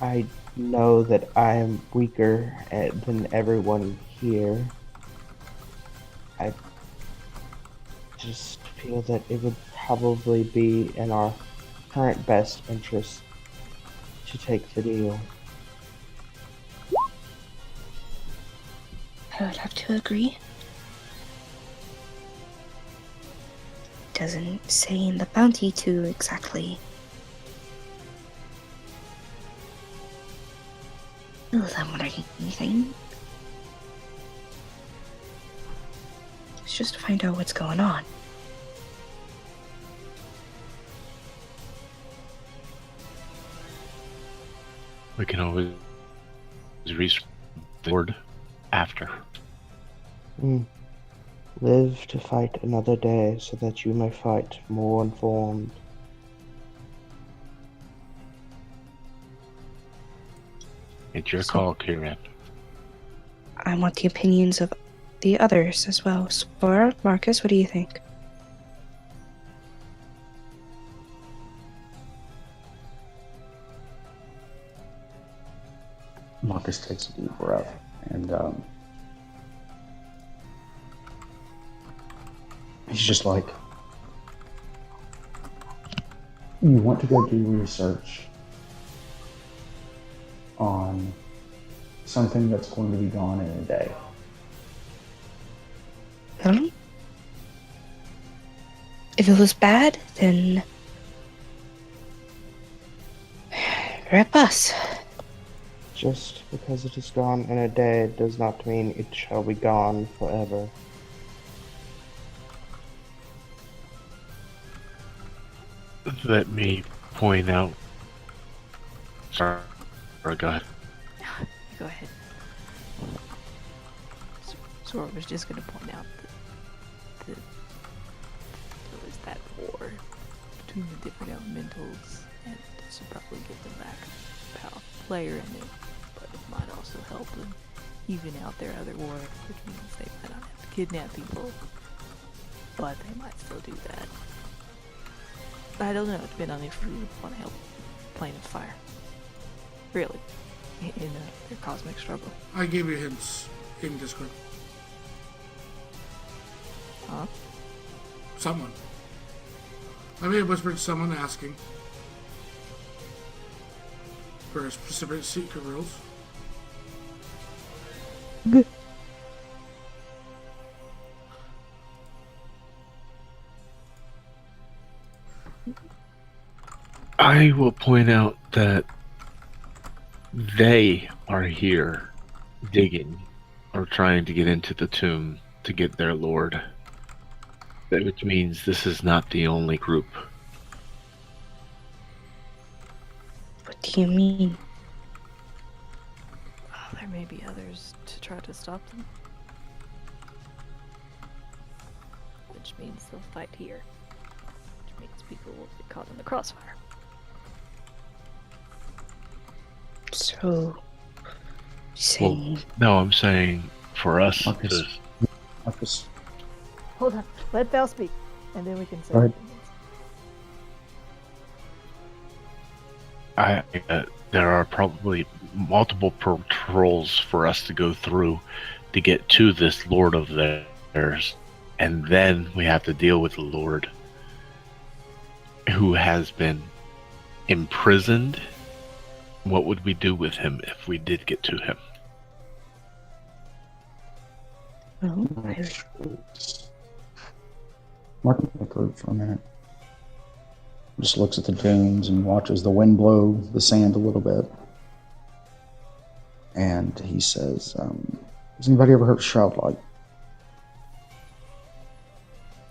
I know that I am weaker than everyone here. I just feel that it would probably be in our current best interest to take the deal. I would have to agree. Doesn't say in the bounty to exactly know them or anything. It's just to find out what's going on. We can always reach the board after. Live to fight another day so that you may fight more informed. It's your call, Kieran. I want the opinions of the others as well. Spora, Marcus, what do you think? Marcus takes a deep breath and he's just like, you want to go do research on something that's going to be gone in a day. If it was bad, then rip us. Just because it is gone in a day does not mean it shall be gone forever. Let me point out. Sorry, go ahead. Go ahead. Sora was just going to point out that there was that war between the different elementals, and this would probably get them back a powerful player in it, but it might also help them even out their other war, which means they might not have to kidnap people, but they might still do that. I don't know, it depends on if you want to help Plane of Fire. Really. In their cosmic struggle. I gave you hints in Discord. Huh? Someone. I may have whispered to someone asking for specific secret rules. I will point out that they are here digging or trying to get into the tomb to get their lord. Which means this is not the only group. What do you mean? There may be others to try to stop them. Which means they'll fight here. Which means people will get caught in the crossfire. So, saying No, I'm saying for us Marcus. to Marcus. Hold on. Let Val speak. And then we can say Go ahead. there are probably multiple patrols for us to go through to get to this lord of theirs, and then we have to deal with the lord who has been imprisoned. What would we do with him if we did get to him? well, Marcus look through for a minute. Just looks at the dunes and watches the wind blow the sand a little bit. And he says, has anybody ever heard of Shroud Light?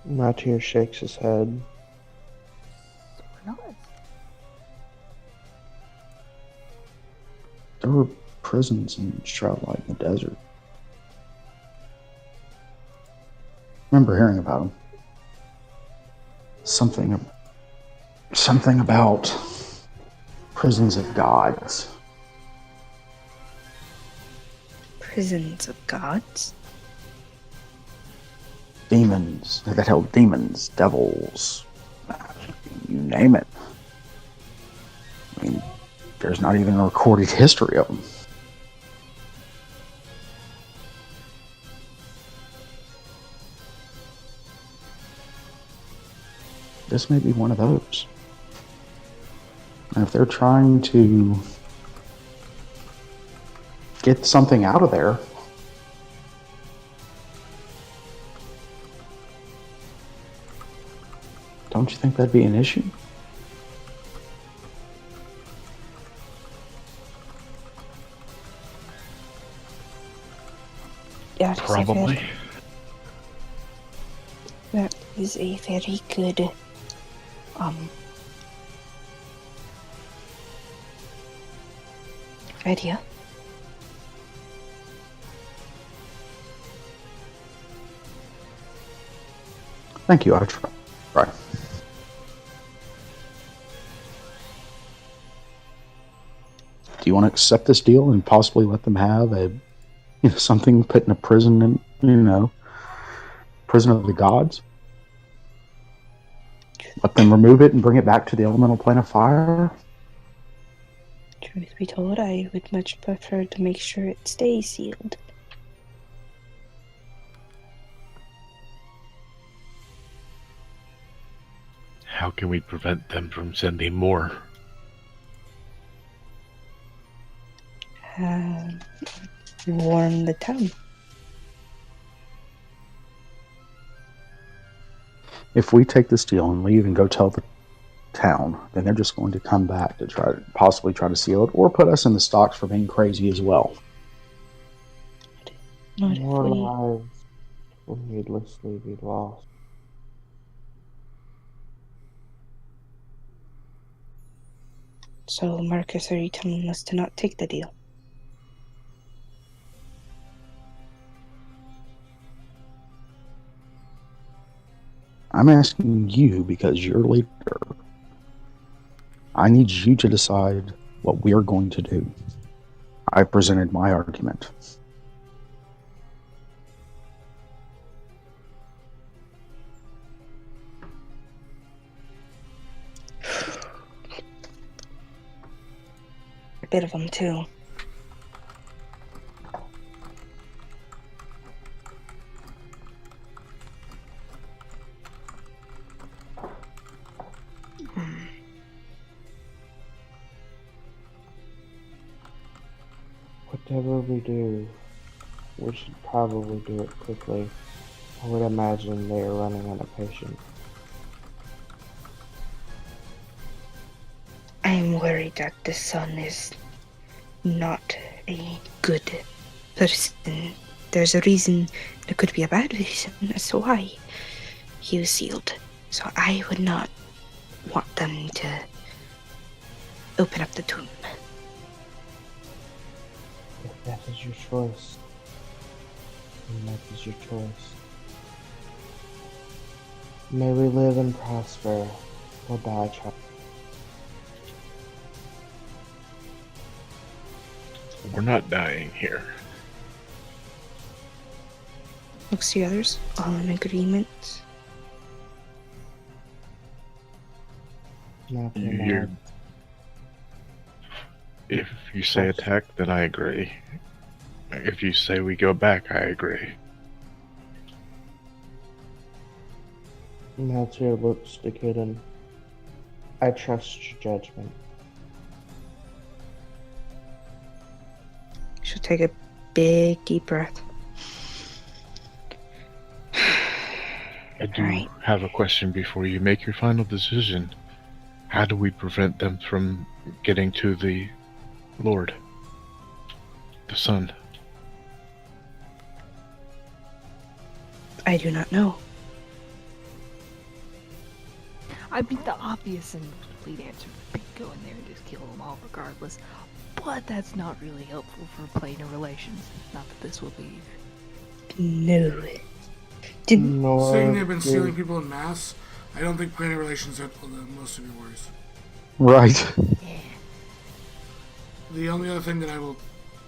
Matir shakes his head. So we're not. There were prisons in Shroud Light in the desert. Remember hearing about them. Something about prisons of gods. prisons of gods? Demons that held demons, devils, you name it. I mean, there's not even a recorded history of them. This may be one of those. And if they're trying to get something out of there, don't you think that'd be an issue? Probably. That is a very good idea. Thank you, I'll try. Right. Do you want to accept this deal and possibly let them have something put in a prison and, prison of the gods? Let them remove it and bring it back to the elemental plane of fire? Truth be told, I would much prefer to make sure it stays sealed. How can we prevent them from sending more? Warn the town. If we take this deal and leave and go tell the town, then they're just going to come back to possibly try to seal it, or put us in the stocks for being crazy as well. Not if More we... lives will needlessly be lost. So, Marcus, are you telling us to not take the deal? I'm asking you because you're leader. I need you to decide what we're going to do. I presented my argument. A bit of them, too. Whatever we do, we should probably do it quickly. I would imagine they are running out of patience. worried that the son is not a good person. There's a reason, there could be a bad reason as to why he was sealed. So I would not want them to open up the tomb. If that is your choice, then that is your choice. May we live and prosper, or die trying. We're not dying here. Looks to the others, all in agreement. Not You for hear? now. If you say attack, then I agree. If you say we go back, I agree. Meltier looks to Kaden. I trust your judgment. She'll take a big, deep breath. I do Alright. have a question before you make your final decision. How do we prevent them from getting to the Lord? The Son? I do not know. I mean, the obvious and complete answer would be go in there and just kill them all regardless. But that's not really helpful for planar relations. Not that this will be. No. Didn't Nor Seeing they've been do- stealing people in mass, I don't think planning relations are most of your worries. Right. Yeah. The only other thing that I will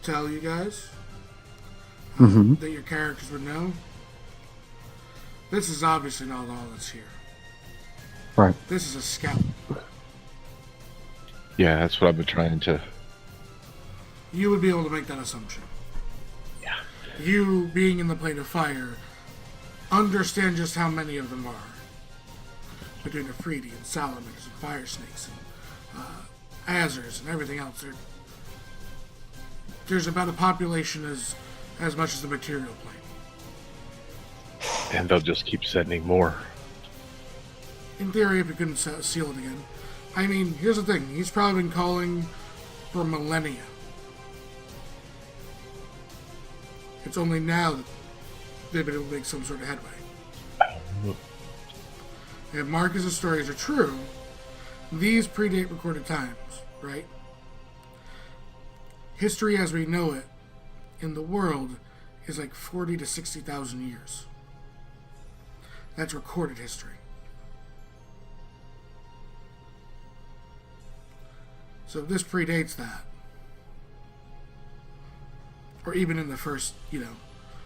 tell you guys Mhm. that your characters would know, this is obviously not all that's here. Right. This is a scout. Yeah, that's what I've been trying to. You would be able to make that assumption. Yeah. You, being in the plane of fire, understand just how many of them are. Between Afridi and salamanders and fire snakes and azers and everything else. There's about a population as much as the material plane. And they'll just keep sending more. In theory, if you couldn't seal it again. I mean, here's the thing. He's probably been calling for millennia. It's only now that they've been able to make some sort of headway. If Marcus's stories are true, these predate recorded times, right? History as we know it in the world is like 40 to 60,000 years. That's recorded history. So if this predates that, or even in the first,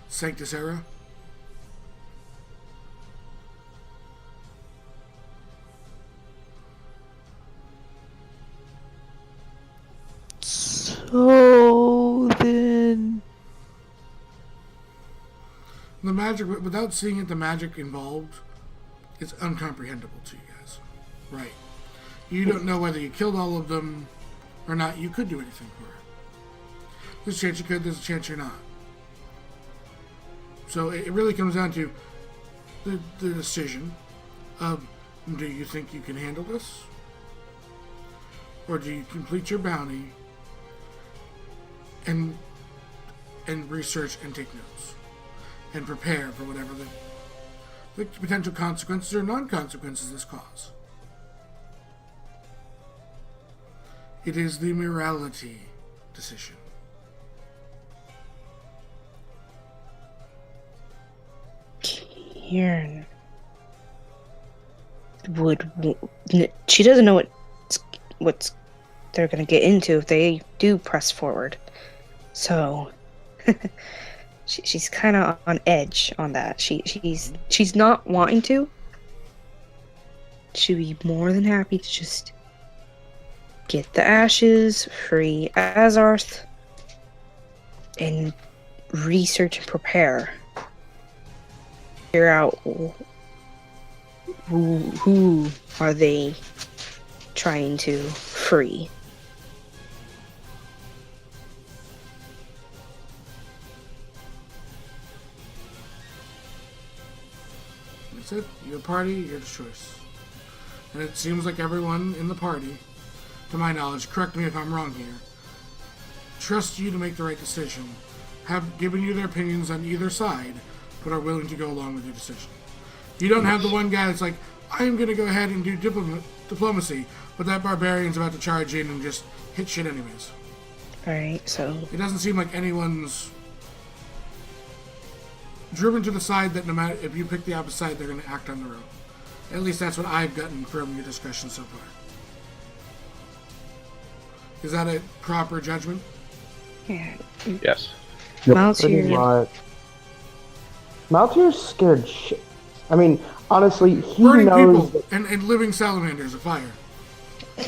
Sanctus era, So then. the magic, without seeing it, the magic involved is uncomprehendable to you guys. Right. You don't know whether you killed all of them or not. You could do anything for it. There's a chance you could, there's a chance you're not. So it really comes down to the decision of, do you think you can handle this? Or do you complete your bounty and research and take notes and prepare for whatever the potential consequences or non-consequences this cause? It is the morality decision. Kieran she doesn't know what's they're gonna get into if they do press forward. So she's kind of on edge on that. She's not wanting to. She'd be more than happy to just get the ashes, free Azarth, and research and prepare. Figure out who are they trying to free. That's it. Your party, your choice. And it seems like everyone in the party to my knowledge, correct me if I'm wrong here, trust you to make the right decision, have given you their opinions on either side, but are willing to go along with your decision. You don't have the one guy that's like, I'm going to go ahead and do diplomacy, but that barbarian's about to charge in and just hit shit anyways. Alright, so It doesn't seem like anyone's driven to the side that no matter if you pick the opposite side, they're going to act on their own. At least that's what I've gotten from your discussion so far. Is that a proper judgment? yeah. Yes. Mal's Pretty here. much. Maltier's scared shit. I mean, honestly, he Burning knows. people and living salamanders of fire.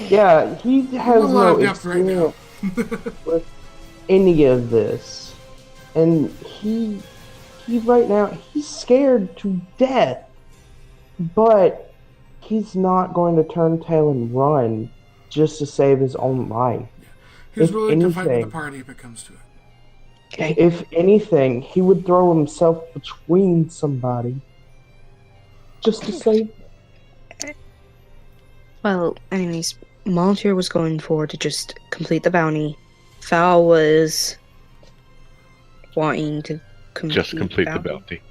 Yeah, he has Not a lot no of depth right now. experience with any of this, and he right now he's scared to death. But he's not going to turn tail and run just to save his own life. He's If willing to fight with the anything- party if it comes to it. Okay. If anything, he would throw himself between somebody just to save. Well, anyways, Maltier was going forward to just complete the bounty. Fowl was wanting to Just complete the bounty.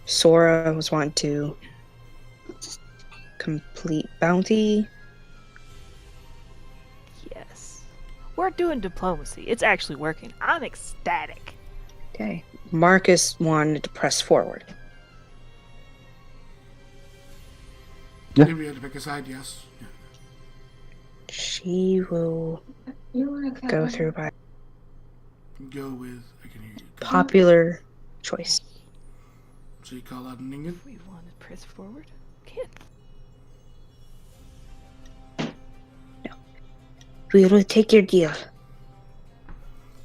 Sora was wanting to complete bounty. Yes. We're doing diplomacy. It's actually working. I'm ecstatic. Okay. Marcus wanted to press forward. Yeah. If you had to pick a side, yes. Yeah. She will go through by Go with, I can hear you. popular choice. So you call out Ningen? If we want to press forward, can't. We will take your deal.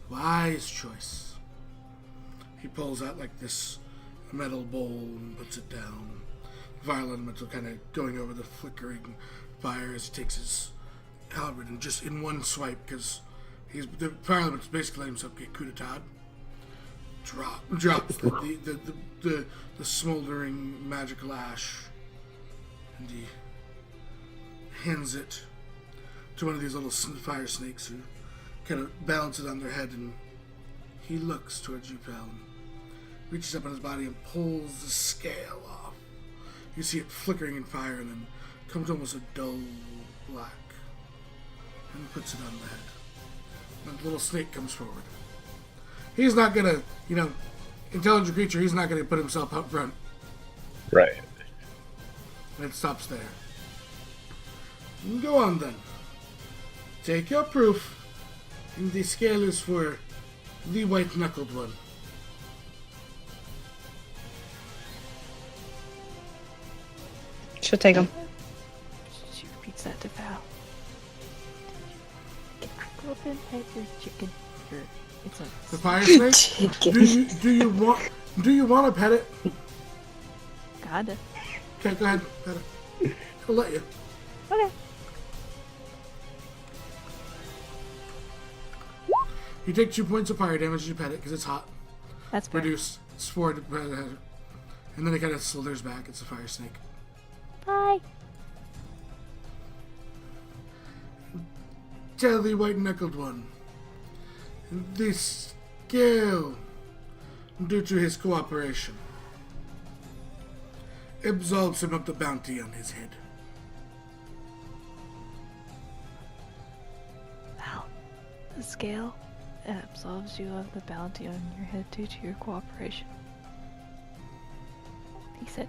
Wise choice. He pulls out like this metal bowl and puts it down. Violent metal kind of going over the flickering fire as he takes his halberd and just in one swipe, because the Parliament's basically let himself get coup d'etat. Drops the smoldering magical ash, and he hands it to one of these little fire snakes who kind of balance it on their head, and he looks towards you, Pal, and reaches up on his body and pulls the scale off. You see it flickering in fire and then comes almost a dull black, and puts it on the head. And the little snake comes forward. He's not gonna, intelligent creature, he's not gonna put himself up front. Right. And it stops there. Go on then. Take your proof. And the scale is for the white-knuckled one. She'll take him. She repeats that to Val. Can I go up and pet your chicken? It's a The fire snake? do you want to pet it? kinda. Okay, go ahead, pet it. I'll let you. Okay. You take 2 points of fire damage as you pet it because it's hot. That's fair. Reduced. It's 4 to pet it. And then it kind of slithers back. It's a fire snake. Bye. Tell the white-knuckled one. The scale, due to his cooperation, absolves him of the bounty on his head. Val, the scale absolves you of the bounty on your head due to your cooperation. He said,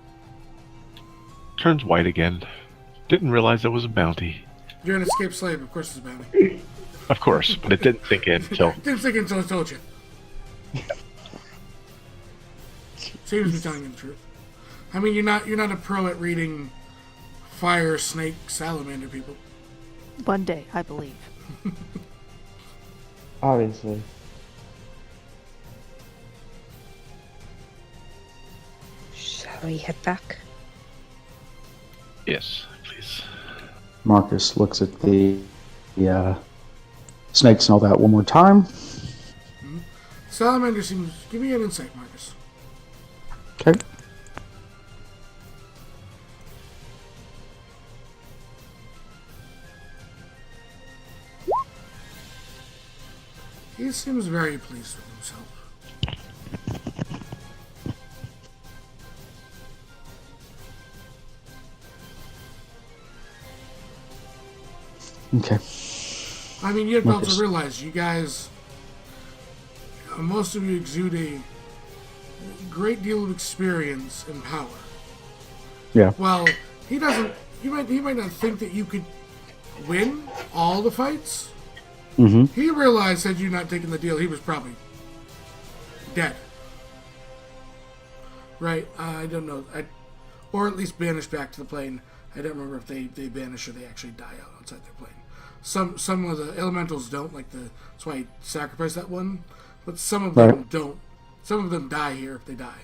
Turns white again. Didn't realize that was a bounty. You're an escaped slave, of course it's a bounty. Of course, but it didn't sink in until. Didn't think until I told you. Seems to be telling you the truth. I mean, you're not a pro at reading fire, snake, salamander people. one day, I believe. Obviously. Shall we head back? Yes, please. Marcus looks at the snakes and all that one more time. Salamander seems. Give me an insight, Marcus. Okay. He seems very pleased with himself. Okay. I mean, you have to Marcus. also realize, you guys, most of you exude a great deal of experience and power. Yeah. Well, he doesn't. He might not think that you could win all the fights. Mm-hmm. He realized had you not taken the deal, he was probably dead. Right? I don't know. Or at least banished back to the plane. I don't remember if they banish or they actually die outside their plane. Some of the elementals don't, like that's why he sacrificed that one. But some of them Right. don't. Some of them die here if they die.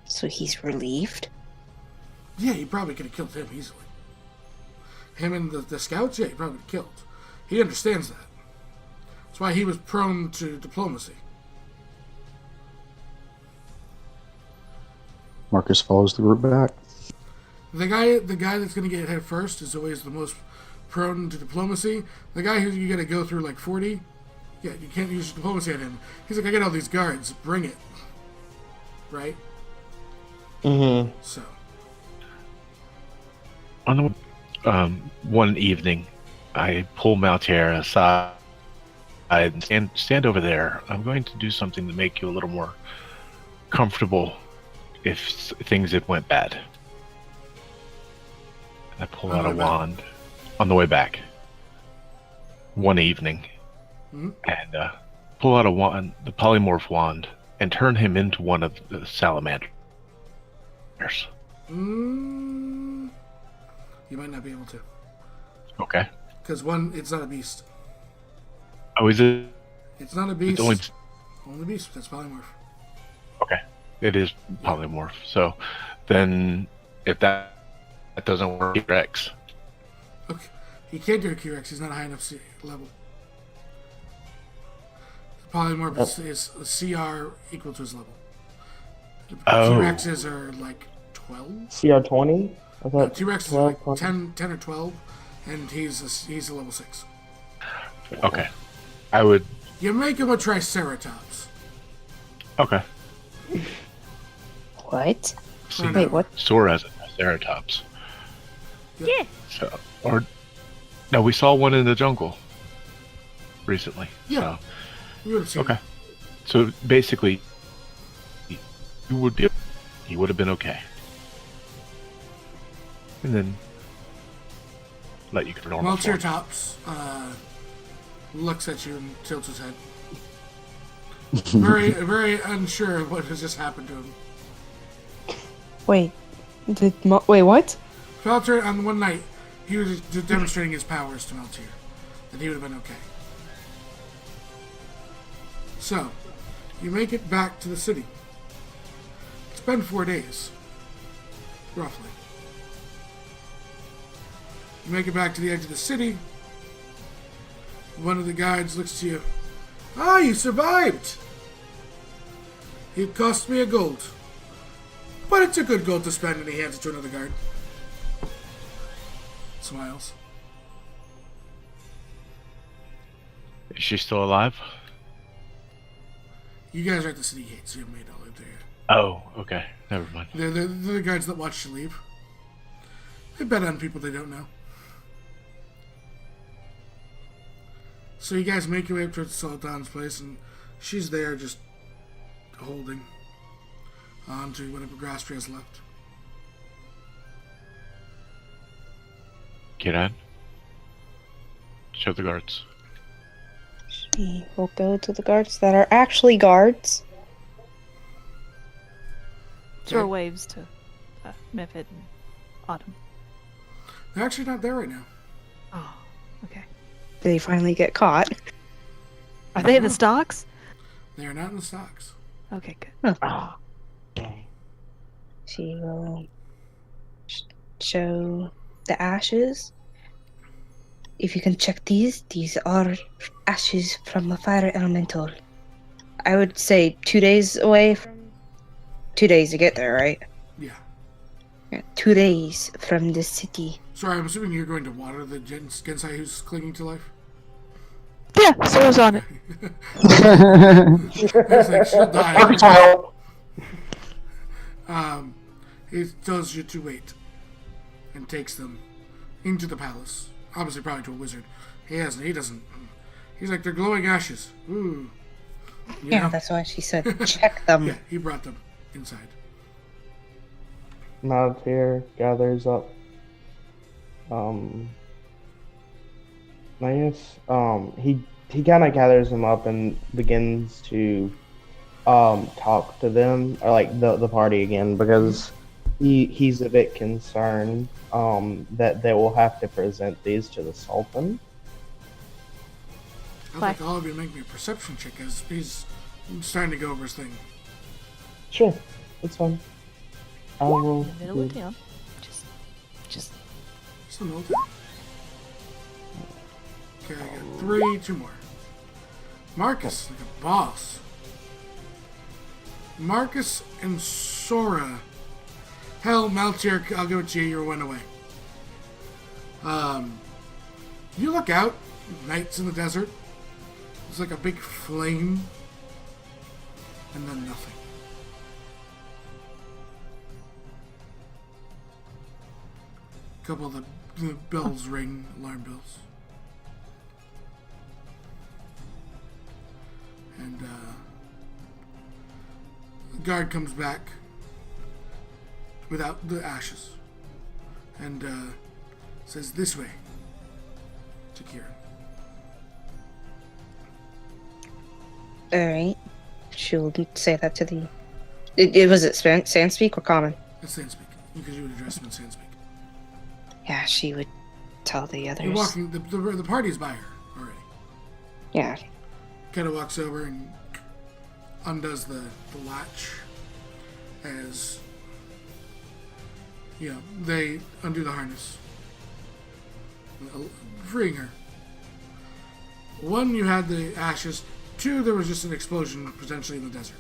So he's relieved? Yeah, you probably could have killed him easily. Him and the scouts, yeah, you probably could have killed. He understands that. That's why he was prone to diplomacy. Marcus follows the group back. The guy that's going to get hit first is always the most prone to diplomacy. The guy who you got to go through like 40, yeah, you can't use diplomacy on him. He's like, I got all these guards, bring it. Right? Mm-hmm. So. On the one evening, I pull Maltier aside and stand over there. I'm going to do something to make you a little more comfortable if things had went bad. I pull out a wand on the way back. One evening, and pull out a wand, the polymorph wand, and turn him into one of the salamanders. You might not be able to. Okay. Because one, it's not a beast. Oh, is it? It's not a beast. It's only beast. That's polymorph. Okay. It is polymorph. So then, if that doesn't work, Rex. Okay. He can't do a Q-Rex. He's not a high enough level. Polymorph is CR equal to his level. Oh. T-Rexes are like 12. CR20? I No, thought T-Rexes are 12, like 10 or 12, and he's a level 6. Okay. I would. You make him a Triceratops. Okay. What? For now. Wait, what? Sora has a Triceratops. Yeah. So, or no, we saw one in the jungle recently. Yeah. You would have So, seen okay. So basically, he would have been okay, and then let you go normal. Well, form. Triceratops looks at you and tilts his head. Very, very unsure of what has just happened to him. Wait. Wait, what? Falter, on one night, he was just demonstrating his powers to Meltier. That he would have been okay. So, you make it back to the city. It's been 4 days. Roughly. You make it back to the edge of the city. One of the guides looks to you. Ah, you survived! It cost me a gold. But it's a good gold to spend, and he hands it to another guard. Smiles. Is she still alive? You guys are at the city gate, so you haven't made all the way there. Oh, okay. Never mind. They're the guards that watch you leave. They bet on people they don't know. So you guys make your way up towards Sultan's place, and she's there just holding on to whatever grass tree has left. Get on. Show the guards. She will go to the guards that are actually guards. Throw waves to Mephit and Autumn. They're actually not there right now. Oh, okay. They finally get caught. Are they in the stocks? They are not in the stocks. Okay, good. Ah, dang. She will show the ashes. If you can check these are ashes from a fire elemental. I would say 2 days away from... 2 days to get there, right? Yeah. Yeah, 2 days from the city. Sorry, I'm assuming you're going to water the Gensai who's clinging to life? Yeah, Sora's on it. It's like, she'll die. Marcus will help. He tells you to wait and takes them into the palace. Obviously, probably to a wizard. He doesn't. He's like, they're glowing ashes. Ooh. You Yeah, know? that's why she said check them. Yeah, he brought them inside. Malatier gathers up. He kind of gathers them up and begins to talk to them, or like the party again, because he's a bit concerned that they will have to present these to the Sultan. I'd like all of you to make me a perception check as he's starting to go over his thing. Sure, that's fine. I will. In the middle of town. Just Still no time. Okay, I got 3, 2 more. Marcus, like a boss. Marcus and Sora. Hell, Maltier, I'll give it to you. You went away. You look out. Nights in the desert. There's like a big flame. And then nothing. A couple of the bells ring, alarm bells. And the guard comes back without the ashes and says, "This way," to Kieran. Alright. She'll say that to the... It was it Sandspeak or Common? It's Sandspeak, because you would address him in Sandspeak. Yeah, she would tell the others. You're walking, the party's by her already. Yeah. Kind of walks over and undoes the latch as, you know, they undo the harness, freeing her. 1, you had the ashes. 2, there was just an explosion potentially in the desert.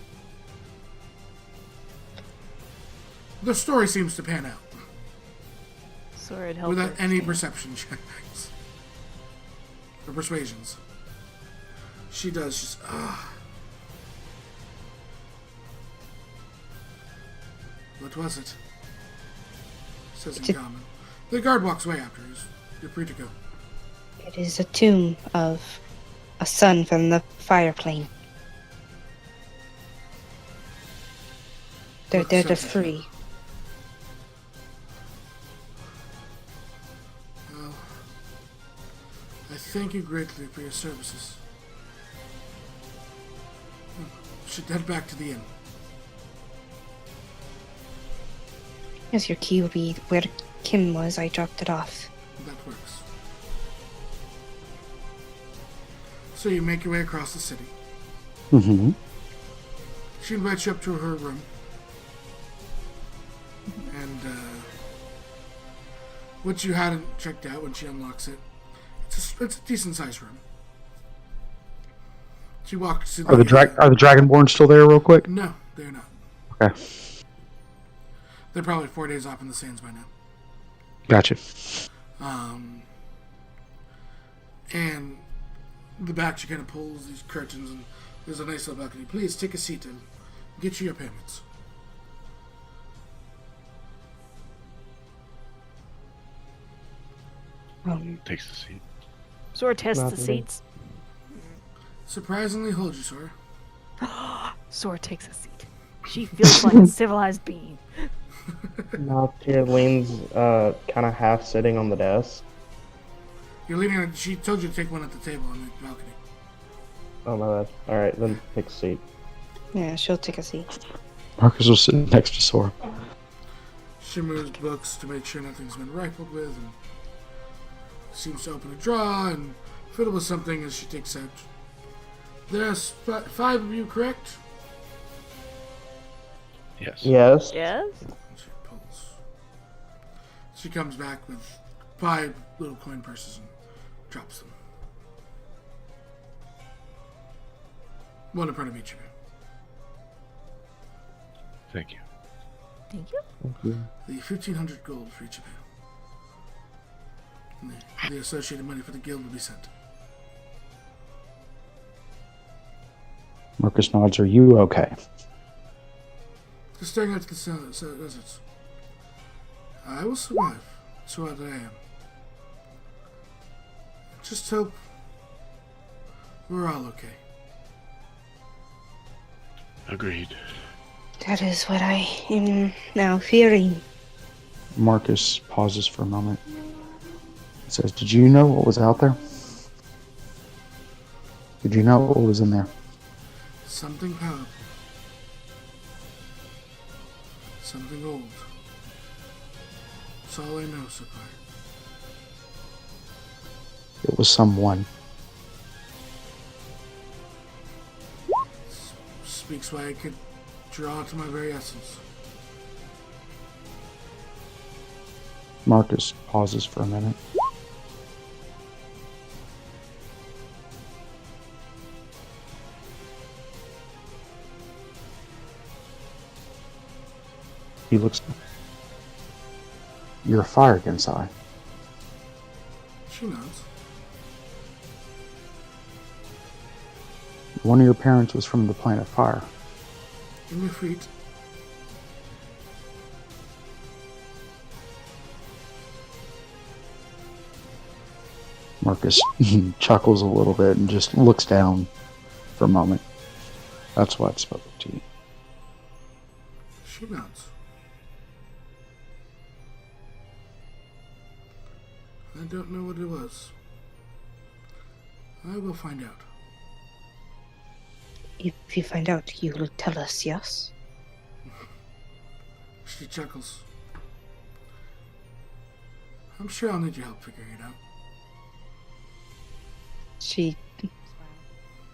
The story seems to pan out Sora had helped without her any understand. perception checks or persuasions. She does. She's What was it? Says in common. The guard walks away after. You're free to go. It is a tomb of a son from the fire plane. They're there to free. Well, I thank you greatly for your services. Should head back to the inn. Yes, your key will be where Kim was. I dropped it off. That works. So you make your way across the city. Mm-hmm. She invites you up to her room. And, which you hadn't checked out when she unlocks it. It's a decent sized room. She walks to Are the Dragonborn still there, real quick? No, they're not. Okay, They're probably 4 days off in the sands by now. gotcha. And the back, she kind of pulls these curtains, and there's a nice little balcony. Please take a seat and get you your payments. Takes the seat. Sora tests the Nothing. seats. Surprisingly, hold you, Sora. Sora takes a seat. She feels like a civilized being. Malatier leans, kind of half sitting on the desk. You're leaning on. She told you to take one at the table on the balcony. Oh my bad. All right, then take a seat. Yeah, she'll take a seat. Marcus was sitting next to Sora. She moves books to make sure nothing's been rifled with, and seems to open a drawer and fiddle with something as she takes out. There's 5 of you, correct? Yes. Yes. Yes? She pulls. She comes back with 5 little coin purses and drops them. One in front of each of you. Thank you. Thank you. The 1,500 gold for each of you. And the associated money for the guild will be sent. Marcus nods. Are you okay? Just staring out to the deserts. I will survive. That's what I am. Just hope we're all okay. Agreed. That is what I am now fearing. Marcus pauses for a moment. He says, did you know what was out there? Did you know what was in there? Something powerful. Something old. That's all I know so far. It was someone. Speaks why I could draw to my very essence. Marcus pauses for a minute. He looks. You're a fire inside. She knows. One of your parents was from the planet Fire. Give me a feet. Marcus chuckles a little bit and just looks down for a moment. That's why I spoke to you. She nods. I don't know what it was. I will find out. If you find out, you will tell us, yes? She chuckles. I'm sure I'll need your help figuring it out.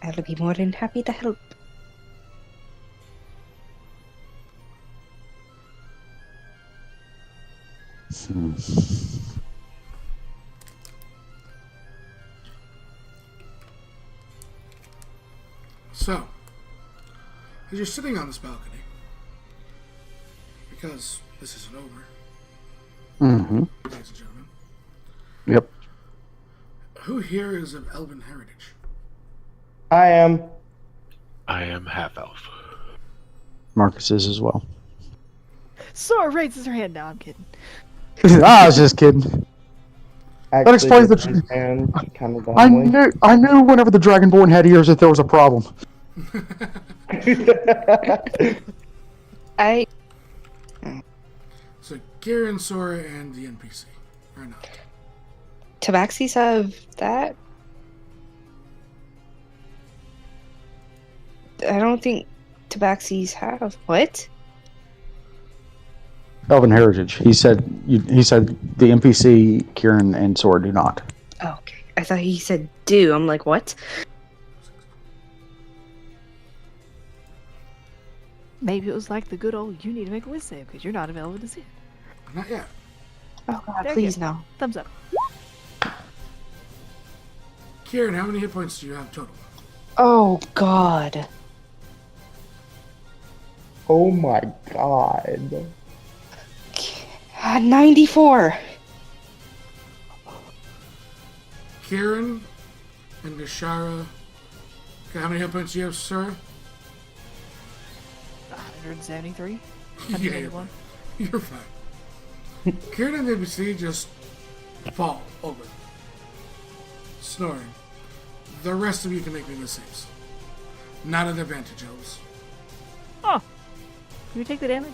I'll be more than happy to help. So, as you're sitting on this balcony, because this isn't over, Mm-hmm. ladies and gentlemen, Yep. who here is of elven heritage? I am. I am half elf. Marcus is as well. Sora raises her hand. Now I'm kidding. I was just kidding. Actually, explains the just his hand kind of I dumbly. knew whenever the Dragonborn had ears that there was a problem. I So, Kieran, Sora, and the NPC. Or not. Tabaxis have that? I don't think Tabaxis have. What? Elven heritage. He said the NPC, Kieran, and Sora do not. Oh, okay. I thought he said do. I'm like, what? Maybe it was like the good old you need to make a wisdom save because you're not available to see it. Not yet. Oh god, There you please go. no. Thumbs up. Kieran, how many hit points do you have total? Oh god. Oh my god. 94. Kieran and Nishara. Okay, how many hit points do you have, Sora? 173. Yeah, you're 181. You're fine. Kieran and the NPC just fall over, snoring. The rest of you can make me mistakes. Not an advantage, elves. Oh. Can you take the damage?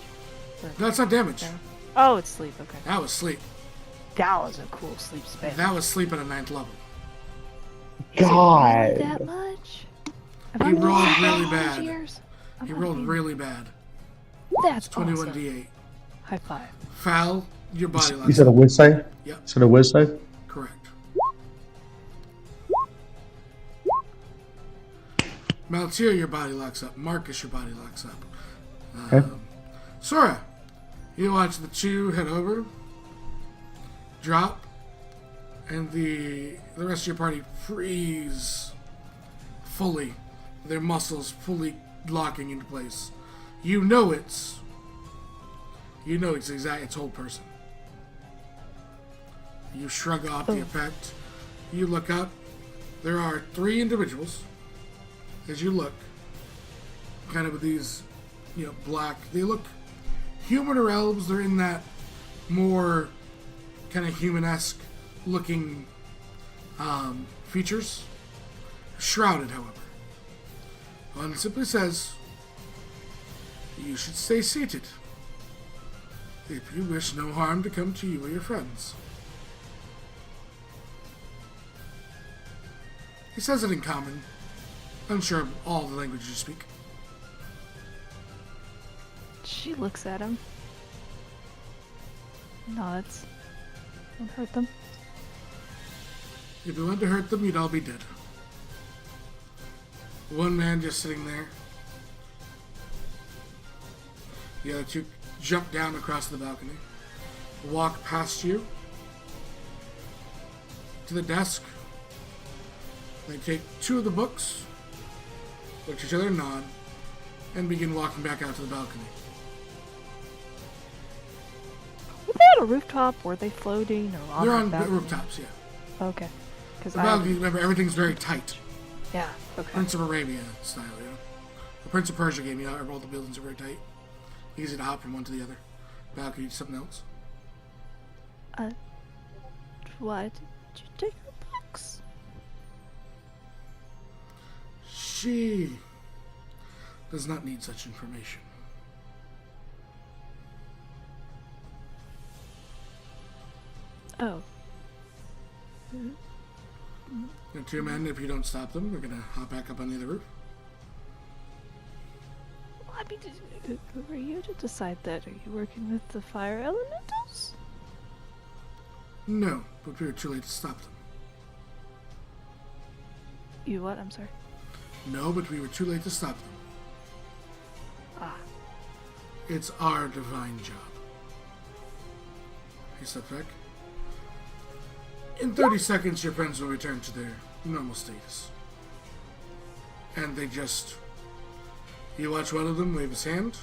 No, it's not damage. Okay. Oh, it's sleep. Okay. That was sleep. That was a cool sleep spell. That was sleep at a 9th level. God. That much? He rolled really bad. Years? He rolled really bad. That's 21 awesome. d8. High five. Foul, your body You locks said a up. whiz save? Yep, Said a whiz save? correct. Maltier, your body locks up. Marcus, your body locks up. Okay. Sora, you watch the two head over, drop, and the rest of your party freeze fully. Their muscles fully locking into place. You know it's its whole person. You shrug off the effect. You look up. There are 3 individuals. As you look, kind of with these, black. They look human or elves. They're in that more kind of human-esque looking features. Shrouded, however. One simply says, "You should stay seated if you wish no harm to come to you or your friends." He says it in common, unsure of all the languages you speak. She looks at him. Nods. Don't hurt them. If you wanted to hurt them, you'd all be dead. One man just sitting there. The other two jump down across the balcony, walk past you to the desk. They take two of the books, look at each other, nod, and begin walking back out to the balcony. Were they at a rooftop? Were they floating or on They're the on balcony? rooftops, yeah. Okay. Because The balcony, remember, everything's very tight. Yeah. Okay. Prince of Arabia style, The Prince of Persia game, all the buildings are very tight. Easy to hop from one to the other. Balcony to something else. Why did you take her books? She does not need such information. Oh. The two men, if you don't stop them, we're gonna hop back up on the other roof. Well, I mean, who are you to decide that? Are you working with the fire elementals? No, but we were too late to stop them. You what? I'm sorry. No, but we were too late to stop them. Ah. It's our divine job. He stepped back. In 30 seconds, your friends will return to their normal status. And they just... You watch one of them wave his hand.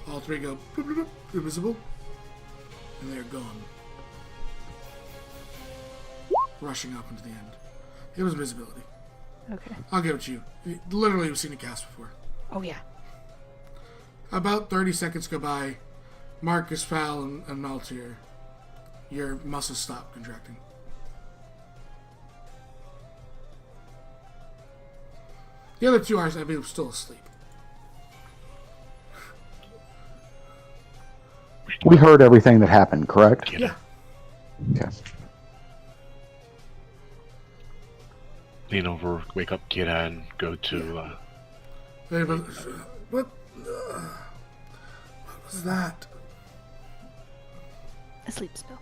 All three go boop, boop, boop, invisible. And they're gone. Rushing up into the end. It was invisibility. Okay. I'll give it to you. Literally, we've seen it cast before. Oh, yeah. About 30 seconds go by. Marcus, Fal, and Maltier. Your muscles stop contracting. The other two are, I believe, still asleep. We heard everything that happened, correct? Yeah. Okay. Lean over, wake up Kira, and go to. What was that? A sleep spell.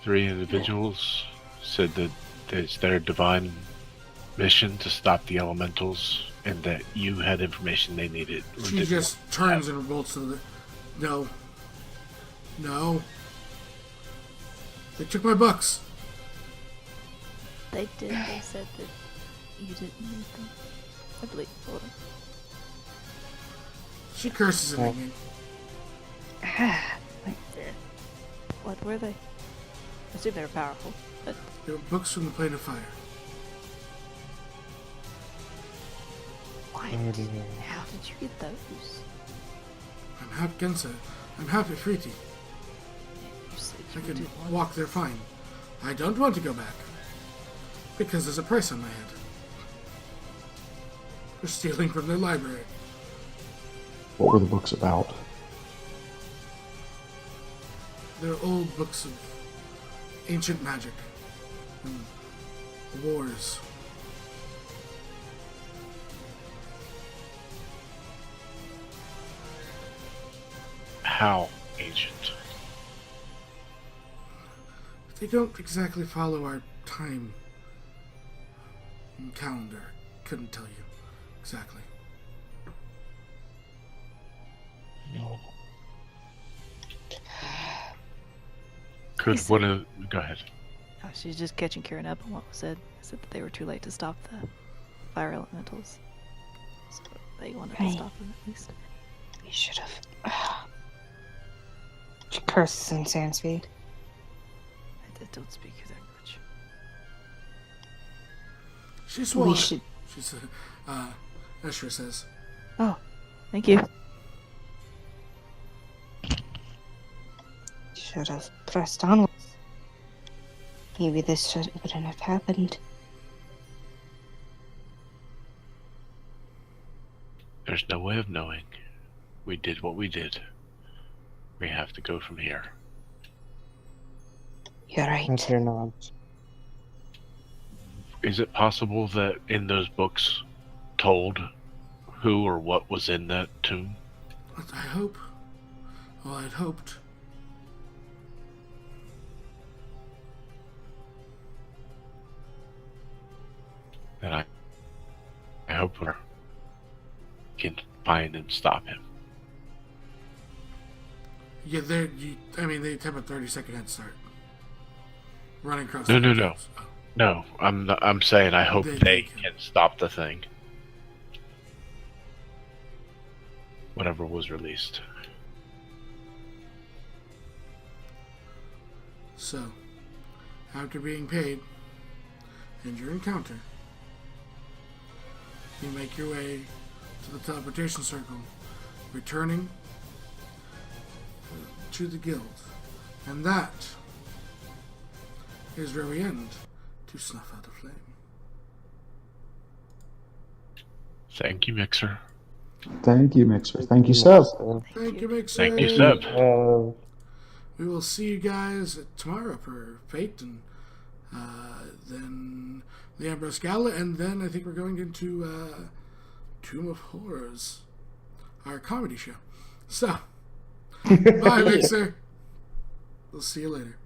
3 individuals said that it's their divine mission to stop the elementals, and that you had information they needed. She just turns and bolts to the... No. No. They took my books. They did. They said that you didn't need them. I believe. Hold on. She curses at me. What were they? I assume they were powerful, but They were books from the plane of fire. what? How did you get those? I'm half Gensa. I'm half Ifriti. You said I you can didn't want walk there fine. I don't want to go back. Because there's a price on my head. For stealing from their library. What were the books about? They're old books of ancient magic. And wars. How ancient? They don't exactly follow our time calendar. Couldn't tell you exactly. Could one of... Go ahead. Oh, she's just catching Kieran up on what was said. Said that they were too late to stop the fire elementals. So they wanted to Right. stop them at least. We should have. She curses in Sandspeed. I don't speak your language. She swore. We should. She said, Escher says. Oh, thank you. Should have pressed onwards. Maybe this wouldn't have happened. There's no way of knowing. We did what we did. We have to go from here. You're I right. fear not. Is it possible that in those books told who or what was in that tomb? I hope. Well, I'd hoped. And I hope we can find and stop him. Yeah, they have a 30-second head start. Running across. No, the no, no. fields. Oh. No, I'm saying I hope They they can. can stop the thing. Whatever was released. So, after being paid and your encounter, you make your way to the teleportation circle, returning to the guild. And that is where we end to Snuff Out a Flame. Thank you, Mixer. Thank you, Mixer. Thank you, Seb. Thank you, Mixer. Thank you, Seb. We will see you guys tomorrow for Fate, and then the Ambrose Gala, and then I think we're going into Tomb of Horrors, our comedy show. So, bye, Mixer. We'll see you later.